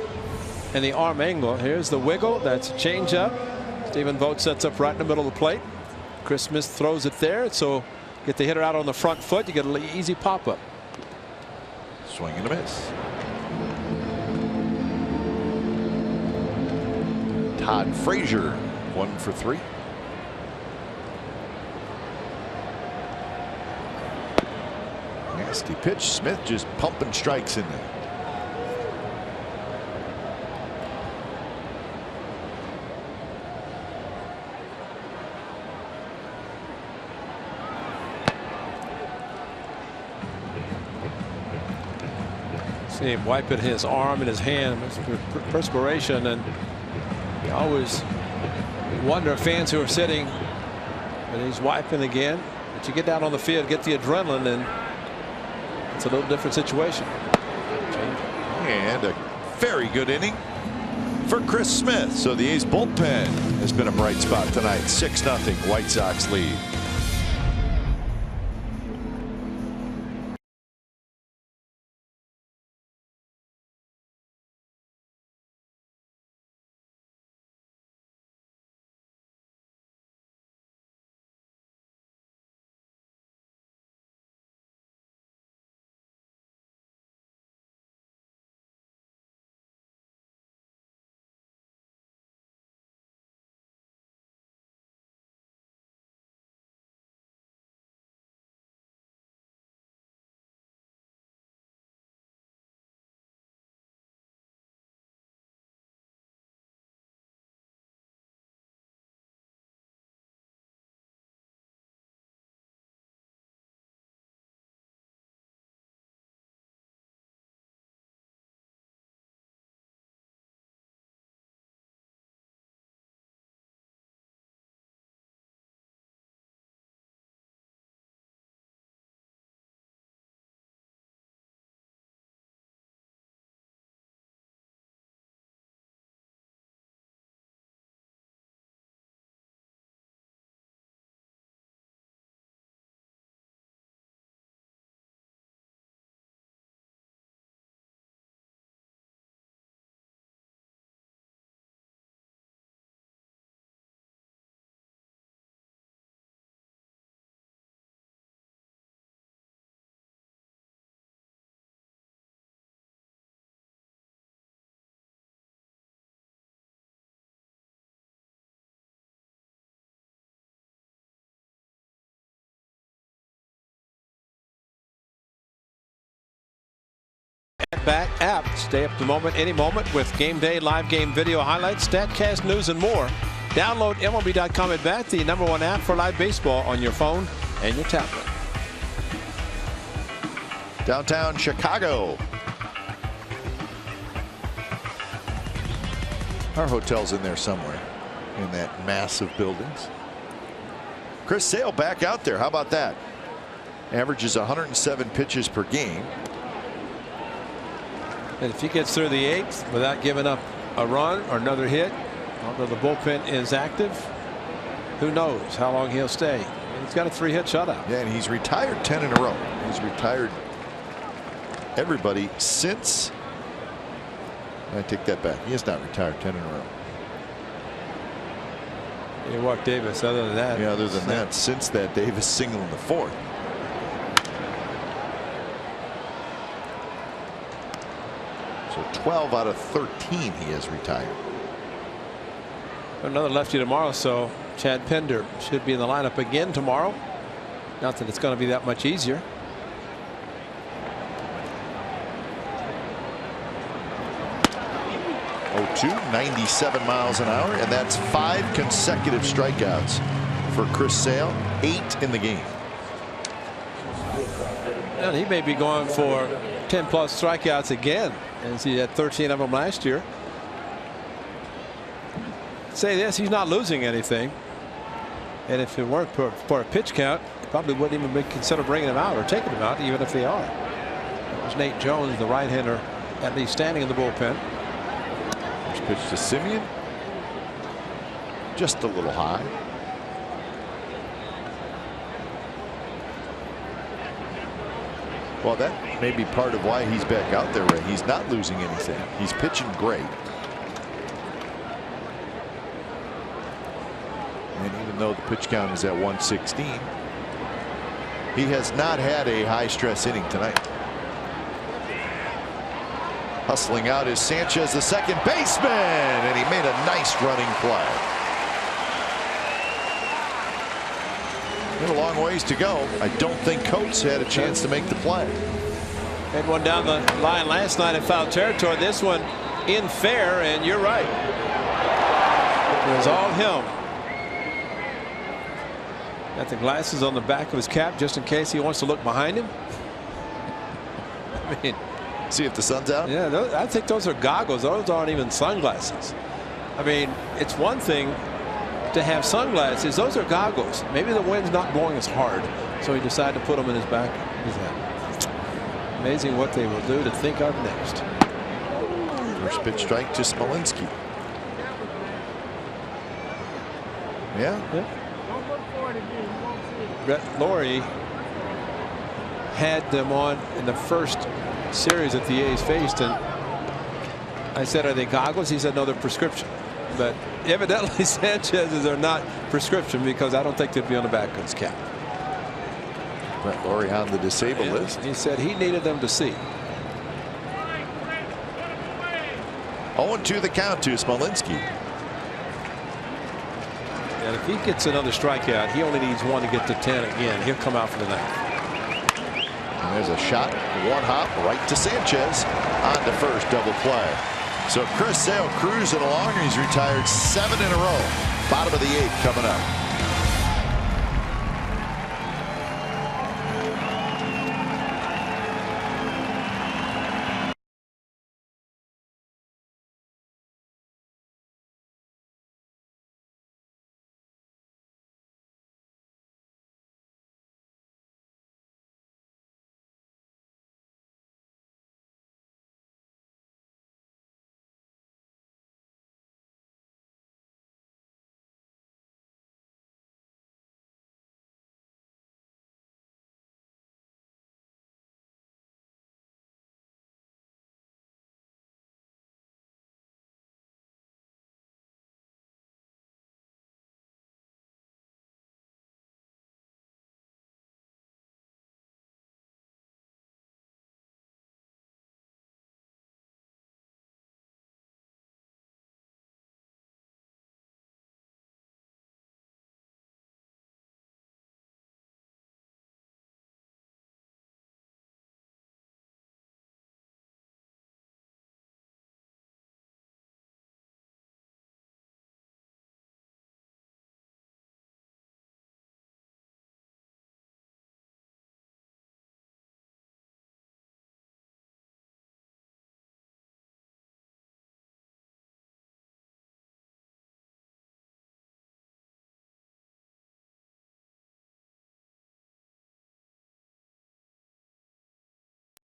and the arm angle. Here's the wiggle. That's a changeup. Stephen Vogt sets up right in the middle of the plate. Chris Smith throws it there. So get the hitter out on the front foot. You get an easy pop up. Swing and a miss. Todd Frazier 1 for 3. Nasty pitch. Smith just pumping strikes in there. See him wiping his arm and his hand. Perspiration, and you always wonder, fans who are sitting, and he's wiping again. But you get down on the field, get the adrenaline, and it's a little different situation. And a very good inning for Chris Smith. So the A's bullpen has been a bright spot tonight. 6-0 White Sox lead. Bat app. Stay up to the moment, any moment, with game day, live game video highlights, StatCast news, and more. Download MLB.com at Bat, the #1 app for live baseball on your phone and your tablet. Downtown Chicago. Our hotel's in there somewhere in that mass of buildings. Chris Sale back out there. How about that? Averages 107 pitches per game. And if he gets through the 8th without giving up a run or another hit, although the bullpen is active, who knows how long he'll stay. He's got a 3-hit shutout. Yeah, and he's retired 10 in a row. He's retired everybody since. I take that back. He has not retired 10 in a row. You walk Davis. Other than that, yeah, other than that, since that Davis single in the 4th. So 12 out of 13 he has retired. Another lefty tomorrow, so Chad Pender should be in the lineup again tomorrow. Not that it's going to be that much easier. To 97 miles an hour, and that's 5 consecutive strikeouts for Chris Sale, 8 in the game. And he may be going for 10+ strikeouts again, as he had 13 of them last year. Say this, he's not losing anything, and if it weren't for a pitch count, probably wouldn't even consider bringing him out or taking him out, even if they are. It was Nate Jones, the right-hander, at least standing in the bullpen. Pitch to Simeon, just a little high. Well, that may be part of why he's back out there, Ray. He's not losing anything. He's pitching great. And even though the pitch count is at 116, he has not had a high stress inning tonight. Hustling out is Sanchez, the second baseman, and he made a nice running play. A long ways to go. I don't think Coates had a chance to make the play. Had one down the line last night in foul territory. This one in fair, and you're right. It was all him. Got the glasses on the back of his cap just in case he wants to look behind him. I mean, see if the sun's out. Yeah, I think those are goggles. Those aren't even sunglasses. I mean, it's one thing to have sunglasses. Those are goggles. Maybe the wind's not blowing as hard, so he decided to put them in his back. Amazing what they will do to think of next. First pitch strike to Smolinski. Yeah. Brett Laurie had them on in the first series that the A's faced, and I said, are they goggles? He said, no, they're prescription. But evidently Sanchez's are not prescription, because I don't think they'd be on the back of his cap. Brett Laurie on the disabled list. He said he needed them to see. 0-2 the count to Smolinski. And if he gets another strikeout, he only needs one to get to 10 again. He'll come out for the ninth. And there's a shot, one hop right to Sanchez on to first, double play. So Chris Sale cruising along. He's retired 7 in a row. Bottom of the 8th coming up.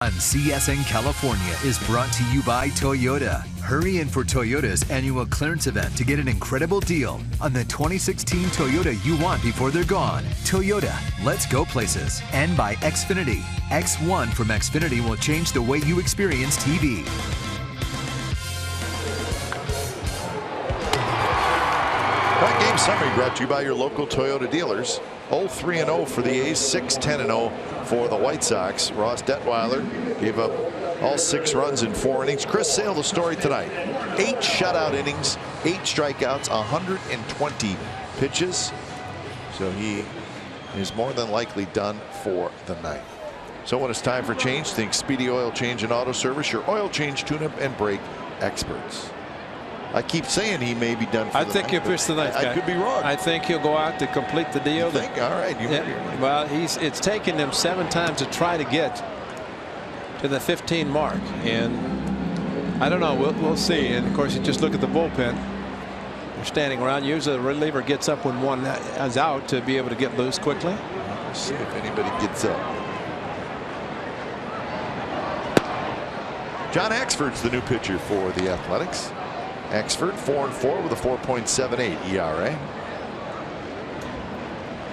on CSN California is brought to you by Toyota. Hurry in for Toyota's annual clearance event to get an incredible deal on the 2016 Toyota you want before they're gone. Toyota, let's go places. And by Xfinity. X1 from Xfinity will change the way you experience TV. That game summary brought to you by your local Toyota dealers. 0-3-0 for the A's, 6-10-0 for the White Sox. Ross Detweiler gave up all 6 runs in 4 innings. Chris Sale, the story tonight. 8 shutout innings, 8 strikeouts, 120 pitches. So he is more than likely done for the night. So when it's time for change, think Speedy Oil Change and Auto Service, your oil change, tune-up, and brake experts. I keep saying he may be done for the night. I think he'll pitch the ninth guy. I could be wrong. I think he'll go out to complete the deal. You think? All right. Yeah, well, it's taken him 7 times to try to get to the 15 mark. And I don't know. We'll see. And, of course, you just look at the bullpen. They're standing around. Usually the reliever gets up when one is out to be able to get loose quickly. Let's see if anybody gets up. John Axford's the new pitcher for the Athletics. Axford 4-4 with a 4.78 ERA.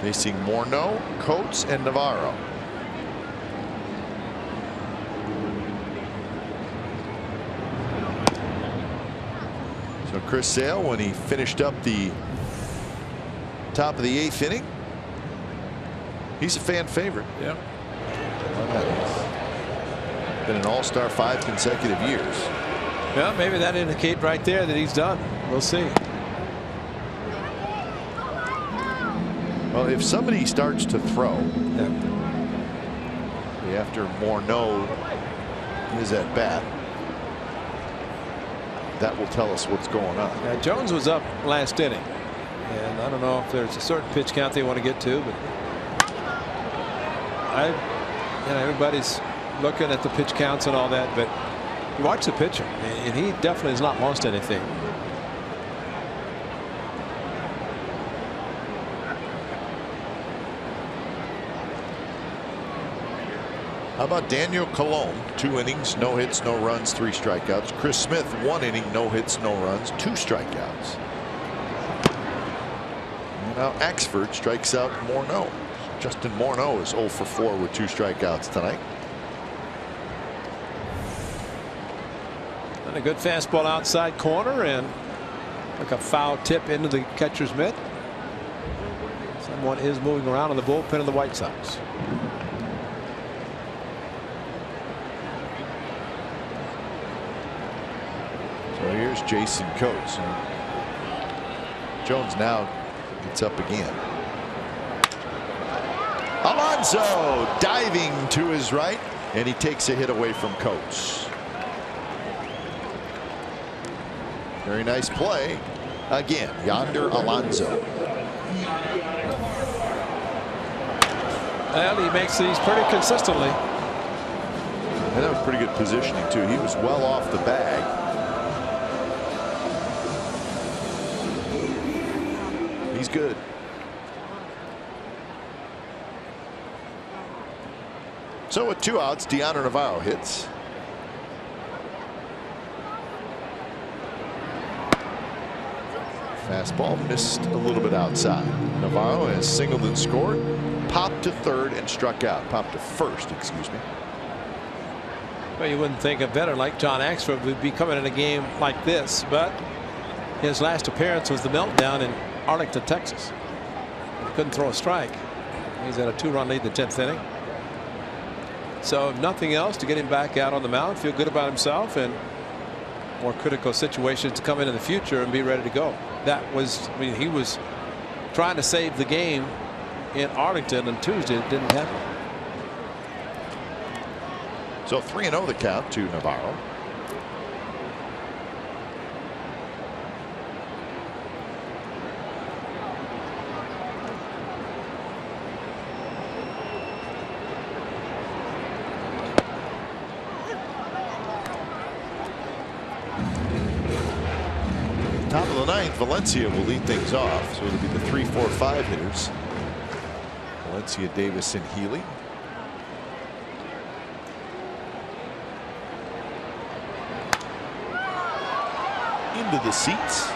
Facing Morneau, Coates, and Navarro. So Chris Sale, when he finished up the top of the 8th inning, he's a fan favorite. Yeah. Been an all-star 5 consecutive years. Well, maybe that indicates right there that he's done. We'll see. Well, if somebody starts to throw after Morneau is at bat, that will tell us what's going on. Now, Jones was up last inning, and I don't know if there's a certain pitch count they want to get to, but everybody's looking at the pitch counts and all that, but you watch the pitcher, and he definitely has not lost anything. How about Daniel Colon? 2 innings, no hits, no runs, 3 strikeouts. Chris Smith, 1 inning, no hits, no runs, 2 strikeouts. And now Axford strikes out Morneau. Justin Morneau is 0 for 4 with 2 strikeouts tonight. And a good fastball outside corner, and like a foul tip into the catcher's mitt. Someone is moving around in the bullpen of the White Sox. So here's Jason Coates. Jones now gets up again. Alonso diving to his right, and he takes a hit away from Coates. Very nice play. Again, Yonder Alonso. Well, he makes these pretty consistently. And that was pretty good positioning, too. He was well off the bag. He's good. So with 2 outs, Deanna Navarro hits. Fastball missed a little bit outside. Navarro has singled and scored, popped to third and struck out. Popped to first, excuse me. Well, you wouldn't think a veteran like John Axford would be coming in a game like this, but his last appearance was the meltdown in Arlington, Texas. He couldn't throw a strike. He's at a 2-run lead in the 10th inning. So if nothing else, to get him back out on the mound, feel good about himself, and more critical situations to come in the future and be ready to go. That was, I mean, he was trying to save the game in Arlington on Tuesday. It didn't happen. So 3-0 the count to Navarro. Top of the 9th, Valencia will lead things off. So it'll be the 3, 4, 5 hitters. Valencia, Davis, and Healy. into the seats.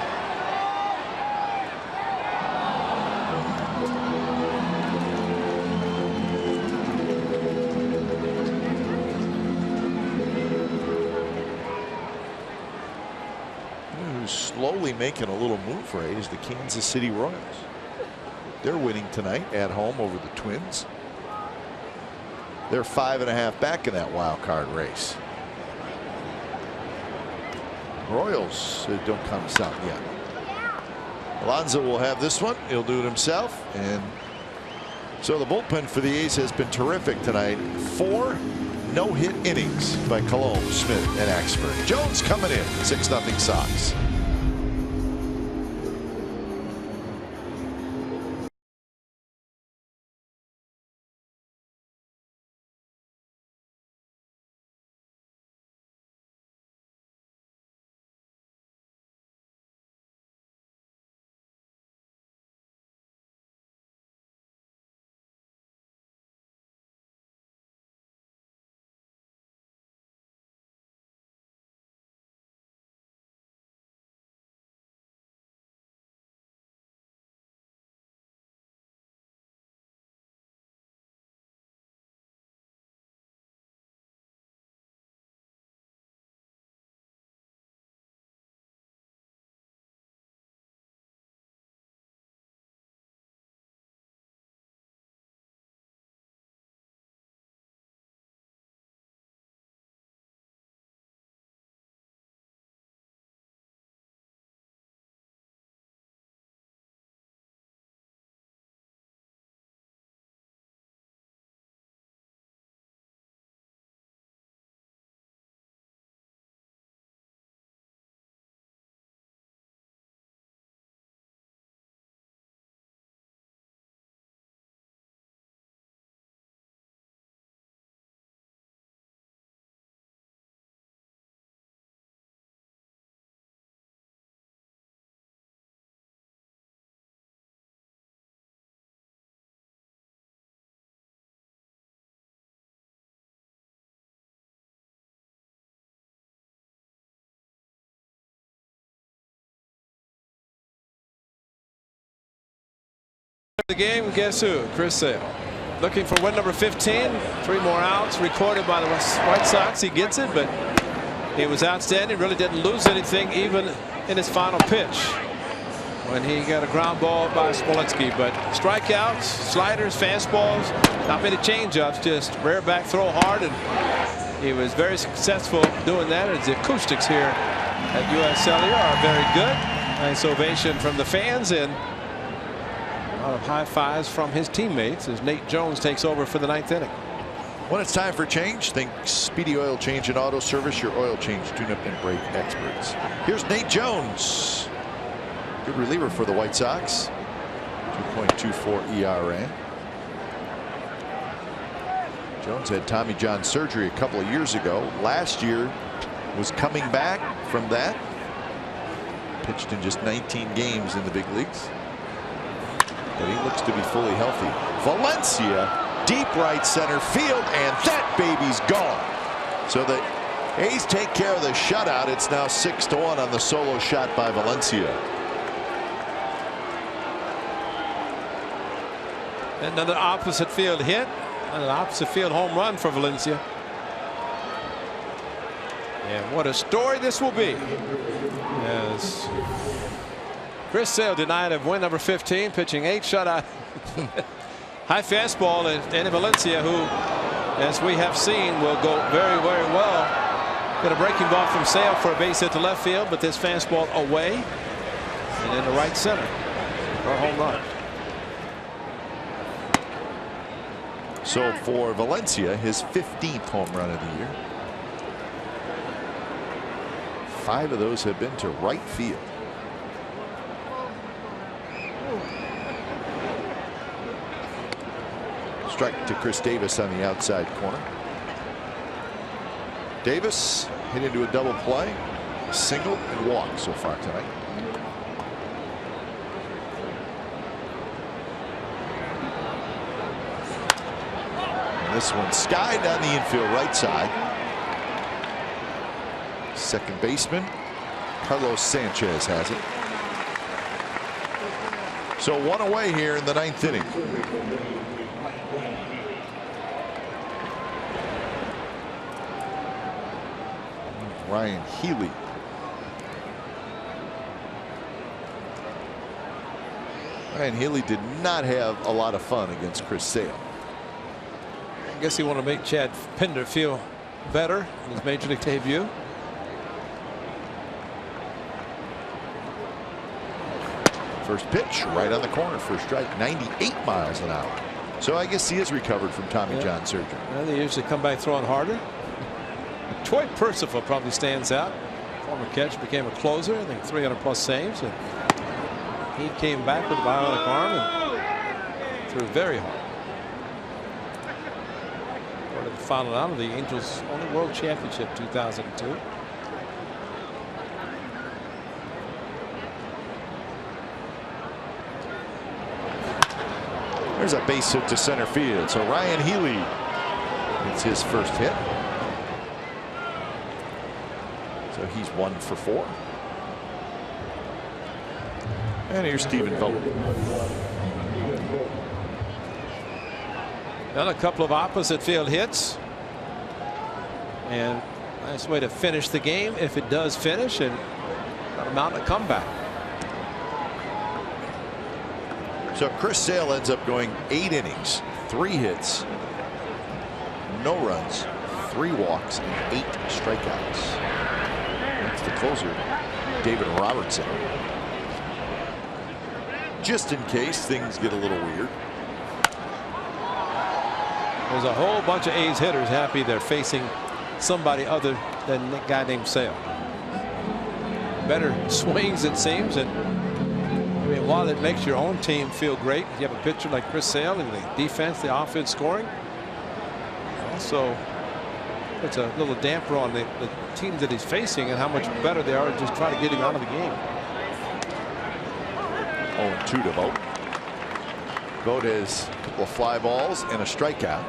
Who's slowly making a little move right is the Kansas City Royals. They're winning tonight at home over the Twins. They're 5.5 back in that wild card race. Royals don't come south yet. Alonso will have this one. He'll do it himself. And so the bullpen for the A's has been terrific tonight. 4 no-hit innings by Colombo, Smith, and Axford. Jones coming in. 6-0 Sox. The game, guess who? Chris Sale. Looking for win number 15. 3 more outs recorded by the White Sox. He gets it, but he was outstanding. Really didn't lose anything even in his final pitch when he got a ground ball by Smolinski. But strikeouts, sliders, fastballs, not many changeups, just rear back throw hard, and he was very successful doing that. And the acoustics here at U.S. Cellular are very good. Nice ovation from the fans and a lot of high fives from his teammates as Nate Jones takes over for the 9th inning. When it's time for change, think Speedy Oil Change and Auto Service, your oil change, tune-up, and brake experts. Here's Nate Jones. Good reliever for the White Sox. 2.24 ERA. Jones had Tommy John surgery a couple of years ago. Last year was coming back from that. Pitched in just 19 games in the big leagues. But he looks to be fully healthy. Valencia, deep right center field, and that baby's gone. So the A's take care of the shutout. It's now 6-1 on the solo shot by Valencia. Another opposite field hit, and an opposite field home run for Valencia. And what a story this will be. As Chris Sale denied of win number 15, pitching 8 shutout. High fastball, and Danny Valencia, who, as we have seen, will go very, very well. Got a breaking ball from Sale for a base hit to left field, but this fastball away and into right center for a home run. So for Valencia, his 15th home run of the year. 5 of those have been to right field. Strike to Chris Davis on the outside corner. Davis hit into a double play, a single and walk so far tonight. And this one skied down the infield right side. Second baseman Carlos Sanchez has it. So 1 away here in the 9th inning. Ryan Healy. Ryan Healy did not have a lot of fun against Chris Sale. I guess he wanted to make Chad Pinder feel better in his major league debut. First pitch right on the corner for a strike, 98 miles an hour. So I guess he has recovered from Tommy John surgery. Well, they usually come back throwing harder. Troy Percival probably stands out. Former catcher, became a closer. I think 300+ saves. And he came back with a bionic arm and threw very hard. Part of the final out of the Angels' only World Championship 2002. There's a base hit to center field. So Ryan Healy gets his first hit. So he's 1 for 4. And here's Stephen Vogt. Done a couple of opposite field hits. And nice way to finish the game if it does finish, and not amount a comeback. So Chris Sale ends up going 8 innings, 3 hits, no runs, 3 walks, and 8 strikeouts. That's the closer, David Robertson. Just in case things get a little weird. There's a whole bunch of A's hitters happy they're facing somebody other than a guy named Sale. Better swings, it seems, and I mean, while it makes your own team feel great, you have a pitcher like Chris Sale and the defense, the offense scoring. Also puts a little damper on the team that he's facing and how much better they are to just try to get him out of the game. 0-2 to Vogt. Vogt has a couple of fly balls and a strikeout.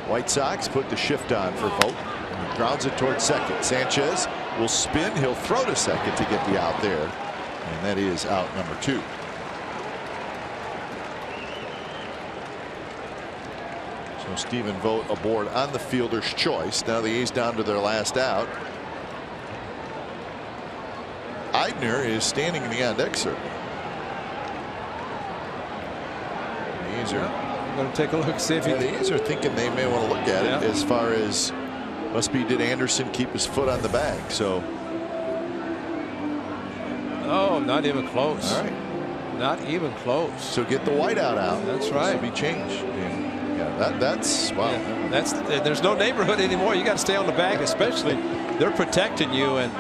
White Sox put the shift on for Vogt. Grounds it towards second. Sanchez will spin. He'll throw to second to get the out there. And that is out number 2. So Stephen Vogt aboard on the fielder's choice. Now the A's down to their last out. Eidner is standing in the on deck circle. The A's are going to take a look, see if the A's are thinking they may want to look at it as far as must be did Anderson keep his foot on the bag. So oh, not even close. All right. Not even close. So get the whiteout out. That's right. To be changed. Yeah, that's wow. Yeah, there's no neighborhood anymore. You got to stay on the bag, especially they're protecting you, and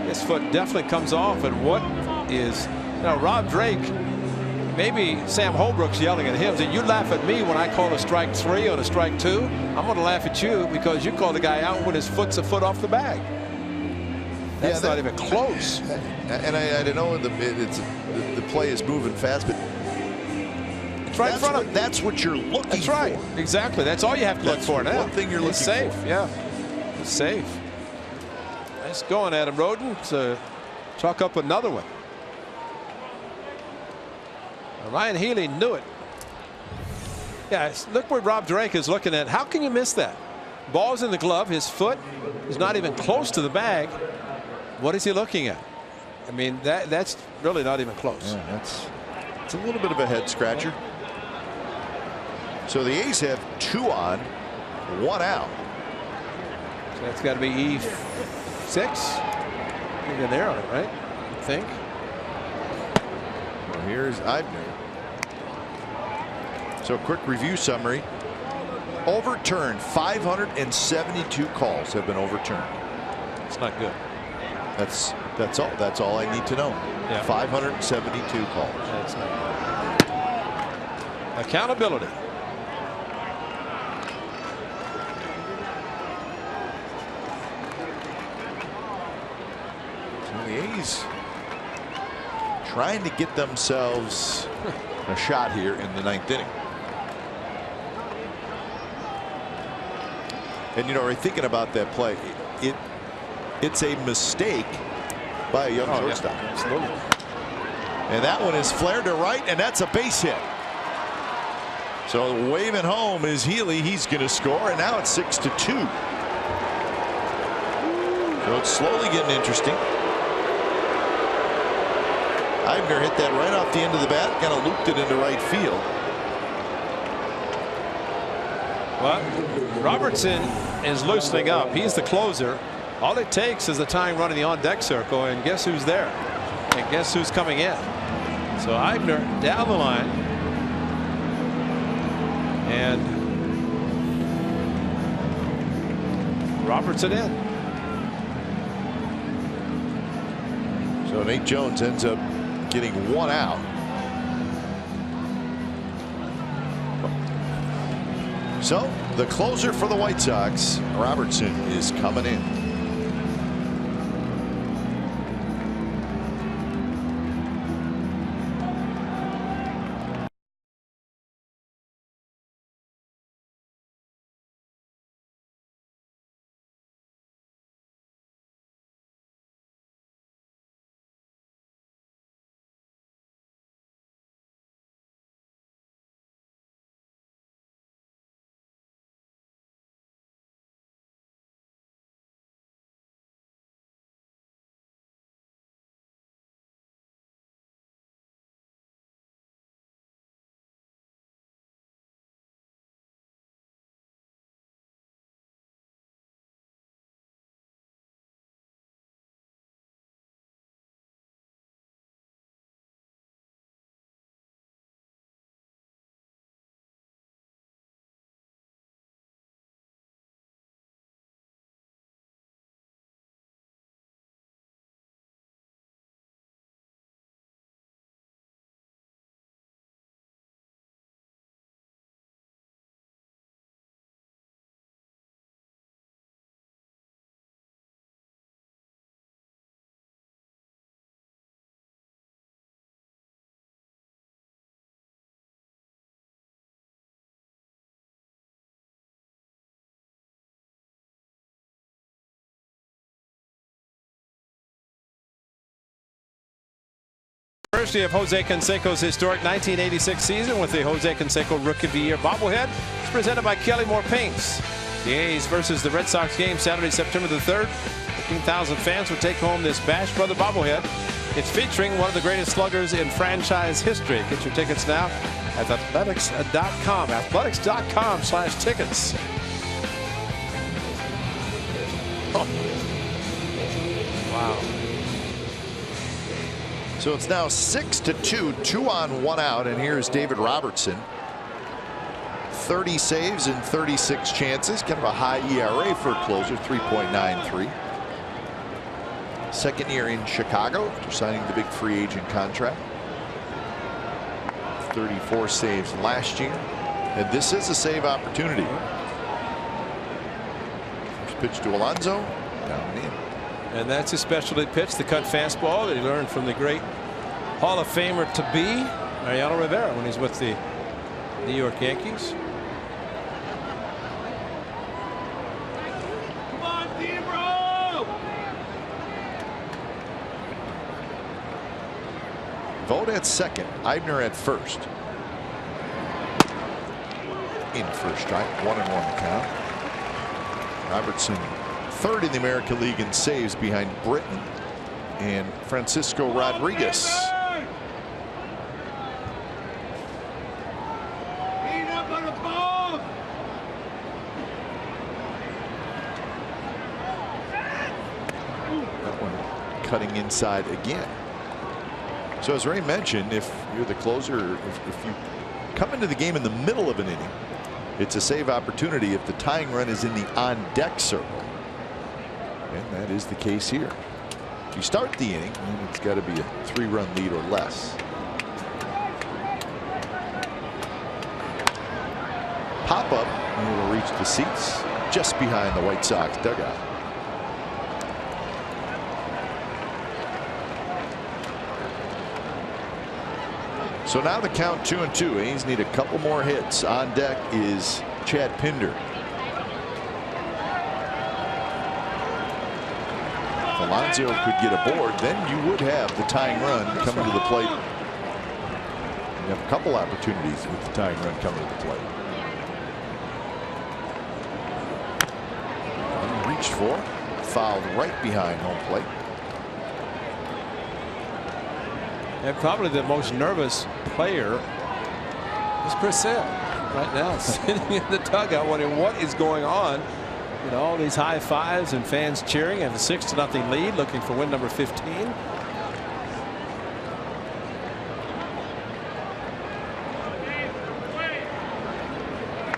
his foot definitely comes off. And what is now Rob Drake? Maybe Sam Holbrook's yelling at him that you laugh at me when I call a strike 3 on a strike 2. I'm going to laugh at you because you called the guy out when his foot's a foot off the bag. That's not even close. And I know the play is moving fast, but it's right in front of. That's what you're looking for. That's right. Exactly. That's all you have to look for now. One thing you're looking safe. for. Yeah. It's safe. Nice going, Adam Roden, to chalk up another one. Ryan Healy knew it. Yeah, look where Rob Drake is looking at. How can you miss that? Ball's in the glove. His foot is not even close to the bag. What is he looking at? I mean, that's really not even close. Yeah, it's a little bit of a head scratcher. So the A's have 2 on, 1 out. So that's got to be E6. You're there on it, right? I think. Well, here's Eidner. So quick review summary. Overturned. 572 calls have been overturned. It's not good. That's all. That's all I need to know. Yeah. 572 calls. That's not good. Accountability. So the A's trying to get themselves a shot here in the 9th inning. And you know, we're thinking about that play. It's a mistake by a young shortstop. Yeah, absolutely. And that one is flared to right, and that's a base hit. So waving home is Healy. He's going to score, and now it's 6-2. So it's slowly getting interesting. Eibner hit that right off the end of the bat, kind of looped it into right field. Well, Robertson is loosening up. He's the closer. All it takes is the tying run in the on-deck circle, and guess who's there? And guess who's coming in? So Eibner down the line, and Robertson in. So Nate Jones ends up getting one out. So the closer for the White Sox, Robertson, is coming in. Anniversary of Jose Canseco's historic 1986 season with the Jose Canseco Rookie of the Year bobblehead. It's presented by Kelly Moore Paints. The A's versus the Red Sox game Saturday, September the 3rd. 15,000 fans will take home this Bash Brother bobblehead. It's featuring one of the greatest sluggers in franchise history. Get your tickets now at athletics.com. Athletics.com/tickets. Oh. Wow. So it's now 6-2, 2 on, 1 out, and here's David Robertson. 30 saves and 36 chances, kind of a high ERA for a closer, 3.93. Second year in Chicago after signing the big free agent contract. 34 saves last year, and this is a save opportunity. First pitch to Alonso, down and in. And that's his specialty pitch, the cut fastball that he learned from the great Hall of Famer to be Mariano Rivera when he's with the New York Yankees. Come on, D-Bro! Vogt at second, Eibner at first. In first strike, 1-1 count. Robertson third in the American League in saves behind Britton and Francisco Rodriguez. That one cutting inside again. So as Ray mentioned, if you're the closer, if you come into the game in the middle of an inning, it's a save opportunity if the tying run is in the on-deck circle. And that is the case here. If you start the inning, then it's got to be a 3-run lead or less. Pop up, and it'll reach the seats just behind the White Sox dugout. So now the count 2-2. A's need a couple more hits. On deck is Chad Pinder. If Alonso could get aboard, then you would have the tying run coming to the plate. You have a couple opportunities with the tying run coming to the plate. Unreached for, fouled right behind home plate. And probably the most nervous player is Chris Sale right now, sitting in the dugout wondering what is going on. You know, all these high fives and fans cheering, and a 6-0 lead, looking for win number 15.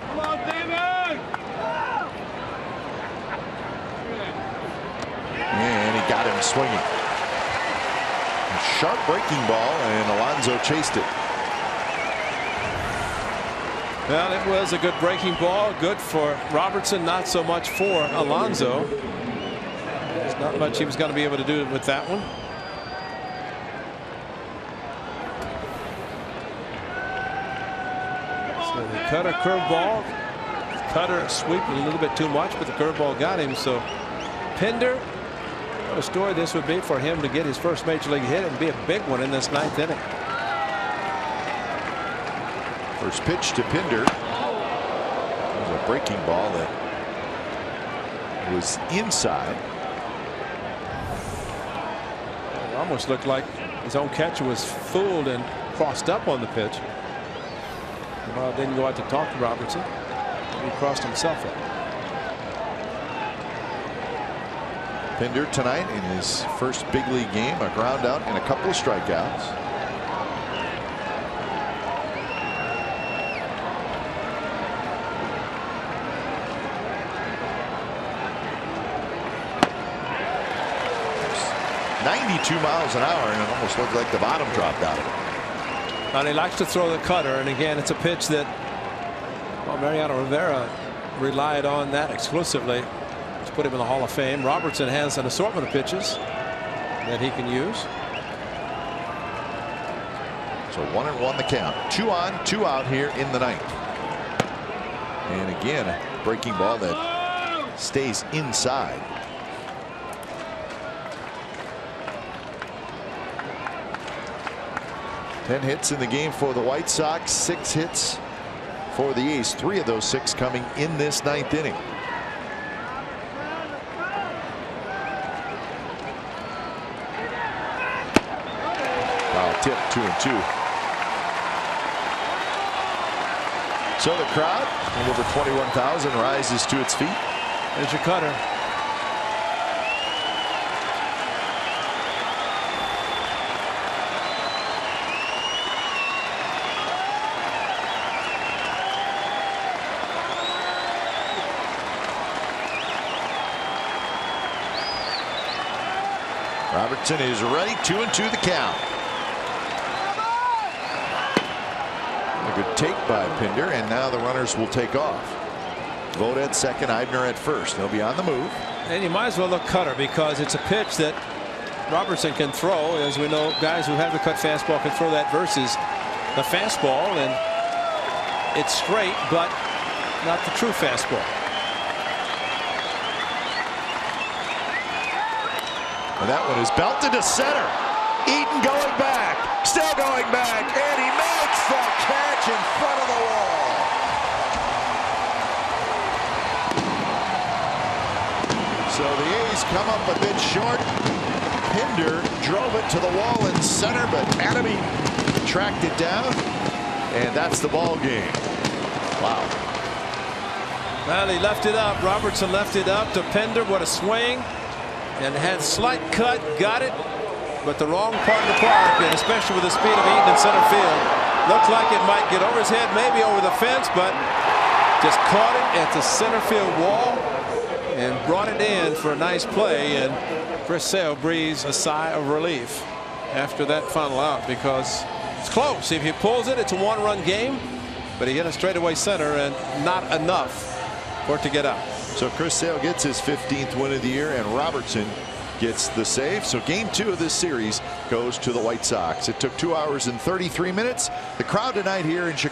Come on, David! And he got him swinging. A sharp breaking ball, and Alonso chased it. Well, it was a good breaking ball. Good for Robertson, not so much for Alonso. There's not much he was going to be able to do with that one. So the cutter curveball. Cutter sweeping a little bit too much, but the curveball got him. So Pinder, what a story this would be for him to get his first major league hit and be a big one in this 9th inning. First pitch to Pinder. It was a breaking ball that was inside. It almost looked like his own catcher was fooled and crossed up on the pitch. Well, didn't go out to talk to Robertson. He crossed himself up. Pinder tonight in his first big league game, a ground out and a couple of strikeouts. .92 miles an hour, and it almost looked like the bottom dropped out of it. And he likes to throw the cutter, and again, it's a pitch that, well, Mariano Rivera relied on that exclusively to put him in the Hall of Fame. Robertson has an assortment of pitches that he can use. So 1-1 the count. 2 on, 2 out here in the 9th. And again, a breaking ball that stays inside. Ten hits in the game for the White Sox, 6 hits for the A's. 3 of those 6 coming in this 9th inning. Foul tip, 2-2. So the crowd, a little over 21,000, rises to its feet. There's your cutter. Robertson is ready. 2-2 the count. A good take by Pinder, and now the runners will take off. Vogt at second, Eibner at first. They'll be on the move. And you might as well look cutter, because it's a pitch that Robertson can throw. As we know, guys who have the cut fastball can throw that versus the fastball, and it's straight, but not the true fastball. And that one is belted to center. Eaton going back, still going back, and he makes the catch in front of the wall. So the A's come up a bit short. Pinder drove it to the wall in center, but Anaheim tracked it down, and that's the ball game. Wow. Well, he left it up. Robertson left it up to Pinder. What a swing. And had slight cut, got it, but the wrong part of the park, and especially with the speed of Eaton in center field, looked like it might get over his head, maybe over the fence, but just caught it at the center field wall and brought it in for a nice play. And Chris Sale breathes a sigh of relief after that final out, because it's close. If he pulls it, it's a 1-run game, but he hit a straightaway center and not enough for it to get out. So Chris Sale gets his 15th win of the year, and Robertson gets the save. So game 2 of this series goes to the White Sox. It took 2 hours and 33 minutes. The crowd tonight here in Chicago